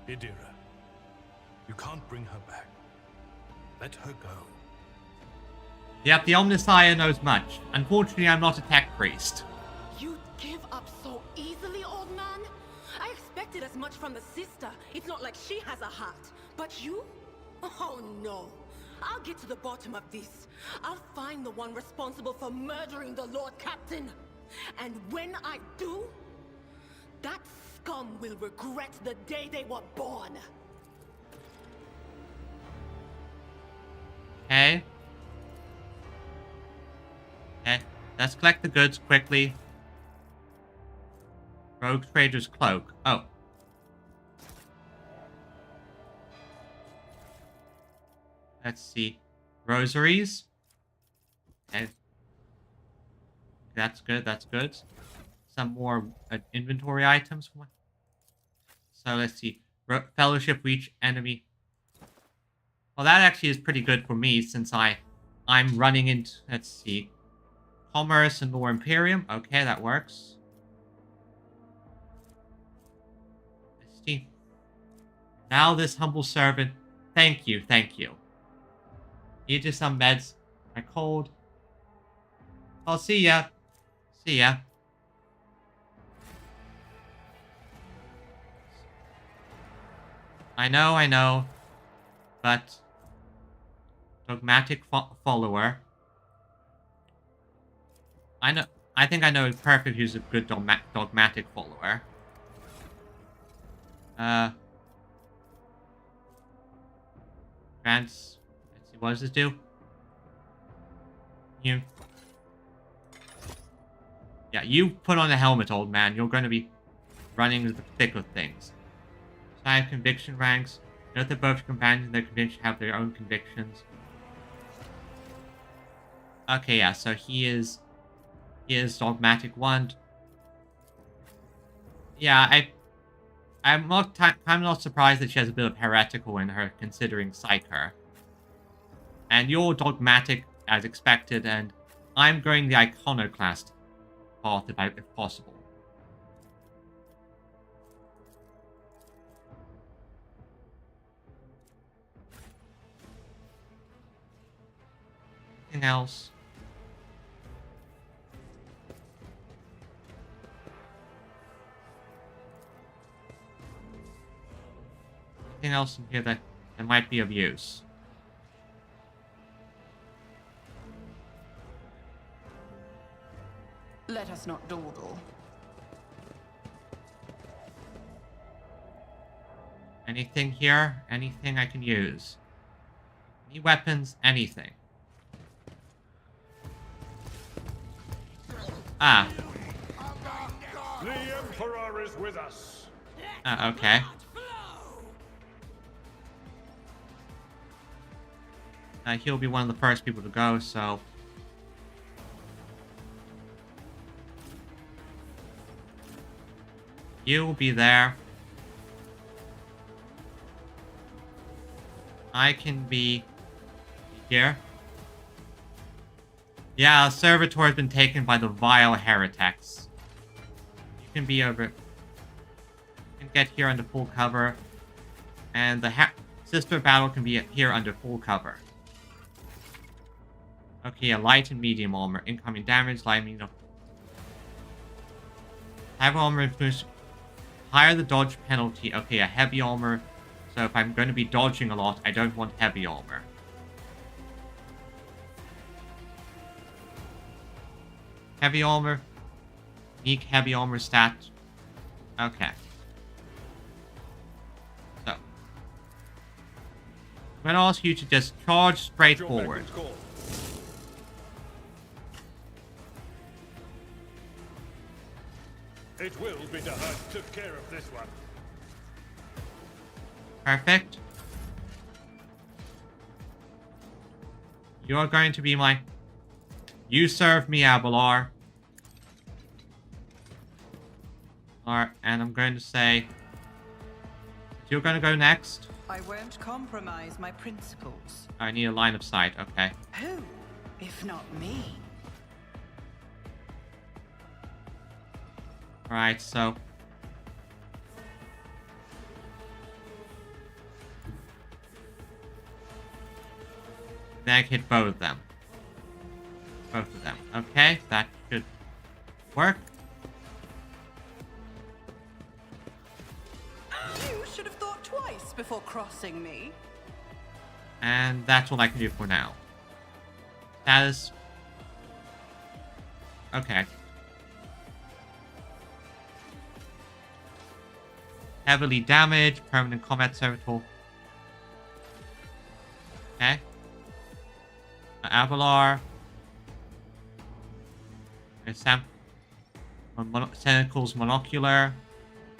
Idira, you can't bring her back. Let her go. Yep, the Omnissiah knows much. Unfortunately, I'm not a tech priest. You'd give up so easily, old man? I expected as much from the sister. It's not like she has a heart. But you? Oh no. I'll get to the bottom of this. I'll find the one responsible for murdering the Lord Captain. And when I do, that scum will regret the day they were born. Okay. Okay, let's collect the goods quickly. Rogue Trader's Cloak. Oh. Let's see. Rosaries. Okay. That's good, that's good. Some more inventory items. So let's see. Fellowship reach enemy. Well, that actually is pretty good for me since I'm running into, let's see, Commerce and Lore Imperium. Okay, that works. Let's see. Now this humble servant. Thank you, thank you. Need just some meds. I'm cold. I'll see ya. See ya. I know. But dogmatic follower. I think I know perfect who's a good dogmatic follower. Let's see, what does this do? Yeah, you put on a helmet, old man. You're going to be running the thick of things. Side conviction ranks. Note that both companions and their conviction have their own convictions. Okay, yeah, so he is dogmatic 1. Yeah, I'm not surprised that she has a bit of heretical in her, considering Psyker. And you're dogmatic as expected, and I'm going the iconoclast path if possible. Anything else? Anything else in here that might be of use? Let us not dawdle. Anything here? Anything I can use? Any weapons? Anything? Ah. The Emperor is with us. Okay. He'll be one of the first people to go, so... You'll be there. I can be here. Yeah, Servitor has been taken by the vile heretics. You can be over... You can get here under full cover. And the sister battle can be here under full cover. Okay, a light and medium armor. Incoming damage, light, medium... Heavy armor influence... Higher the dodge penalty. Okay, a heavy armor. So if I'm going to be dodging a lot, I don't want heavy armor. Heavy armor. Unique heavy armor stat. Okay. So. I'm going to ask you to just charge straight forward. It will be done. I took care of this one. Perfect. You're going to be my... You serve me, Abelar. Alright, and I'm going to say... You're going to go next? I won't compromise my principles. I need a line of sight, okay. Who, if not me? Alright, so... Then I can hit both of them. Both of them. Okay, that should work. You should have thought twice before crossing me. And that's all I can do for now. Status. Okay. Heavily damaged, permanent combat servitor. Okay. Avalar. Tentacles monocular.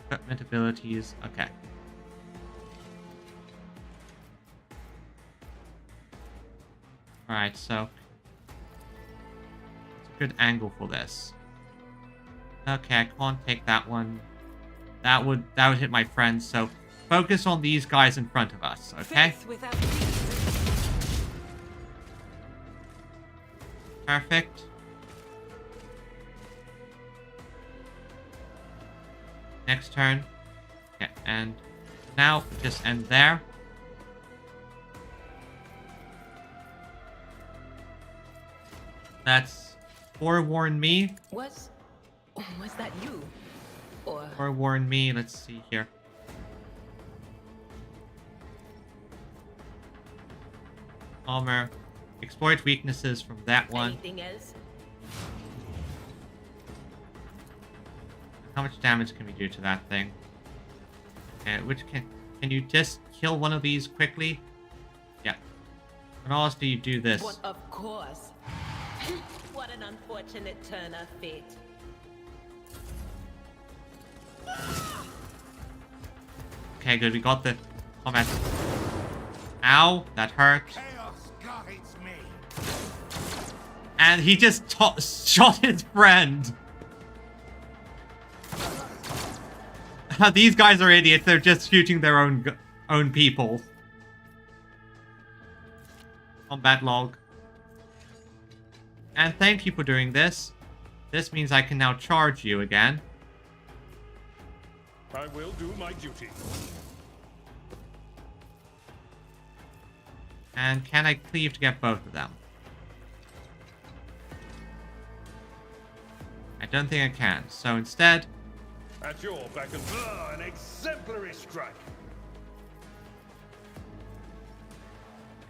Equipment abilities. Okay. Alright, so. It's a good angle for this. Okay, I can't take that one. That would hit my friends, so focus on these guys in front of us, okay? Faith without deeds. Perfect. Next turn. Okay, and now just end there. That's forewarn me. Was that you? Or Forewarn me. Let's see here. Armor. Exploit weaknesses from that one. anything else? How much damage can we do to that thing? Okay, can you just kill one of these quickly? Yeah. When else do you do this? But of course. What an unfortunate turn of fate. Okay, good. We got the combat. Ow, that hurt. Chaos guides me. And he just shot his friend. These guys are idiots. They're just shooting their own people. Combat log. And thank you for doing this. This means I can now charge you again. I will do my duty. And can I cleave to get both of them? I don't think I can. So instead... At your beck and an exemplary strike.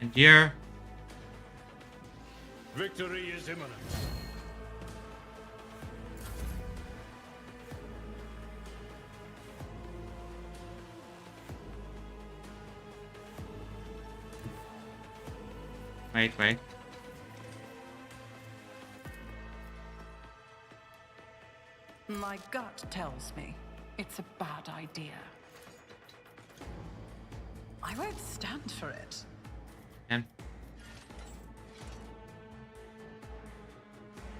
Endure. Victory is imminent. Wait. My gut tells me it's a bad idea. I won't stand for it.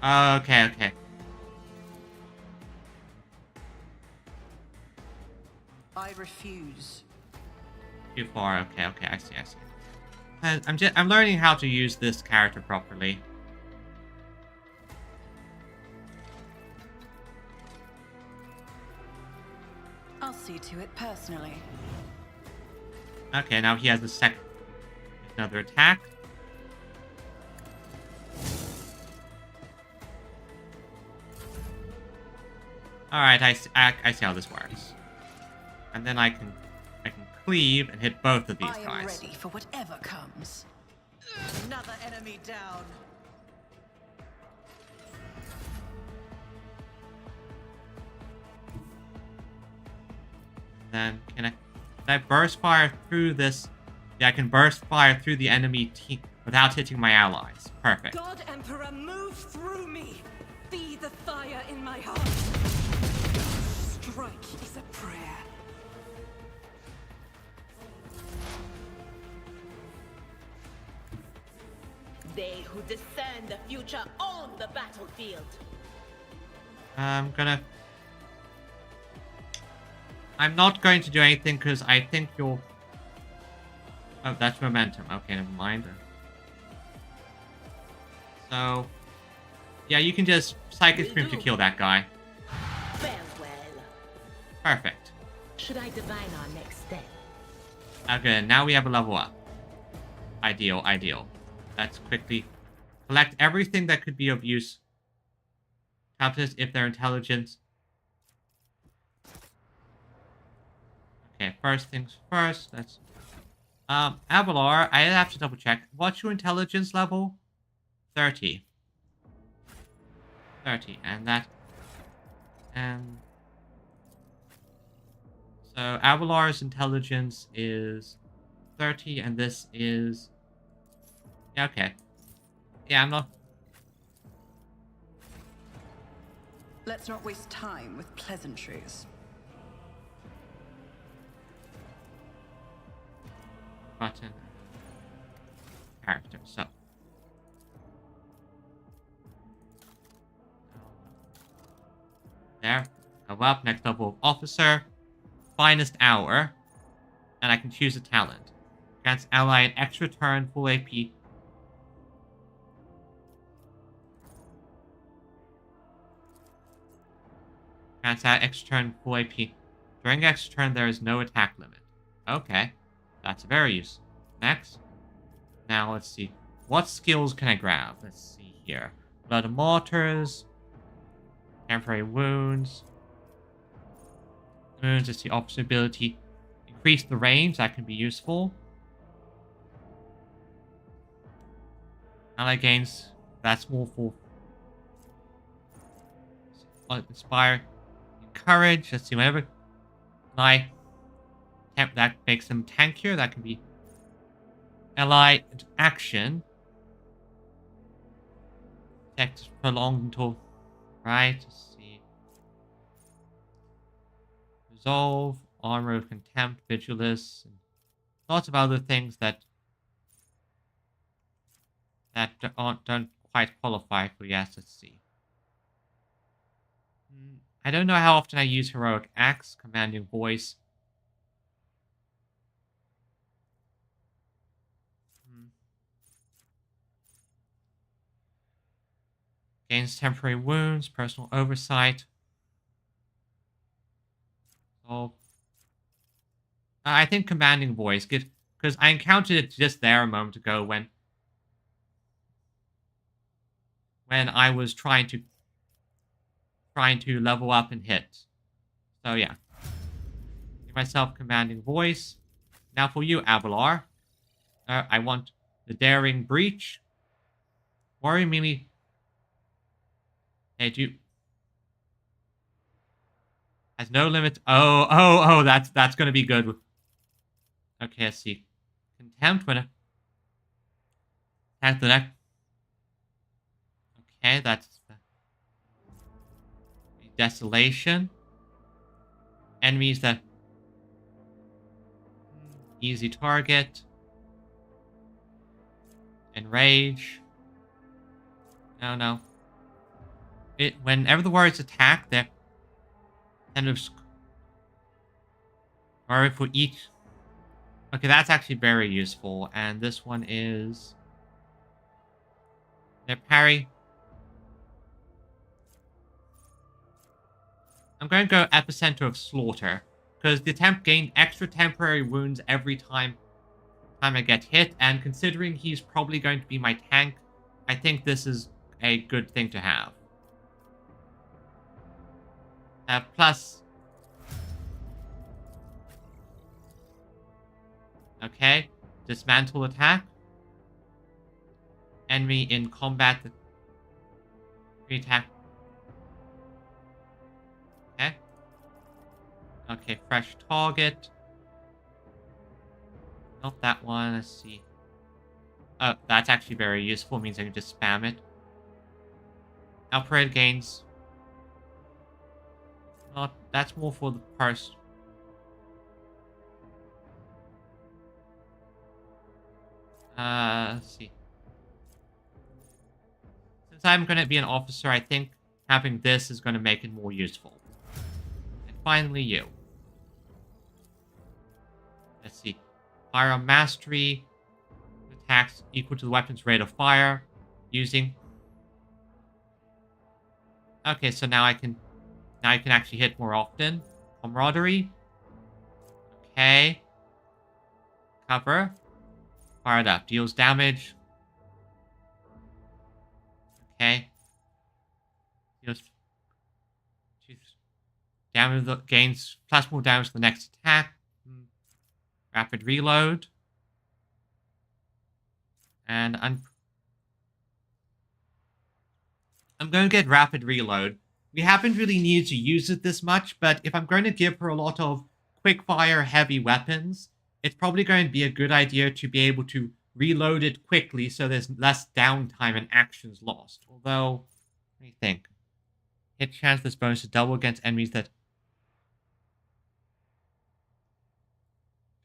Okay. Okay. I refuse. Too far. Okay. I see. I'm learning how to use this character properly. I'll see to it personally. Okay, now he has another attack. Alright, I see how this works. And then I can cleave and hit both of these guys. I am ready for whatever comes. Another enemy down. Then can I burst fire through this? Yeah, I can burst fire through the enemy team without hitting my allies. Perfect. God Emperor, move through me. Be the fire in my heart. Strike is a prayer. They who discern the future on the battlefield. I'm not going to do anything because I think you'll... Oh, that's momentum. Okay, never mind. So... Yeah, you can just Psychic Scream to kill that guy. Well. Perfect. Should I divine our next step? Okay, now we have a level up. Ideal. Let's quickly collect everything that could be of use. Counters if they're intelligence. Okay, first things first. Let's Avalar, I have to double check. What's your intelligence level? 30. And so Avalar's intelligence is 30 and this is... Yeah, okay. Yeah, I'm not... Let's not waste time with pleasantries. Button. Character, so. There. Go up, next level of officer. Finest hour. And I can choose a talent. Grants ally an extra turn, full AP. Grants that extra turn, full AP. During extra turn, there is no attack limit. Okay. That's very useful. Next. Now, let's see. What skills can I grab? Let's see here. Blood of Martyrs. Temporary Wounds. Wounds, let's see. Opposite ability. Increase the range. That can be useful. Ally gains. That's more for... Inspire. Encourage. Let's see. Whenever... That makes them tankier. That can be... Ally action. Text prolonged until... Right. Let's see. Resolve. Armor of Contempt. Vigilance. And lots of other things that... don't quite qualify for yes. Let's see. I don't know how often I use Heroic Acts. Commanding Voice. Gains temporary wounds, personal oversight. So, I think Commanding Voice, because I encountered it just there a moment ago when I was trying to level up and hit. So yeah, give myself Commanding Voice. Now for you, Avalar, I want the Daring Breach. Worry melee. Hey, has no limit. Oh, that's gonna be good. Okay, let's see. Contempt when attack the next. Okay, that's Desolation. Enemies that easy target. Enrage. No. Whenever the warriors attack, they're kind of warrior for each. Okay, that's actually very useful. And this one is their parry. I'm going to go Epicenter of Slaughter because the attempt gained extra temporary wounds every time I get hit. And considering he's probably going to be my tank, I think this is a good thing to have. Plus... Okay. Dismantle attack. Enemy in combat. Attack. Okay. Okay, fresh target. Not that one. Let's see. Oh, that's actually very useful. It means I can just spam it. Upgrade gains. Not. That's more for the purse. Let's see. Since I'm going to be an officer, I think having this is going to make it more useful. And finally, you. Let's see. Firearm Mastery. Attacks equal to the weapon's rate of fire. Using... Okay, so now I can actually hit more often. Camaraderie. Okay. Cover. Fire it up. Deals damage. Okay. Deals damage, gains plus more damage to the next attack. Rapid reload. And I'm going to get rapid reload. We haven't really needed to use it this much, but if I'm going to give her a lot of quick-fire heavy weapons, it's probably going to be a good idea to be able to reload it quickly so there's less downtime and actions lost. Although, what do you think? Hit chance this bonus to double against enemies that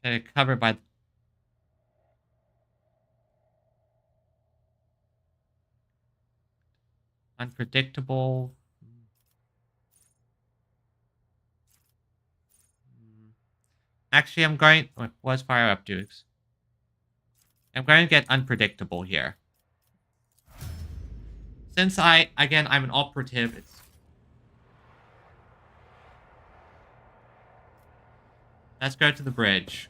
are covered by... Unpredictable. Actually, I'm going... What's fire up, Dukes? I'm going to get unpredictable here. Since I'm an operative, it's... Let's go to the bridge.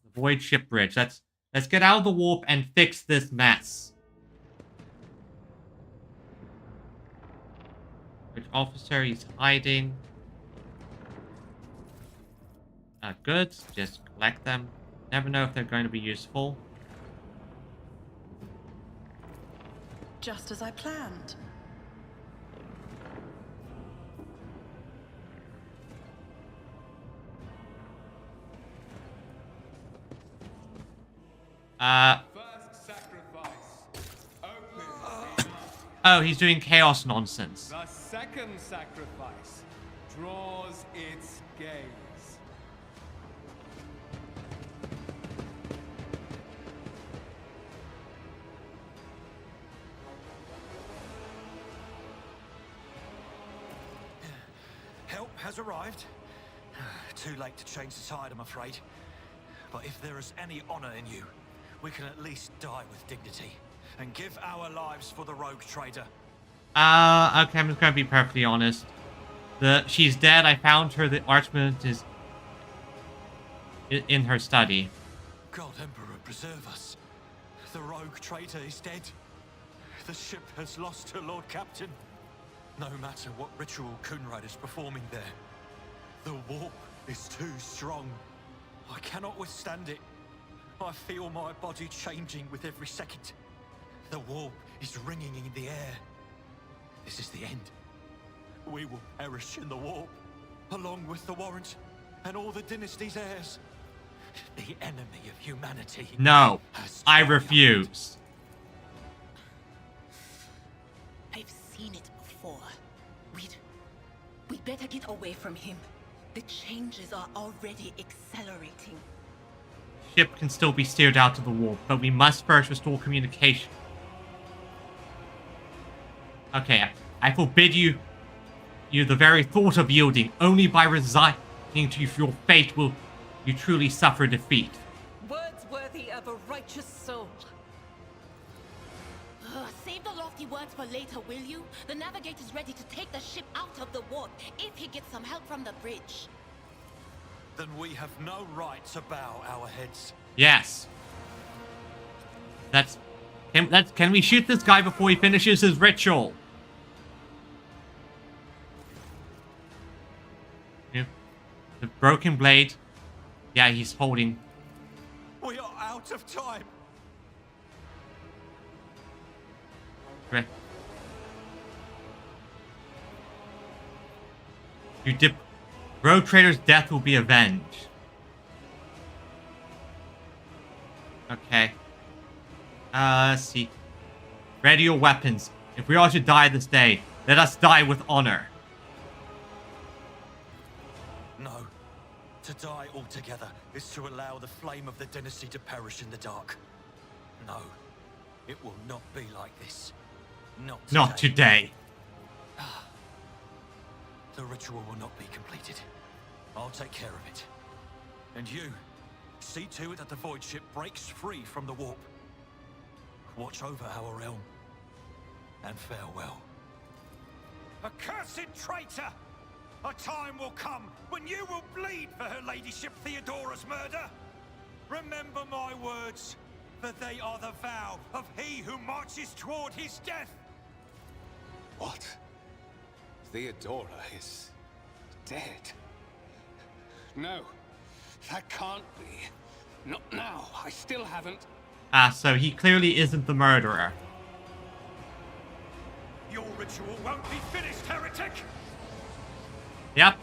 The void ship bridge. Let's get out of the warp and fix this mess. Which officer he's hiding? Goods. Just collect them. Never know if they're going to be useful. Just as I planned. Oh, he's doing chaos nonsense. The second sacrifice draws its gaze. Help has arrived. Too late to change the tide, I'm afraid. But if there is any honor in you, we can at least die with dignity and give our lives for the rogue trader. Okay, I'm just gonna be perfectly honest. She's dead. I found her. The archman is in her study. God Emperor, preserve us. The rogue traitor is dead. The ship has lost her Lord Captain. No matter what ritual Kunrad is performing there, the warp is too strong. I cannot withstand it. I feel my body changing with every second. The warp is ringing in the air. This is the end. We will perish in the warp, along with the warrant and all the dynasty's heirs. The enemy of humanity. No, I refuse. I've seen it before. We'd better get away from him. The changes are already accelerating. Ship can still be steered out of the warp, but we must first restore communication. Okay, I forbid you the very thought of yielding. Only by resigning to your fate will you truly suffer defeat. Words worthy of a righteous soul. Save the lofty words for later, will you? The navigator's ready to take the ship out of the warp if he gets some help from the bridge. Then we have no right to bow our heads. Yes. Can we shoot this guy before he finishes his ritual? The broken blade. Yeah, he's holding. We are out of time. Okay. Rogue Trader's death will be avenged. Okay. Let's see. Ready your weapons. If we are to die this day, let us die with honor. No. To die altogether is to allow the flame of the dynasty to perish in the dark. No. It will not be like this. Not today. Not today. The ritual will not be completed. I'll take care of it. And you, see to it that the void ship breaks free from the warp. Watch over our realm. And farewell. Accursed traitor! A time will come when you will bleed for her ladyship Theodora's murder. Remember my words, for they are the vow of he who marches toward his death. What? Theodora is dead? No, that can't be. Not now. I still haven't. So he clearly isn't the murderer. Your ritual won't be finished, heretic! Yep.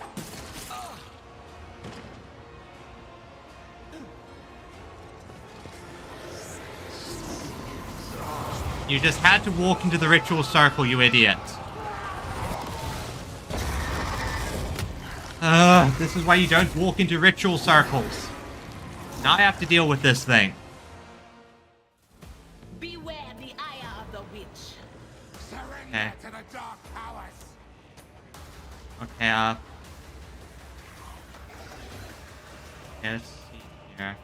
You just had to walk into the ritual circle, you idiot. This is why you don't walk into ritual circles. Now I have to deal with this thing. Beware the ire of the witch. Okay. To the dark powers. Okay, let's see here.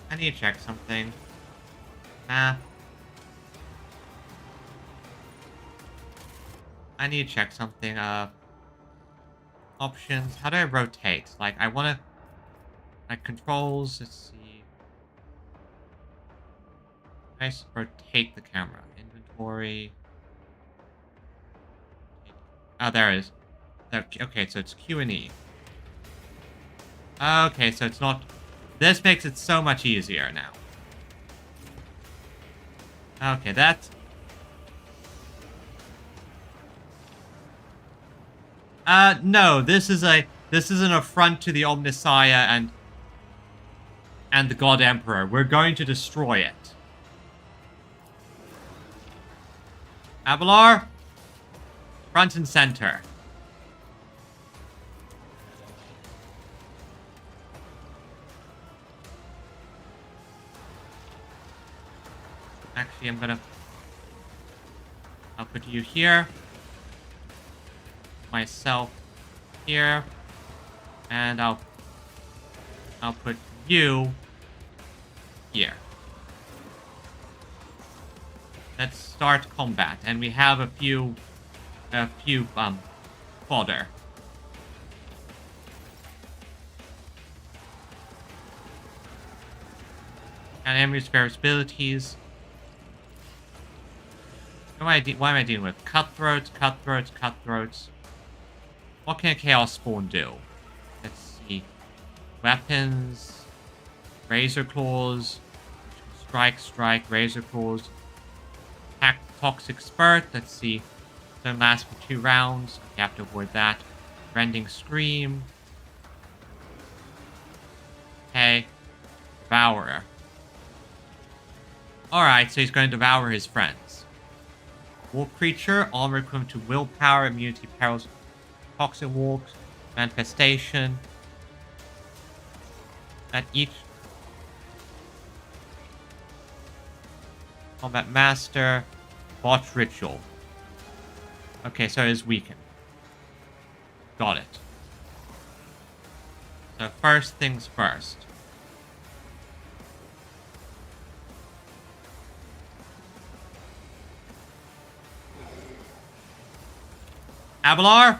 I need to check something. I need to check something. Options. How do I rotate? Like, I want to... Like, controls. Let's see. Nice. Rotate the camera. Inventory. Oh, there it is. Okay, so it's Q and E. Okay, so it's not... This makes it so much easier now. Okay, that's... No, this is an affront to the Omnissiah and the God Emperor. We're going to destroy it. Avalar, front and center. Actually, I'll put you here. Myself here. And I'll put you here. Let's start combat. And we have a few fodder. And enemy's various abilities. What am I dealing with? Cutthroats. What can a Chaos Spawn do? Let's see. Weapons. Razor Claws. Strike. Razor Claws. Attack Toxic Spurt. Let's see. Don't last for 2 rounds. You have to avoid that. Rending Scream. Okay. Devourer. Alright, so he's going to devour his friends. Wolf Creature, armor equivalent to willpower, immunity perils, toxic walks, manifestation. At each combat master, botch ritual. Okay, so it is weakened. Got it. So first things first. Avalar?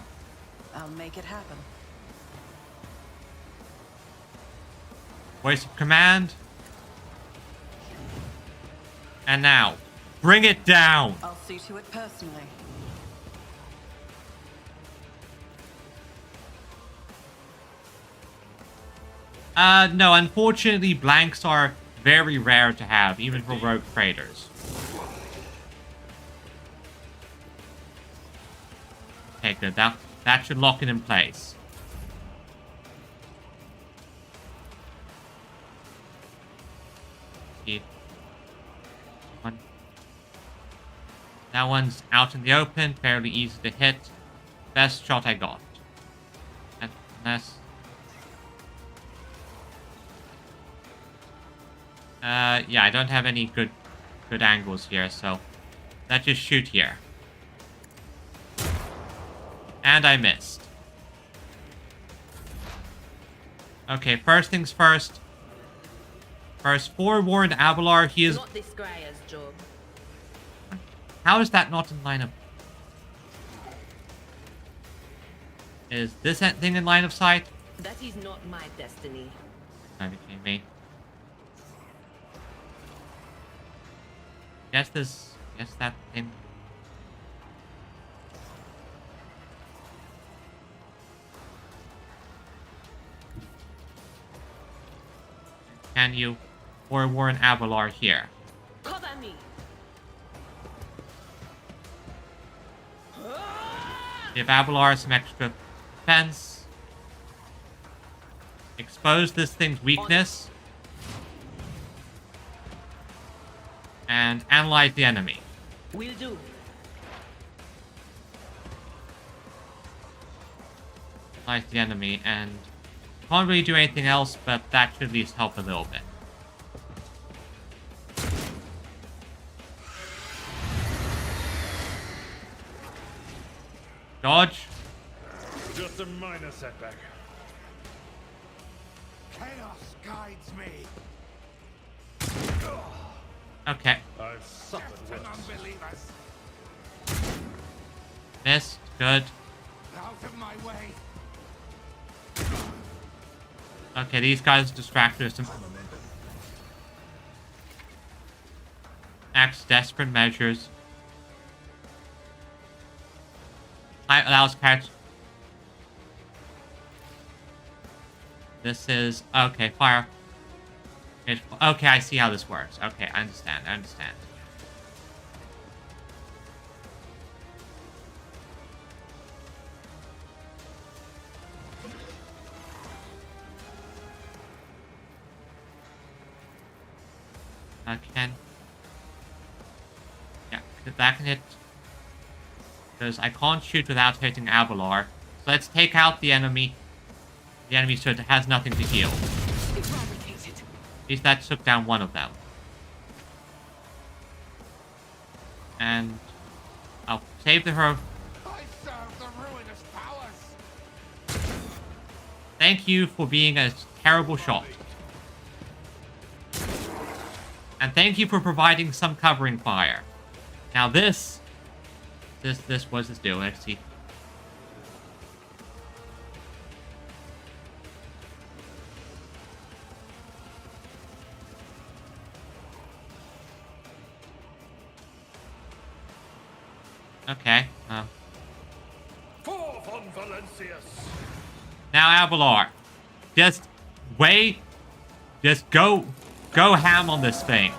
I'll make it happen. Voice of command. And now, bring it down. I'll see to it personally. No, unfortunately, blanks are very rare to have, even for rogue traders. Okay, good. That should lock it in place. That one's out in the open, fairly easy to hit. Best shot I got. Unless... yeah, I don't have any good angles here, so let's just shoot here. And I missed. Okay, first things first. First, forewarned Avalar, he is... Not this Grayer's job. How is that not in line of... Is this thing in line of sight? That is not my destiny. Are you kidding me? Guess that thing... Can you forewarn Avalar here? Cover me. Give Avalar some extra defense. Expose this thing's weakness. And analyze the enemy. Will do. Analyze the enemy, and can't really do anything else, but that should at least help a little bit. Dodge. Just a minor setback. Chaos guides me. Okay. I've suffered Captain worse. Unbelievers, Missed. Good. out of my way. Okay, these guys distracted us. Acts desperate measures. Allows catch. This is okay. Fire. Okay, I see how this works. Okay, I understand. I understand. Can. Yeah, that can hit. Because I can't shoot without hitting Avalar. So let's take out the enemy. The enemy so it has nothing to heal. Eradicated. At least that took down one of them. And I'll save the hero. I serve the ruinous powers. Thank you for being a terrible shot. And thank you for providing some covering fire. Now this was this do. Let's see. Okay. Forth on Valencius. Now Avalar, just wait. Just go ham on this thing.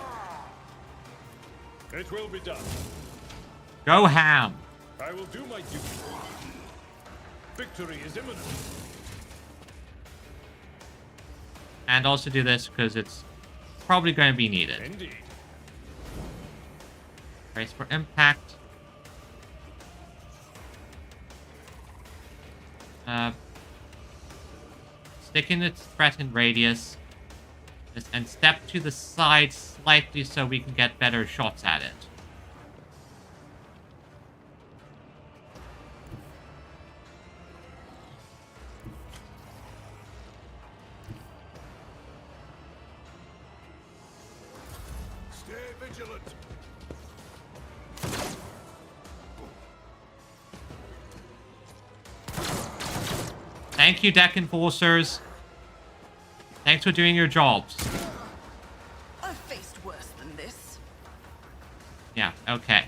It will be done. Go ham. I will do my duty. Victory is imminent. And also do this because it's probably going to be needed. Indeed. Brace for impact. Stick in its threatened radius. And step to the side slightly so we can get better shots at it. Stay vigilant. Thank you, Deck Enforcers. Thanks for doing your jobs. I've faced worse than this. Yeah, okay.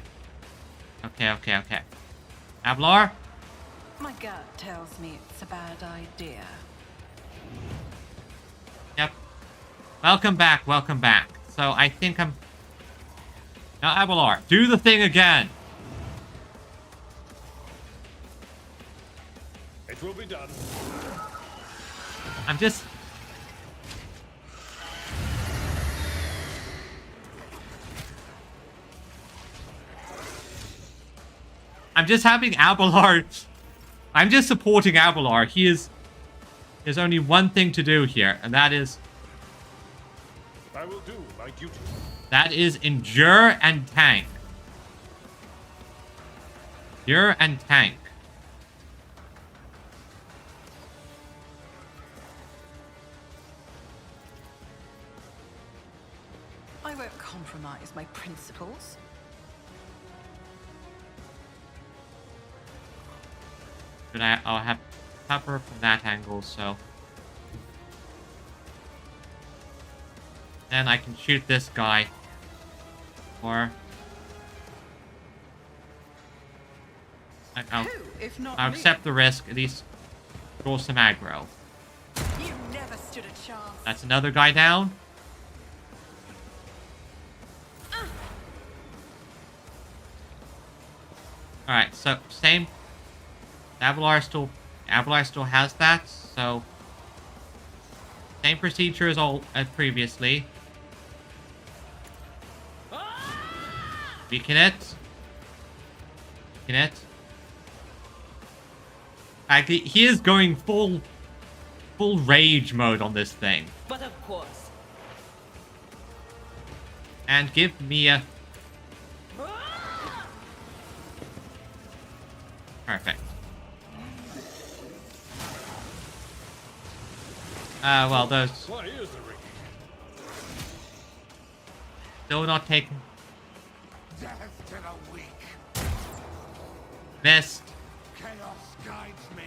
Okay. Avalar? My gut tells me it's a bad idea. Yep. Welcome back. So I think I'm... Now, Avalar, do the thing again. It will be done. I'm just... having Avalar... I'm just supporting Avalar. There's only one thing to do here, and that is... I will do my duty. That is endure and tank. Endure and tank. I won't compromise my principles. But I'll have cover from that angle, so... Then I can shoot this guy. Or... I'll accept the risk, at least roll some aggro. You never stood a chance. That's another guy down. Alright, so same. Avalar still has that, so same procedure as previously. Weaken it. Actually, he is going full rage mode on this thing. But of course. And give me a... Perfect. Well, those My ears are ringing. still not taking. Death to the weak. Missed. Chaos guides me.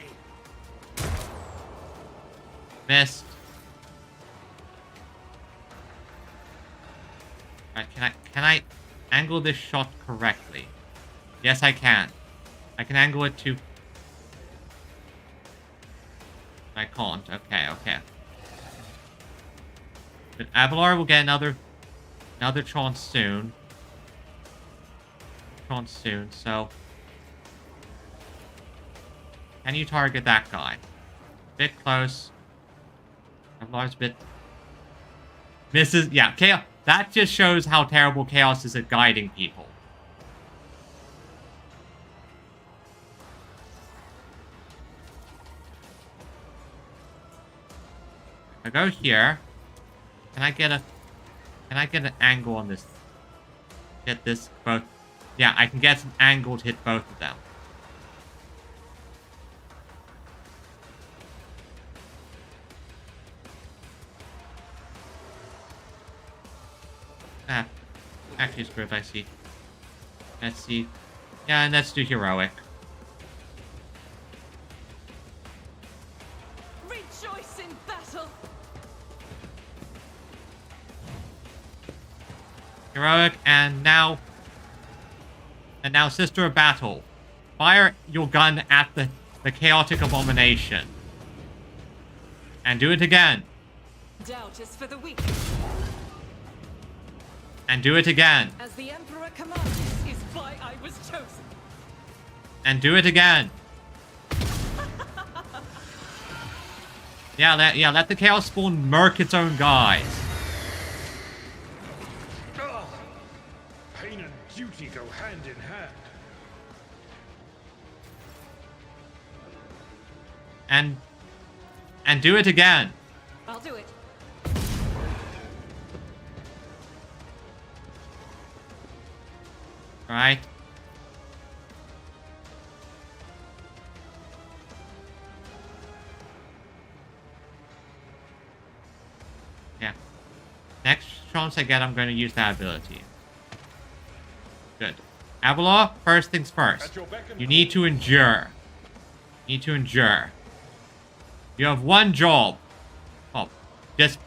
Missed. Alright, can I angle this shot correctly? Yes, I can. I can angle it to... I can't. Okay. But Avalar will get another chance soon. So... Can you target that guy? Bit close. Avalar's bit... Misses... Yeah, Chaos... That just shows how terrible Chaos is at guiding people. I go here. Can I get an angle on this? Get this both. Yeah, I can get an angle to hit both of them. Actually screw it, I see. Let's see. Yeah, and let's do heroic. Rejoice in battle. Heroic, and now Sister of Battle. Fire your gun at the chaotic abomination. And do it again. Doubt is for the weak. And do it again. As the Emperor commands is why I was chosen. And do it again. Let the Chaos Spawn murk its own guys. Pain and duty go hand in hand. And do it again. I'll do it. Right. Yeah. Next chance I get, I'm going to use that ability. Good. Avalar, first things first. You need to endure. You have one job. Oh, just...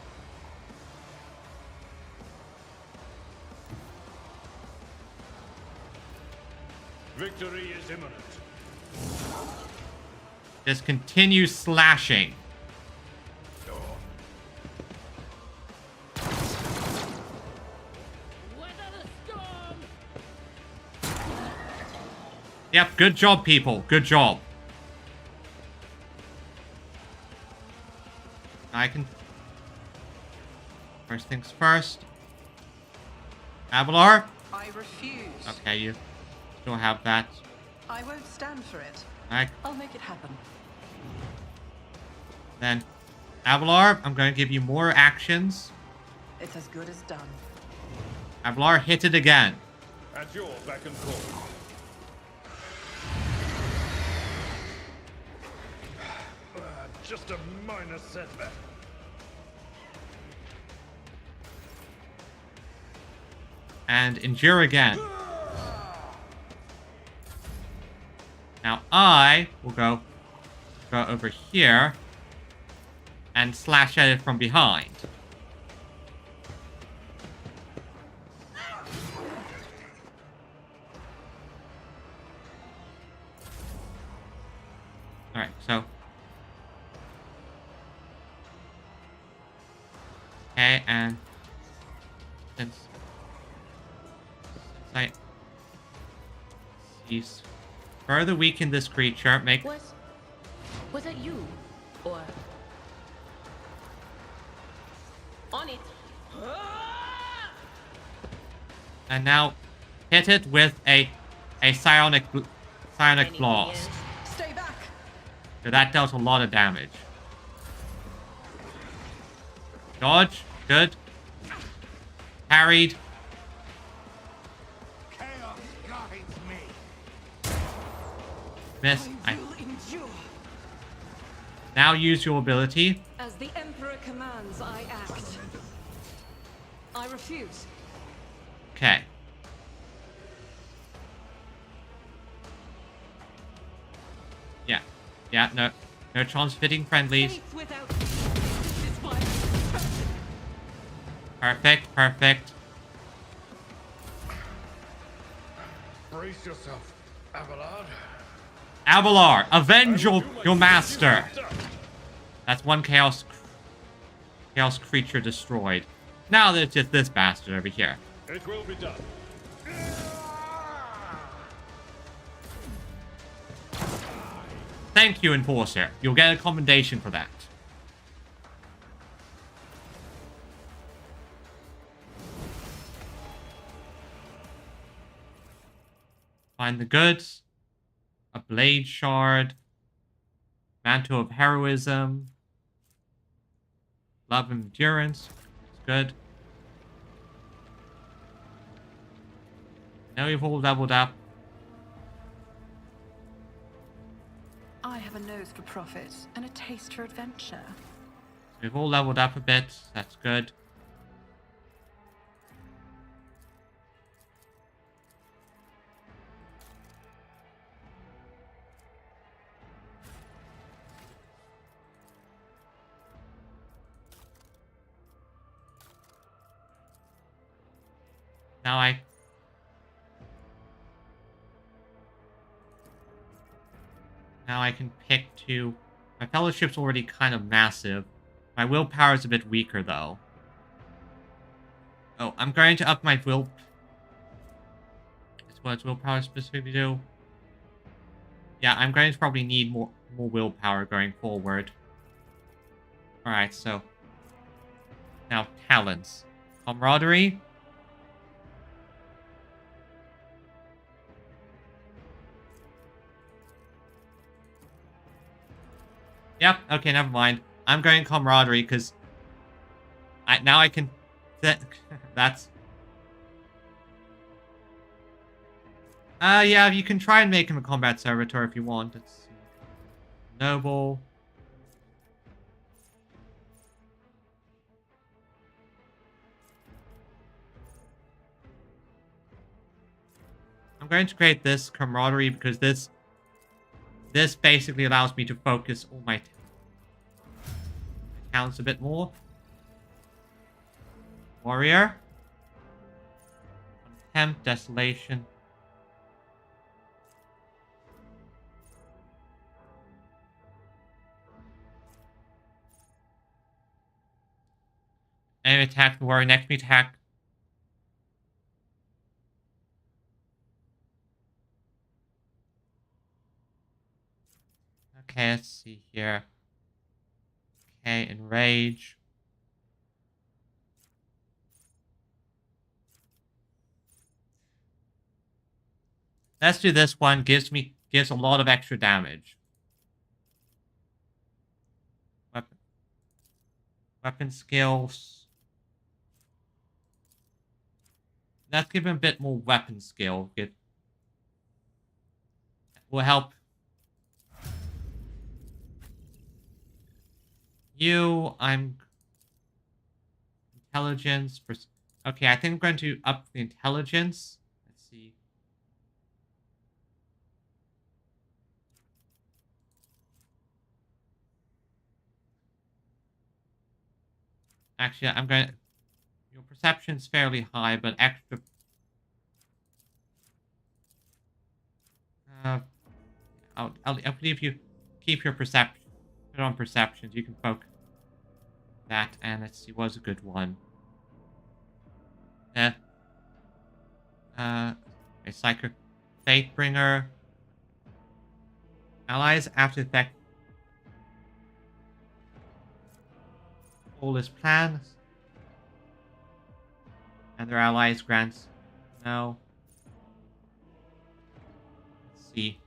Victory is imminent. Just continue slashing. Yep, good job, people. Good job. I can... First things first. Avalar? I refuse. Okay, you still have that. I won't stand for it. Alright. I'll make it happen. Then, Avalar, I'm going to give you more actions. It's as good as done. Avalar, hit it again. At your beck and call. Just a minor setback. And endure again. Now I will go over here and slash at it from behind. Alright, so... Okay, and... Since I... He's further weaken this creature, make... Was it you? Or... On it. And now hit it with a psionic blast. Stay back. So that dealt a lot of damage. Dodge, good. Parried. Chaos guides me. Miss. Now use your ability. As the Emperor commands, I act. I refuse. Okay. Yeah. Yeah, no. No transfitting friendlies. Perfect, perfect. Brace yourself, Abelard. Abelard, avenge your master. That's one chaos creature destroyed. Now there's just this bastard over here. It will be done. Thank you, Enforcer. You'll get a commendation for that. Find the goods. A blade shard. Mantle of heroism. Love and endurance. It's good. Now we've all leveled up. I have a nose for profit and a taste for adventure. We've all leveled up a bit. That's good. Now I can pick two. My fellowship's already kind of massive. My willpower is a bit weaker, though. Oh, I'm going to up my will. What does willpower specifically do? Yeah, I'm going to probably need more willpower going forward. Alright, so. Now, talents. Camaraderie. Yep, okay, never mind. I'm going camaraderie because now I can. That's. Yeah, you can try and make him a combat servitor if you want. It's noble. I'm going to create this camaraderie because this basically allows me to focus all my talents a bit more. Warrior. Contempt, desolation. And attack the warrior. Next me attack. Okay, let's see here. Okay, enrage. Let's do this one. Gives a lot of extra damage. Weapon skills. Let's give him a bit more weapon skill. Will help. I'm intelligence. Okay, I think I'm going to up the intelligence. Let's see. Actually, I'm going to. Your perception's fairly high, but extra. I believe you keep your perception. Put on perceptions. You can poke that, and let's see, was a good one. A Psycho Fatebringer. Allies after effect. All his plans. And their allies grants. No. Let's see.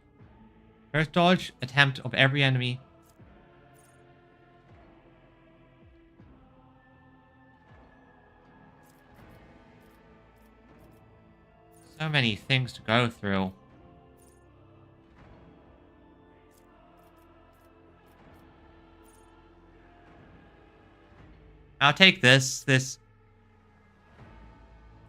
First dodge attempt of every enemy. So many things to go through. I'll take this.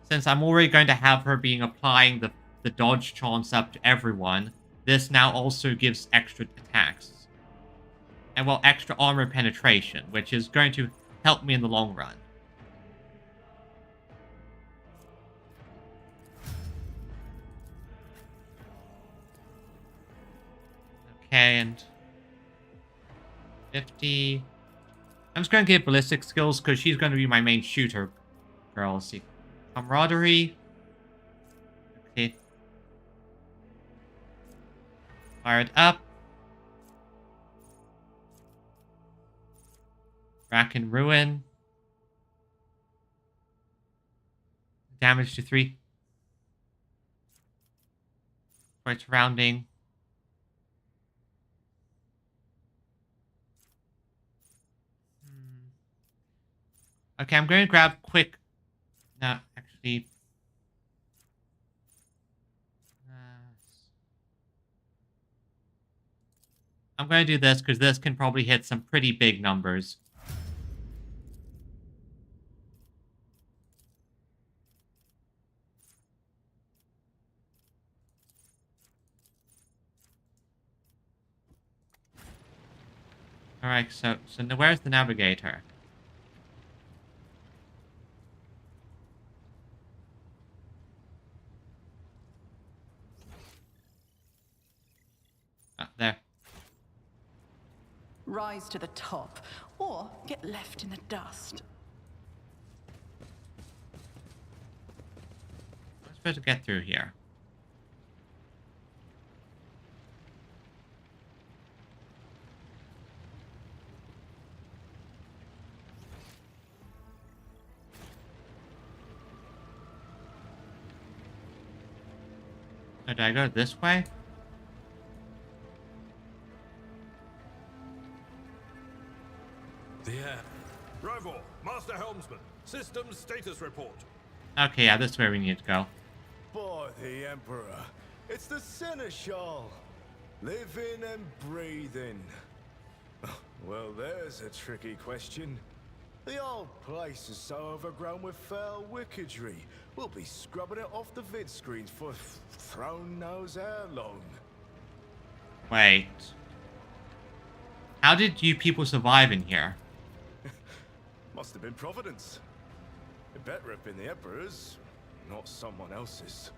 Since I'm already going to have her applying the dodge chance up to everyone, this now also gives extra attacks. And, well, extra armor penetration, which is going to help me in the long run. Okay, and 50. I'm just going to give ballistic skills because she's going to be my main shooter. Girl, let's see. Camaraderie. Okay. Fire it up. Rack and ruin. Damage to 3. Right surrounding. Okay, I'm going to grab quick. No, actually. I'm going to do this because this can probably hit some pretty big numbers. Alright, so where's the navigator? There. Rise to the top, or get left in the dust. I'm supposed to get through here. So do I go this way? The air. Rival, Master Helmsman, systems status report. Okay, yeah, this is where we need to go. By the Emperor, it's the Seneschal. Living and breathing. Well, there's a tricky question. The old place is so overgrown with foul wickedry. We'll be scrubbing it off the vid screens for throne knows how long. Wait. How did you people survive in here? Must have been Providence. It better have been the Emperor's, not someone else's.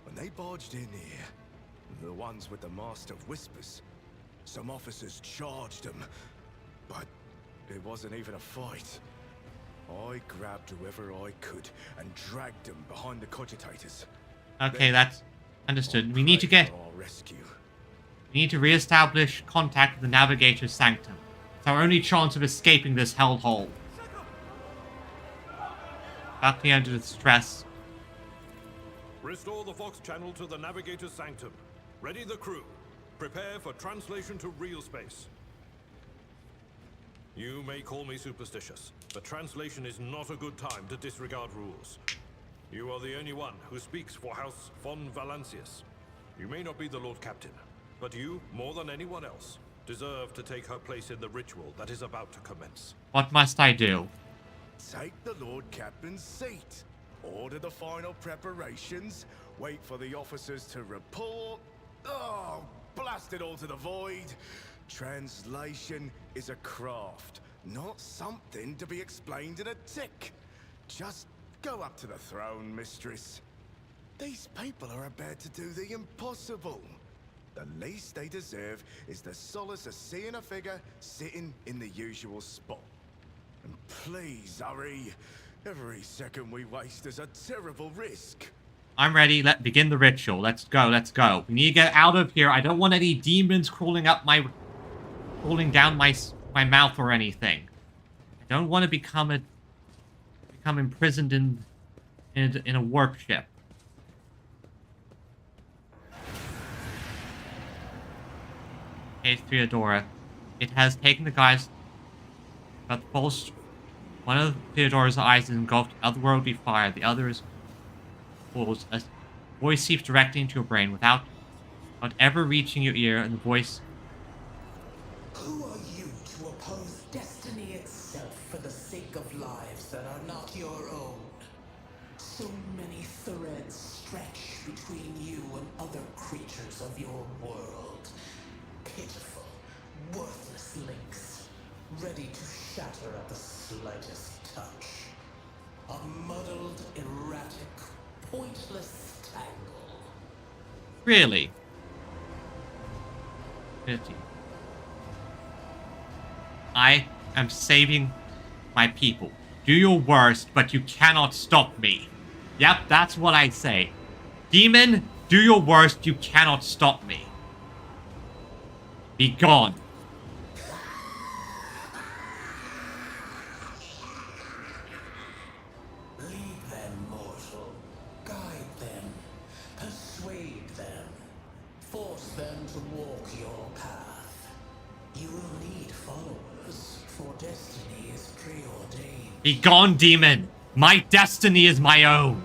When they barged in here, the ones with the Master of Whispers, some officers charged them, but it wasn't even a fight. I grabbed whoever I could and dragged them behind the cogitators. Okay, that's understood. We need to get... Our rescue. We need to re-establish contact with the Navigator's Sanctum. It's our only chance of escaping this hellhole. Buckley under stress. Restore the Fox channel to the Navigator's Sanctum. Ready the crew. Prepare for translation to real space. You may call me superstitious, but translation is not a good time to disregard rules. You are the only one who speaks for House von Valancius. You may not be the Lord Captain, but you, more than anyone else, deserve to take her place in the ritual that is about to commence. What must I do? Take the Lord Captain's seat. Order the final preparations. Wait for the officers to report. Oh, blast it all to the void. Translation is a craft, not something to be explained in a tick. Just go up to the throne, mistress. These people are about to do the impossible. The least they deserve is the solace of seeing a figure sitting in the usual spot. And please hurry. Every second we waste is a terrible risk. I'm ready. Let's begin the ritual. Let's go. Let's go. We need to get out of here. I don't want any demons crawling down my mouth or anything. I don't want to become imprisoned in a warp ship. Okay, Theodora. It has taken the guys. But the pulse. One of Theodora's eyes is engulfed in otherworldly fire. The other is pulls. A voice seeps directly into your brain without ever reaching your ear, and the voice. Who are you to oppose destiny itself? for the sake of lives that are not your own. So many threads stretch between you and other creatures of your world. Pitiful, worthless links, ready to shatter at the slightest touch. A muddled, erratic, pointless tangle. Really? 50. I am saving my people. Do your worst, but you cannot stop me. Yep, that's what I say. Demon, do your worst, you cannot stop me. Be gone. Lead them, mortal. Guide them. Persuade them. Force them to walk your path. You will need followers, for destiny is preordained. Be gone, demon. My destiny is my own.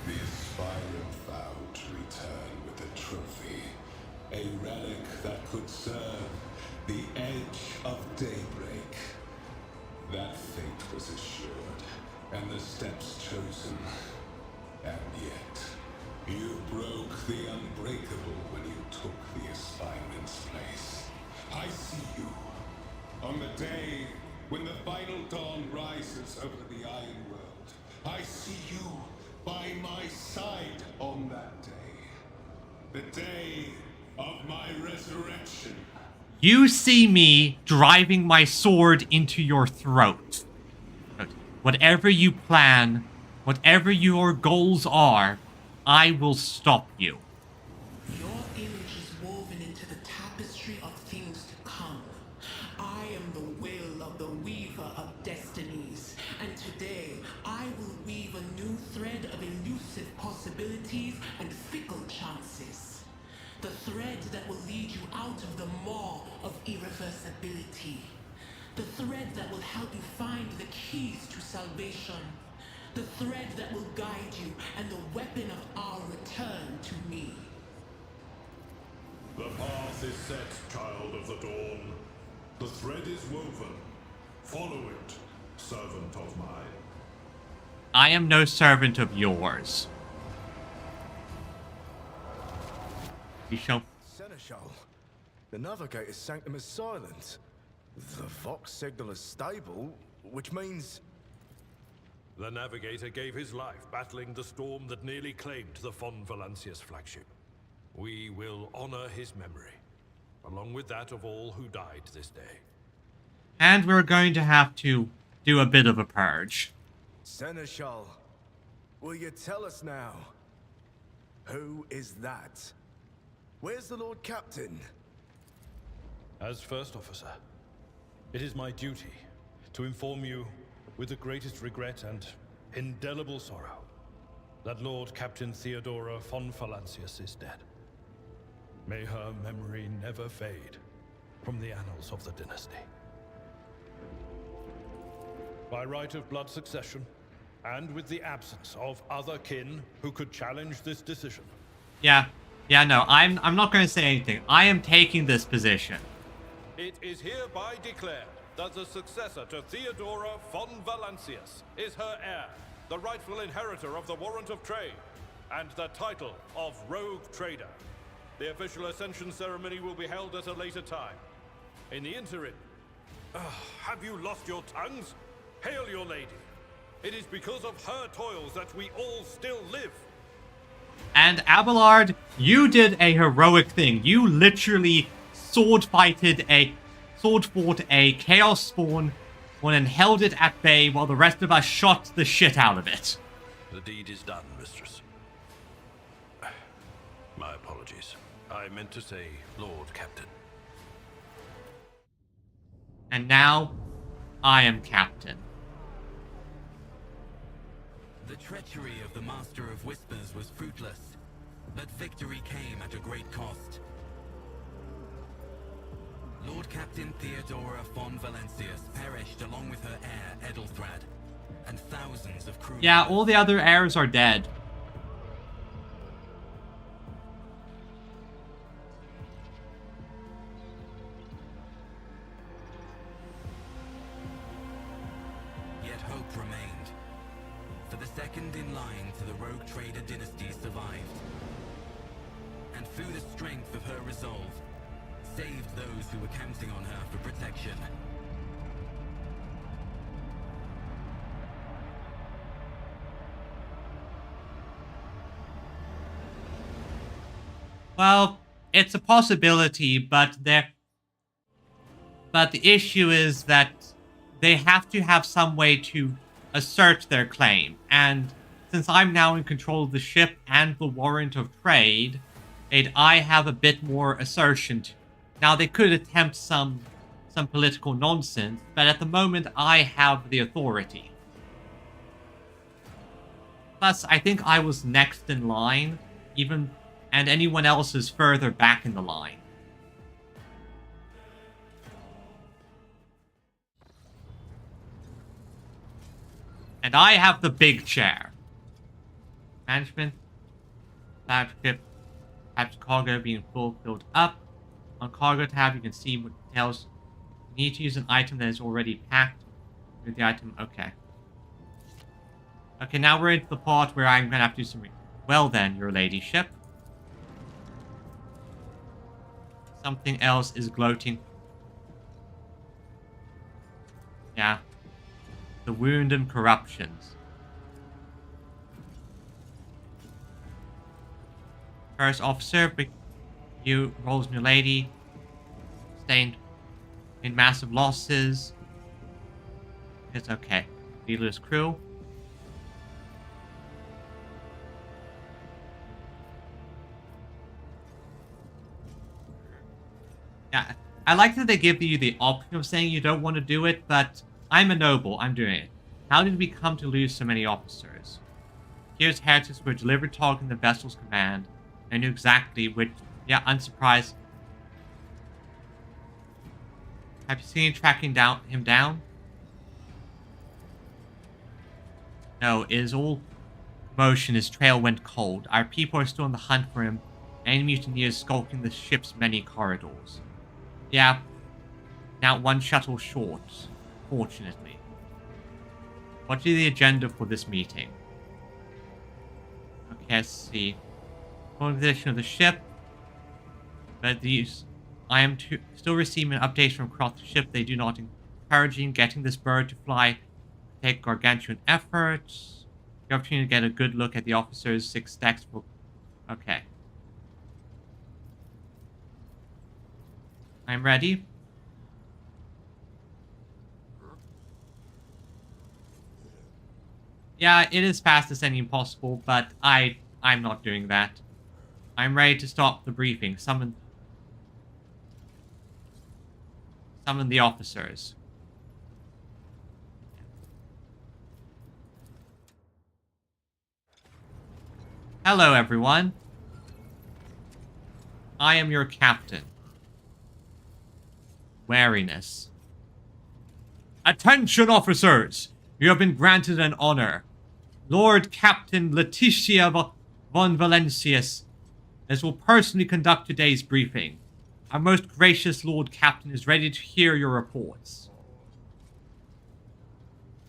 The aspirant vowed to return with a trophy, a relic that could serve the edge of daybreak. That fate was assured, and the steps chosen. And yet, you broke the unbreakable when you took the aspirant's place. I see you. On the day when the final dawn rises over the Iron World, I see you by my side on that day. The day of my resurrection. You see me driving my sword into your throat. Whatever you plan, whatever your goals are, I will stop you. Your image is woven into the tapestry of things to come. I am the will of the weaver of destinies, and today I will weave a new thread of elusive possibilities and fickle chances. The thread that will lead you out of the maw of irreversibility. The thread that will help you find the keys to salvation. The thread that will guide you and the weapon of our return to me. The path is set, child of the dawn. The thread is woven. Follow it, servant of mine. I am no servant of yours. You shall... Seneschal, the Navigator's sanctum is silent. The Vox signal is stable, which means... The Navigator gave his life battling the storm that nearly claimed the Von Valancius flagship. We will honor his memory, along with that of all who died this day. And we're going to have to do a bit of a purge. Seneschal, will you tell us now? Who is that? Where's the Lord Captain? As First Officer, it is my duty to inform you with the greatest regret and indelible sorrow that Lord Captain Theodora von Valancius is dead. May her memory never fade from the annals of the dynasty. By right of blood succession, and with the absence of other kin who could challenge this decision. Yeah, no, I'm not going to say anything. I am taking this position. It is hereby declared that the successor to Theodora von Valancius is her heir, the rightful inheritor of the Warrant of Trade, and the title of Rogue Trader. The official ascension ceremony will be held at a later time. In the interim, have you lost your tongues? Hail your lady. It is because of her toils that we all still live. And Abelard, you did a heroic thing. You literally sword-fought a Chaos Spawn and held it at bay while the rest of us shot the shit out of it. The deed is done, mistress. My apologies. I meant to say Lord Captain. And now, I am Captain. The treachery of the Master of Whispers was fruitless, but victory came at a great cost. Lord Captain Theodora von Valancius perished along with her heir, Edelthrad, and thousands of crew... Yeah, all the other heirs are dead. remained. For the second in line to the rogue trader dynasty survived. And through the strength of her resolve, saved those who were counting on her for protection. Well, it's a possibility, but the issue is that they have to have some way to assert their claim. And since I'm now in control of the ship and the warrant of trade, I have a bit more assertion. Now, they could attempt some political nonsense, but at the moment, I have the authority. Plus, I think I was next in line, and anyone else is further back in the line. And I have the big chair. Management. Flagship. Tabs cargo being filled up. On cargo tab, you can see what details. You need to use an item that is already packed. With the item, okay. Okay, now we're into the part where I'm gonna have to do some. Well then, your ladyship. Something else is gloating. Yeah. The wound and corruptions. First officer, but you, rolls new lady, sustained in massive losses. It's okay. Dealer's crew. Yeah, I like that they give you the option of saying you don't want to do it, but I'm a noble, I'm doing it. How did we come to lose so many officers? Here's heretics were delivered talking the vessel's command. I knew exactly which. Yeah, unsurprised. Have you seen tracking him down? No, it is all commotion. His trail went cold. Our people are still on the hunt for him. Any mutineers skulking the ship's many corridors. Yeah. Now one shuttle short, fortunately. What is the agenda for this meeting? Okay, let's see. Position of the ship. But these, I am still receiving updates from across the ship. They do not encouraging getting this bird to fly. Take gargantuan efforts. The opportunity to get a good look at the officers. 6 stacks for. Okay. I'm ready. Yeah, it is fast ascending possible, but I'm not doing that. I'm ready to stop the briefing. Summon the officers. Hello, everyone. I am your captain. Wariness. Attention, officers! You have been granted an honor. Lord Captain Letitia von Valencius will personally conduct today's briefing. Our most gracious Lord Captain is ready to hear your reports.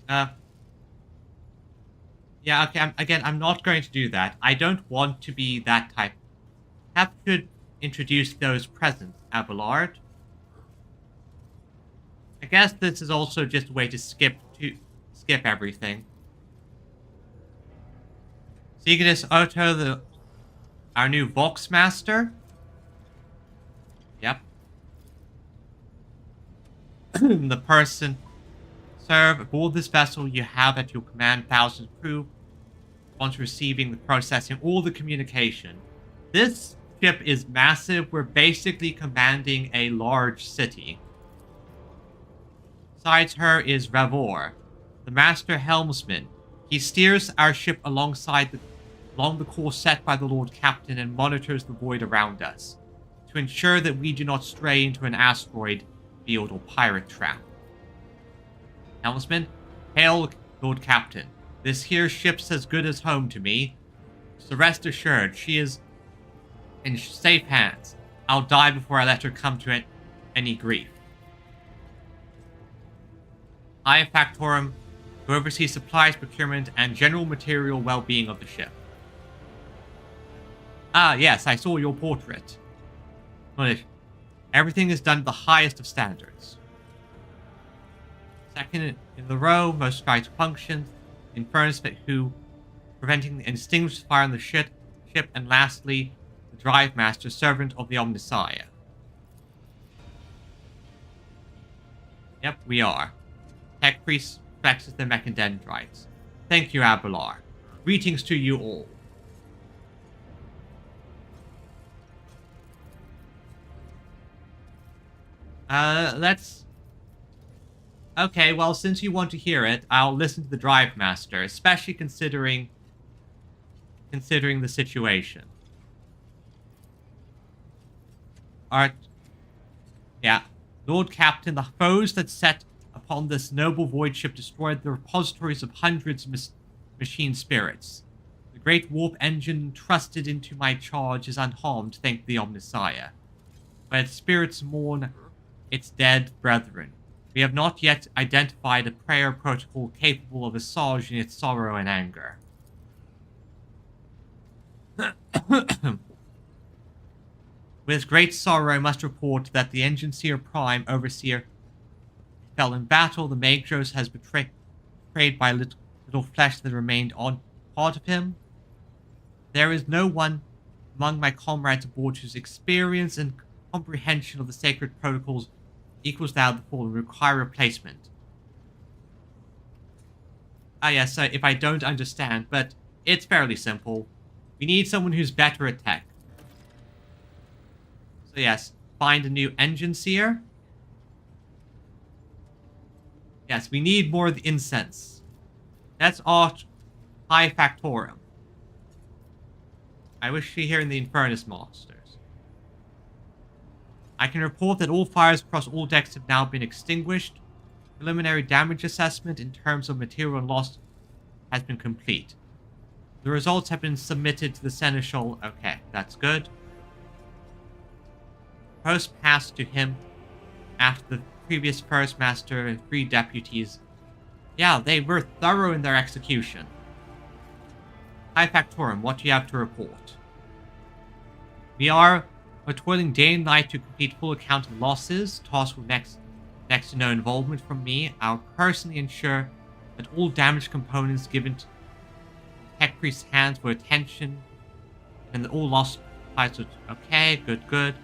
Yeah, okay, I'm not going to do that. I don't want to be that type. Have to introduce those present, Abelard. I guess this is also just a way to skip everything. Signus Otto, our new Vox Master. Yep. The person. Serve aboard this vessel you have at your command thousands of crew. Once receiving the processing all the communication. This ship is massive. We're basically commanding a large city. Besides her is Ravor, the master helmsman. He steers our ship along the course set by the Lord Captain and monitors the void around us to ensure that we do not stray into an asteroid field or pirate trap. Helmsman, hail Lord Captain. This here ship's as good as home to me, so rest assured she is in safe hands. I'll die before I let her come to any grief. I Factorum to oversee supplies, procurement, and general material well-being of the ship. Ah, yes, I saw your portrait. Well, everything is done to the highest of standards. Second in the row, most vital function, in furnace who preventing and extinguish fire on the ship, and lastly, the drive master, servant of the Omnissiah. Yep, we are. Tech Priest flexes the mechandendrites. Thank you, Abelard. Greetings to you all. Let's... Okay, well, since you want to hear it, I'll listen to the Drive Master, especially considering the situation. Alright. Yeah. Lord Captain, the foes that set upon this noble void ship destroyed the repositories of hundreds of machine spirits. The great warp engine trusted into my charge is unharmed, thank the Omnissiah. But its spirits mourn its dead brethren. We have not yet identified a prayer protocol capable of assuaging its sorrow and anger. With great sorrow, I must report that the Enginseer Prime Overseer fell in battle. The Magos has betrayed by little flesh that remained on part of him. There is no one among my comrades aboard whose experience and comprehension of the sacred protocols equals that of the fallen, require replacement. Ah yes, so if I don't understand, but it's fairly simple. We need someone who's better at tech. So yes, find a new Enginseer. Yes, we need more of the incense. That's Art High Factorum. I wish to hear in the Infernus Masters. I can report that all fires across all decks have now been extinguished. Preliminary damage assessment in terms of material loss has been complete. The results have been submitted to the Seneschal. Okay, that's good. Post passed to him after the previous First Master and 3 deputies. Yeah, they were thorough in their execution. High Factorum, what do you have to report? We're toiling day and night to complete full account of losses, tasked with next to no involvement from me. I'll personally ensure that all damaged components given to Tech Priest's hands were attention, and that all lost supplies were okay, good.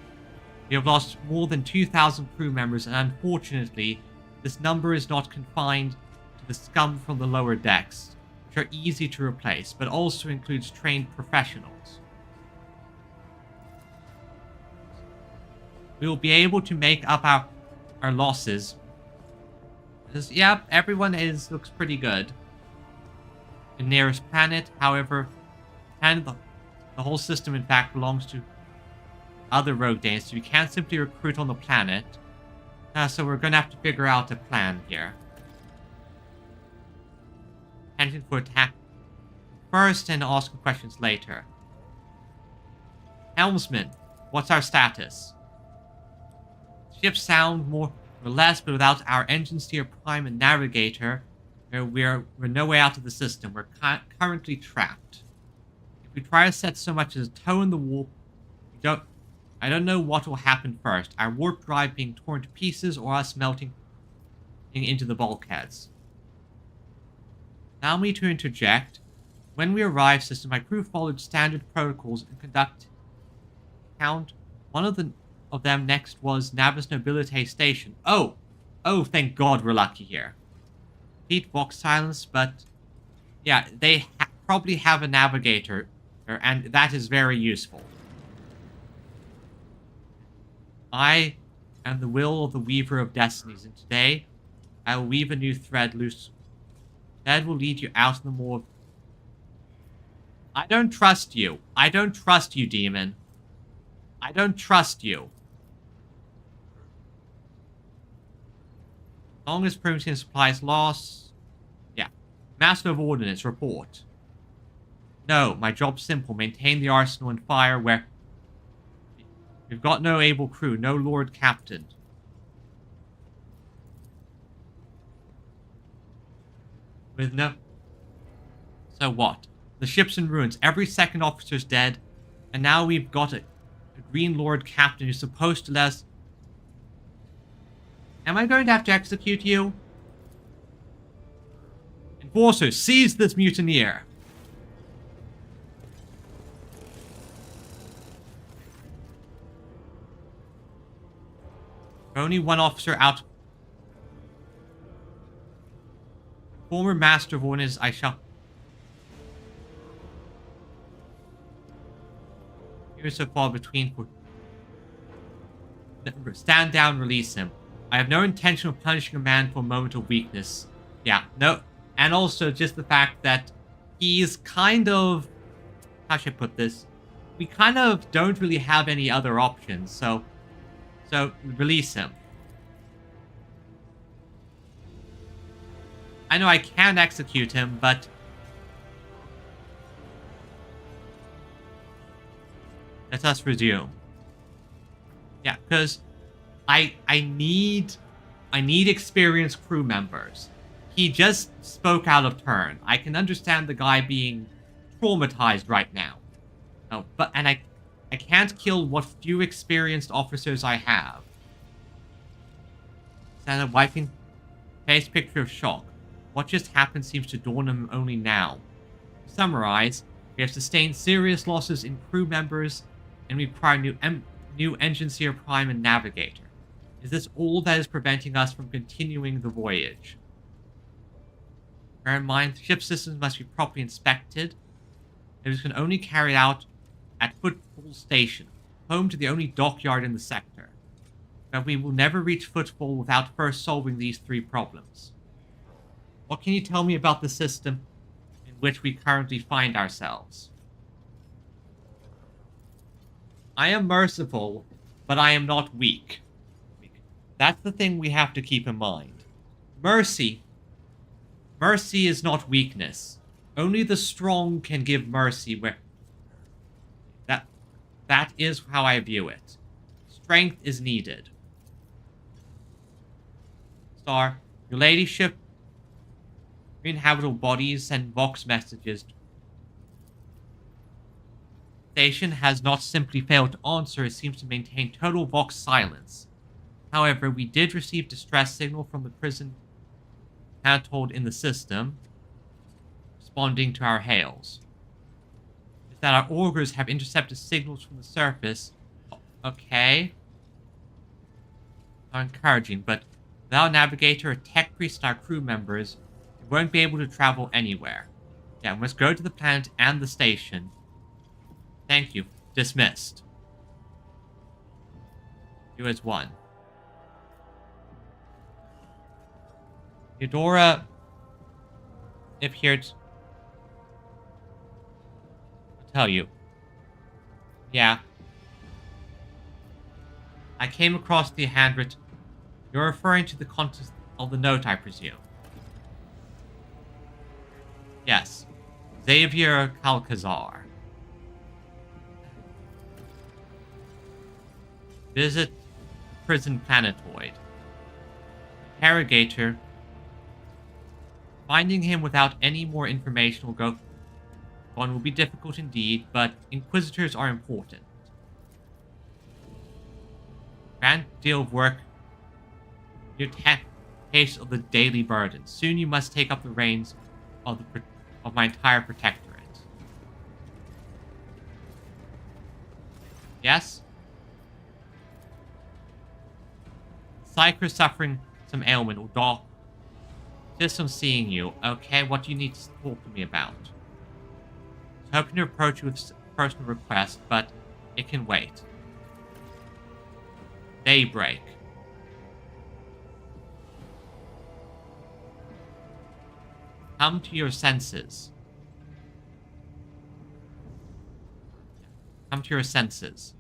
We have lost more than 2,000 crew members, and unfortunately, this number is not confined to the scum from the lower decks, which are easy to replace, but also includes trained professionals. We will be able to make up our losses. Because, yep, everyone looks pretty good. The nearest planet, however, and the whole system, in fact, belongs to other rogue days, so we can't simply recruit on the planet. So we're going to have to figure out a plan here. Attention for attack first and asking questions later. Helmsman, what's our status? Ships sound more or less, but without our Enginseer Prime and Navigator, we're no way out of the system. We're currently trapped. If we try to set so much as a toe in the warp, I don't know what will happen first. Our warp drive being torn to pieces or us melting into the bulkheads. Allow me to interject. When we arrived, system, my crew followed standard protocols and conduct count. One of them next was Nabis Nobilite Station. Oh, thank God we're lucky here. Pete Vox silence, but yeah, they probably have a navigator, and that is very useful. I am the will of the Weaver of Destinies, and today I will weave a new thread loose. Thread will lead you out in the moor. I don't trust you. I don't trust you, demon. I don't trust you. As long as protein supplies loss. Yeah. Master of Ordnance, report. No, my job's simple. Maintain the arsenal and fire where... We've got no able crew, no Lord Captain. With no... So what? The ship's in ruins. Every second officer's dead. And now we've got a Green Lord captain who's supposed to let us... Am I going to have to execute you? Enforcer, seize this mutineer. Only one officer out. Former master of ordnance, I shall... You're so far between for... Stand down, release him. I have no intention of punishing a man for a moment of weakness. Yeah, no. And also just the fact that he's kind of... How should I put this? We kind of don't really have any other options, so release him. I know I can execute him, but... Let us resume. Yeah, because I need experienced crew members. He just spoke out of turn. I can understand the guy being traumatized right now. Oh, but I can't kill what few experienced officers I have. Santa wiping face picture of shock. What just happened seems to dawn him only now. To summarize, we have sustained serious losses in crew members, and we require new engine seer prime and navigator. Is this all that is preventing us from continuing the voyage? Bear in mind, ship systems must be properly inspected. It can only carry out at Footfall Station, home to the only dockyard in the sector. But we will never reach Footfall without first solving these three problems. What can you tell me about the system in which we currently find ourselves? I am merciful, but I am not weak. That's the thing we have to keep in mind. Mercy is not weakness. Only the strong can give mercy where... That is how I view it. Strength is needed. Star, your ladyship, inhabitable bodies send Vox messages. Station has not simply failed to answer, it seems to maintain total Vox silence. However, we did receive distress signal from the prison told in the system, responding to our hails. Is that our augurs have intercepted signals from the surface. Okay. Not encouraging, but without a navigator, a tech priest, and our crew members, we won't be able to travel anywhere. Yeah, we must go to the planet and the station. Thank you. Dismissed. You as one. Eudora appeared to tell you. Yeah. I came across the handwritten. You're referring to the contents of the note, I presume. Yes. Xavier Calcazar. Visit prison planetoid. Interrogator. Finding him without any more information will be difficult indeed, but Inquisitors are important. Grand deal of work. Your taste of the daily burden. Soon you must take up the reins of my entire protectorate. Yes? Psyker suffering some ailment or doc. System seeing you. Okay, what do you need to talk to me about? I was hoping to approach you with a personal request, but it can wait. Daybreak. Come to your senses. Come to your senses.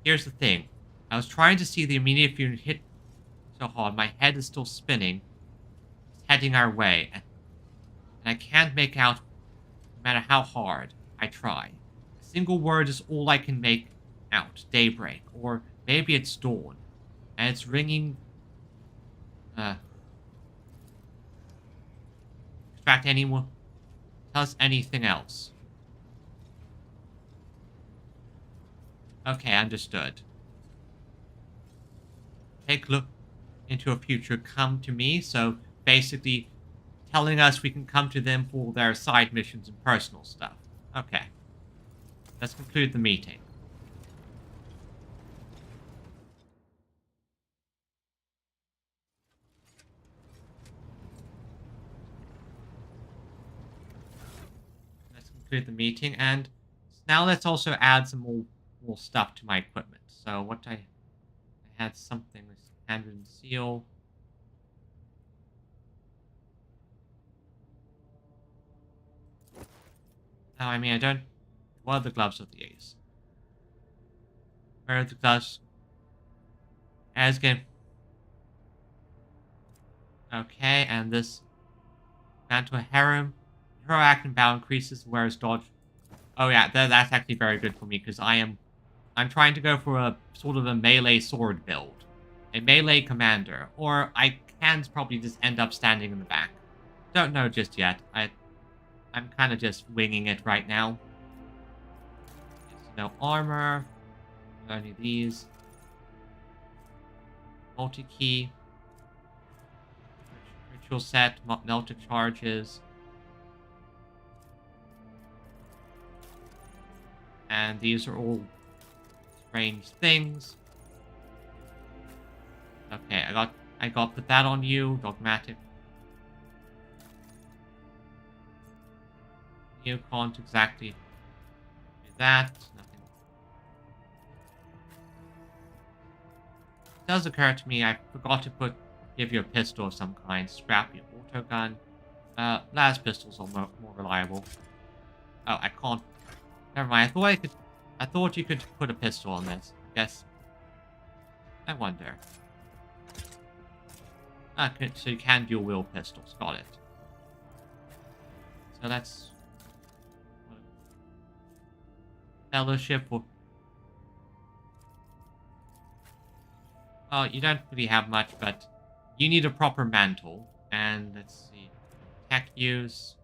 Here's the thing. I was trying to see the immediate future hit so hard. My head is still spinning. It's heading our way. And I can't make out, no matter how hard I try. A single word is all I can make out. Daybreak. Or maybe it's dawn. And it's ringing... extract anyone. Tell us anything else. Okay, understood. Take a look into a future, come to me. So basically telling us we can come to them for their side missions and personal stuff. Okay. Let's conclude the meeting. Let's conclude the meeting, and now let's also add some more stuff to my equipment. So what I had something with handwritten seal. Now, I mean, I don't... What are the gloves of the Ace? Where are the gloves? As game. Okay, and this... Mantle Harem. Hero act and bow increases, whereas dodge... Oh yeah, that's actually very good for me, because I'm trying to go for a sort of a melee sword build. A melee commander. Or I can probably just end up standing in the back. Don't know just yet. I'm kind of just winging it right now. No armor. Only these. Multi-key. Ritual set. Melted charges. And these are all strange things. Okay, I got put that on you. Dogmatic. You can't exactly do that. Nothing. It does occur to me I forgot to give you a pistol of some kind. Scrappy auto gun. Las pistols are more reliable. Oh, I can't. Never mind. I thought you could put a pistol on this. Guess. I wonder. Okay, so you can dual wield pistols. Got it. So that's fellowship. Oh, you don't really have much, but you need a proper mantle. And let's see. Tech use.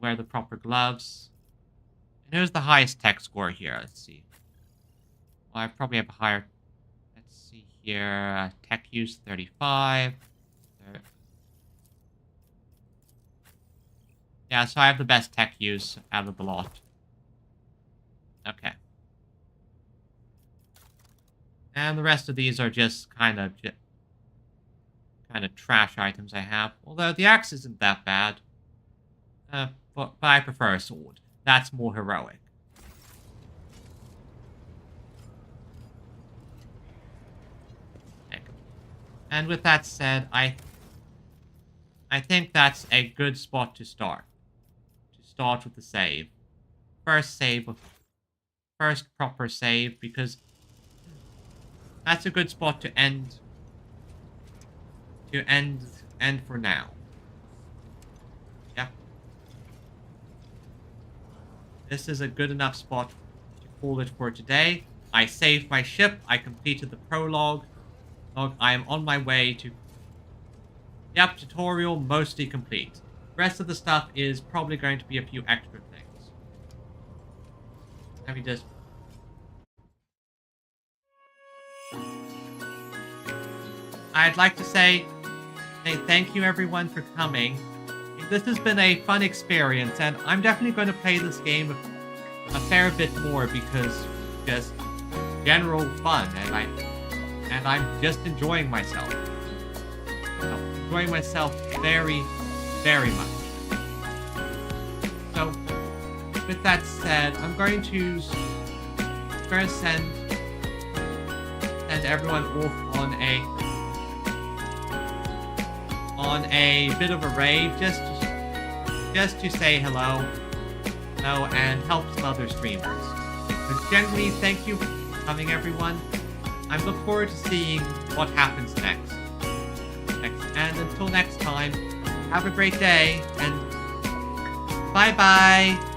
Wear the proper gloves. And here's the highest tech score here. Let's see. Well, I probably have a higher... Let's see here. Tech use 35. Yeah, so I have the best tech use out of the lot. Okay. And the rest of these are just kind of trash items I have. Although the axe isn't that bad. But I prefer a sword. That's more heroic. Okay. And with that said, I think that's a good spot to start. To start with the save. First proper save, because that's a good spot to end. To end for now. This is a good enough spot to call it for today. I saved my ship. I completed the prologue. I am on my way to... Yep, tutorial mostly complete. The rest of the stuff is probably going to be a few extra things. Let me just... I'd like to say thank you everyone for coming. This has been a fun experience, and I'm definitely going to play this game a fair bit more because just general fun, and I'm just enjoying myself. Enjoying myself very, very much. So, with that said, I'm going to send everyone off on a bit of a raid, just to say hello, and help some other streamers. But generally, thank you for coming, everyone. I look forward to seeing what happens next. And until next time, have a great day, and bye-bye!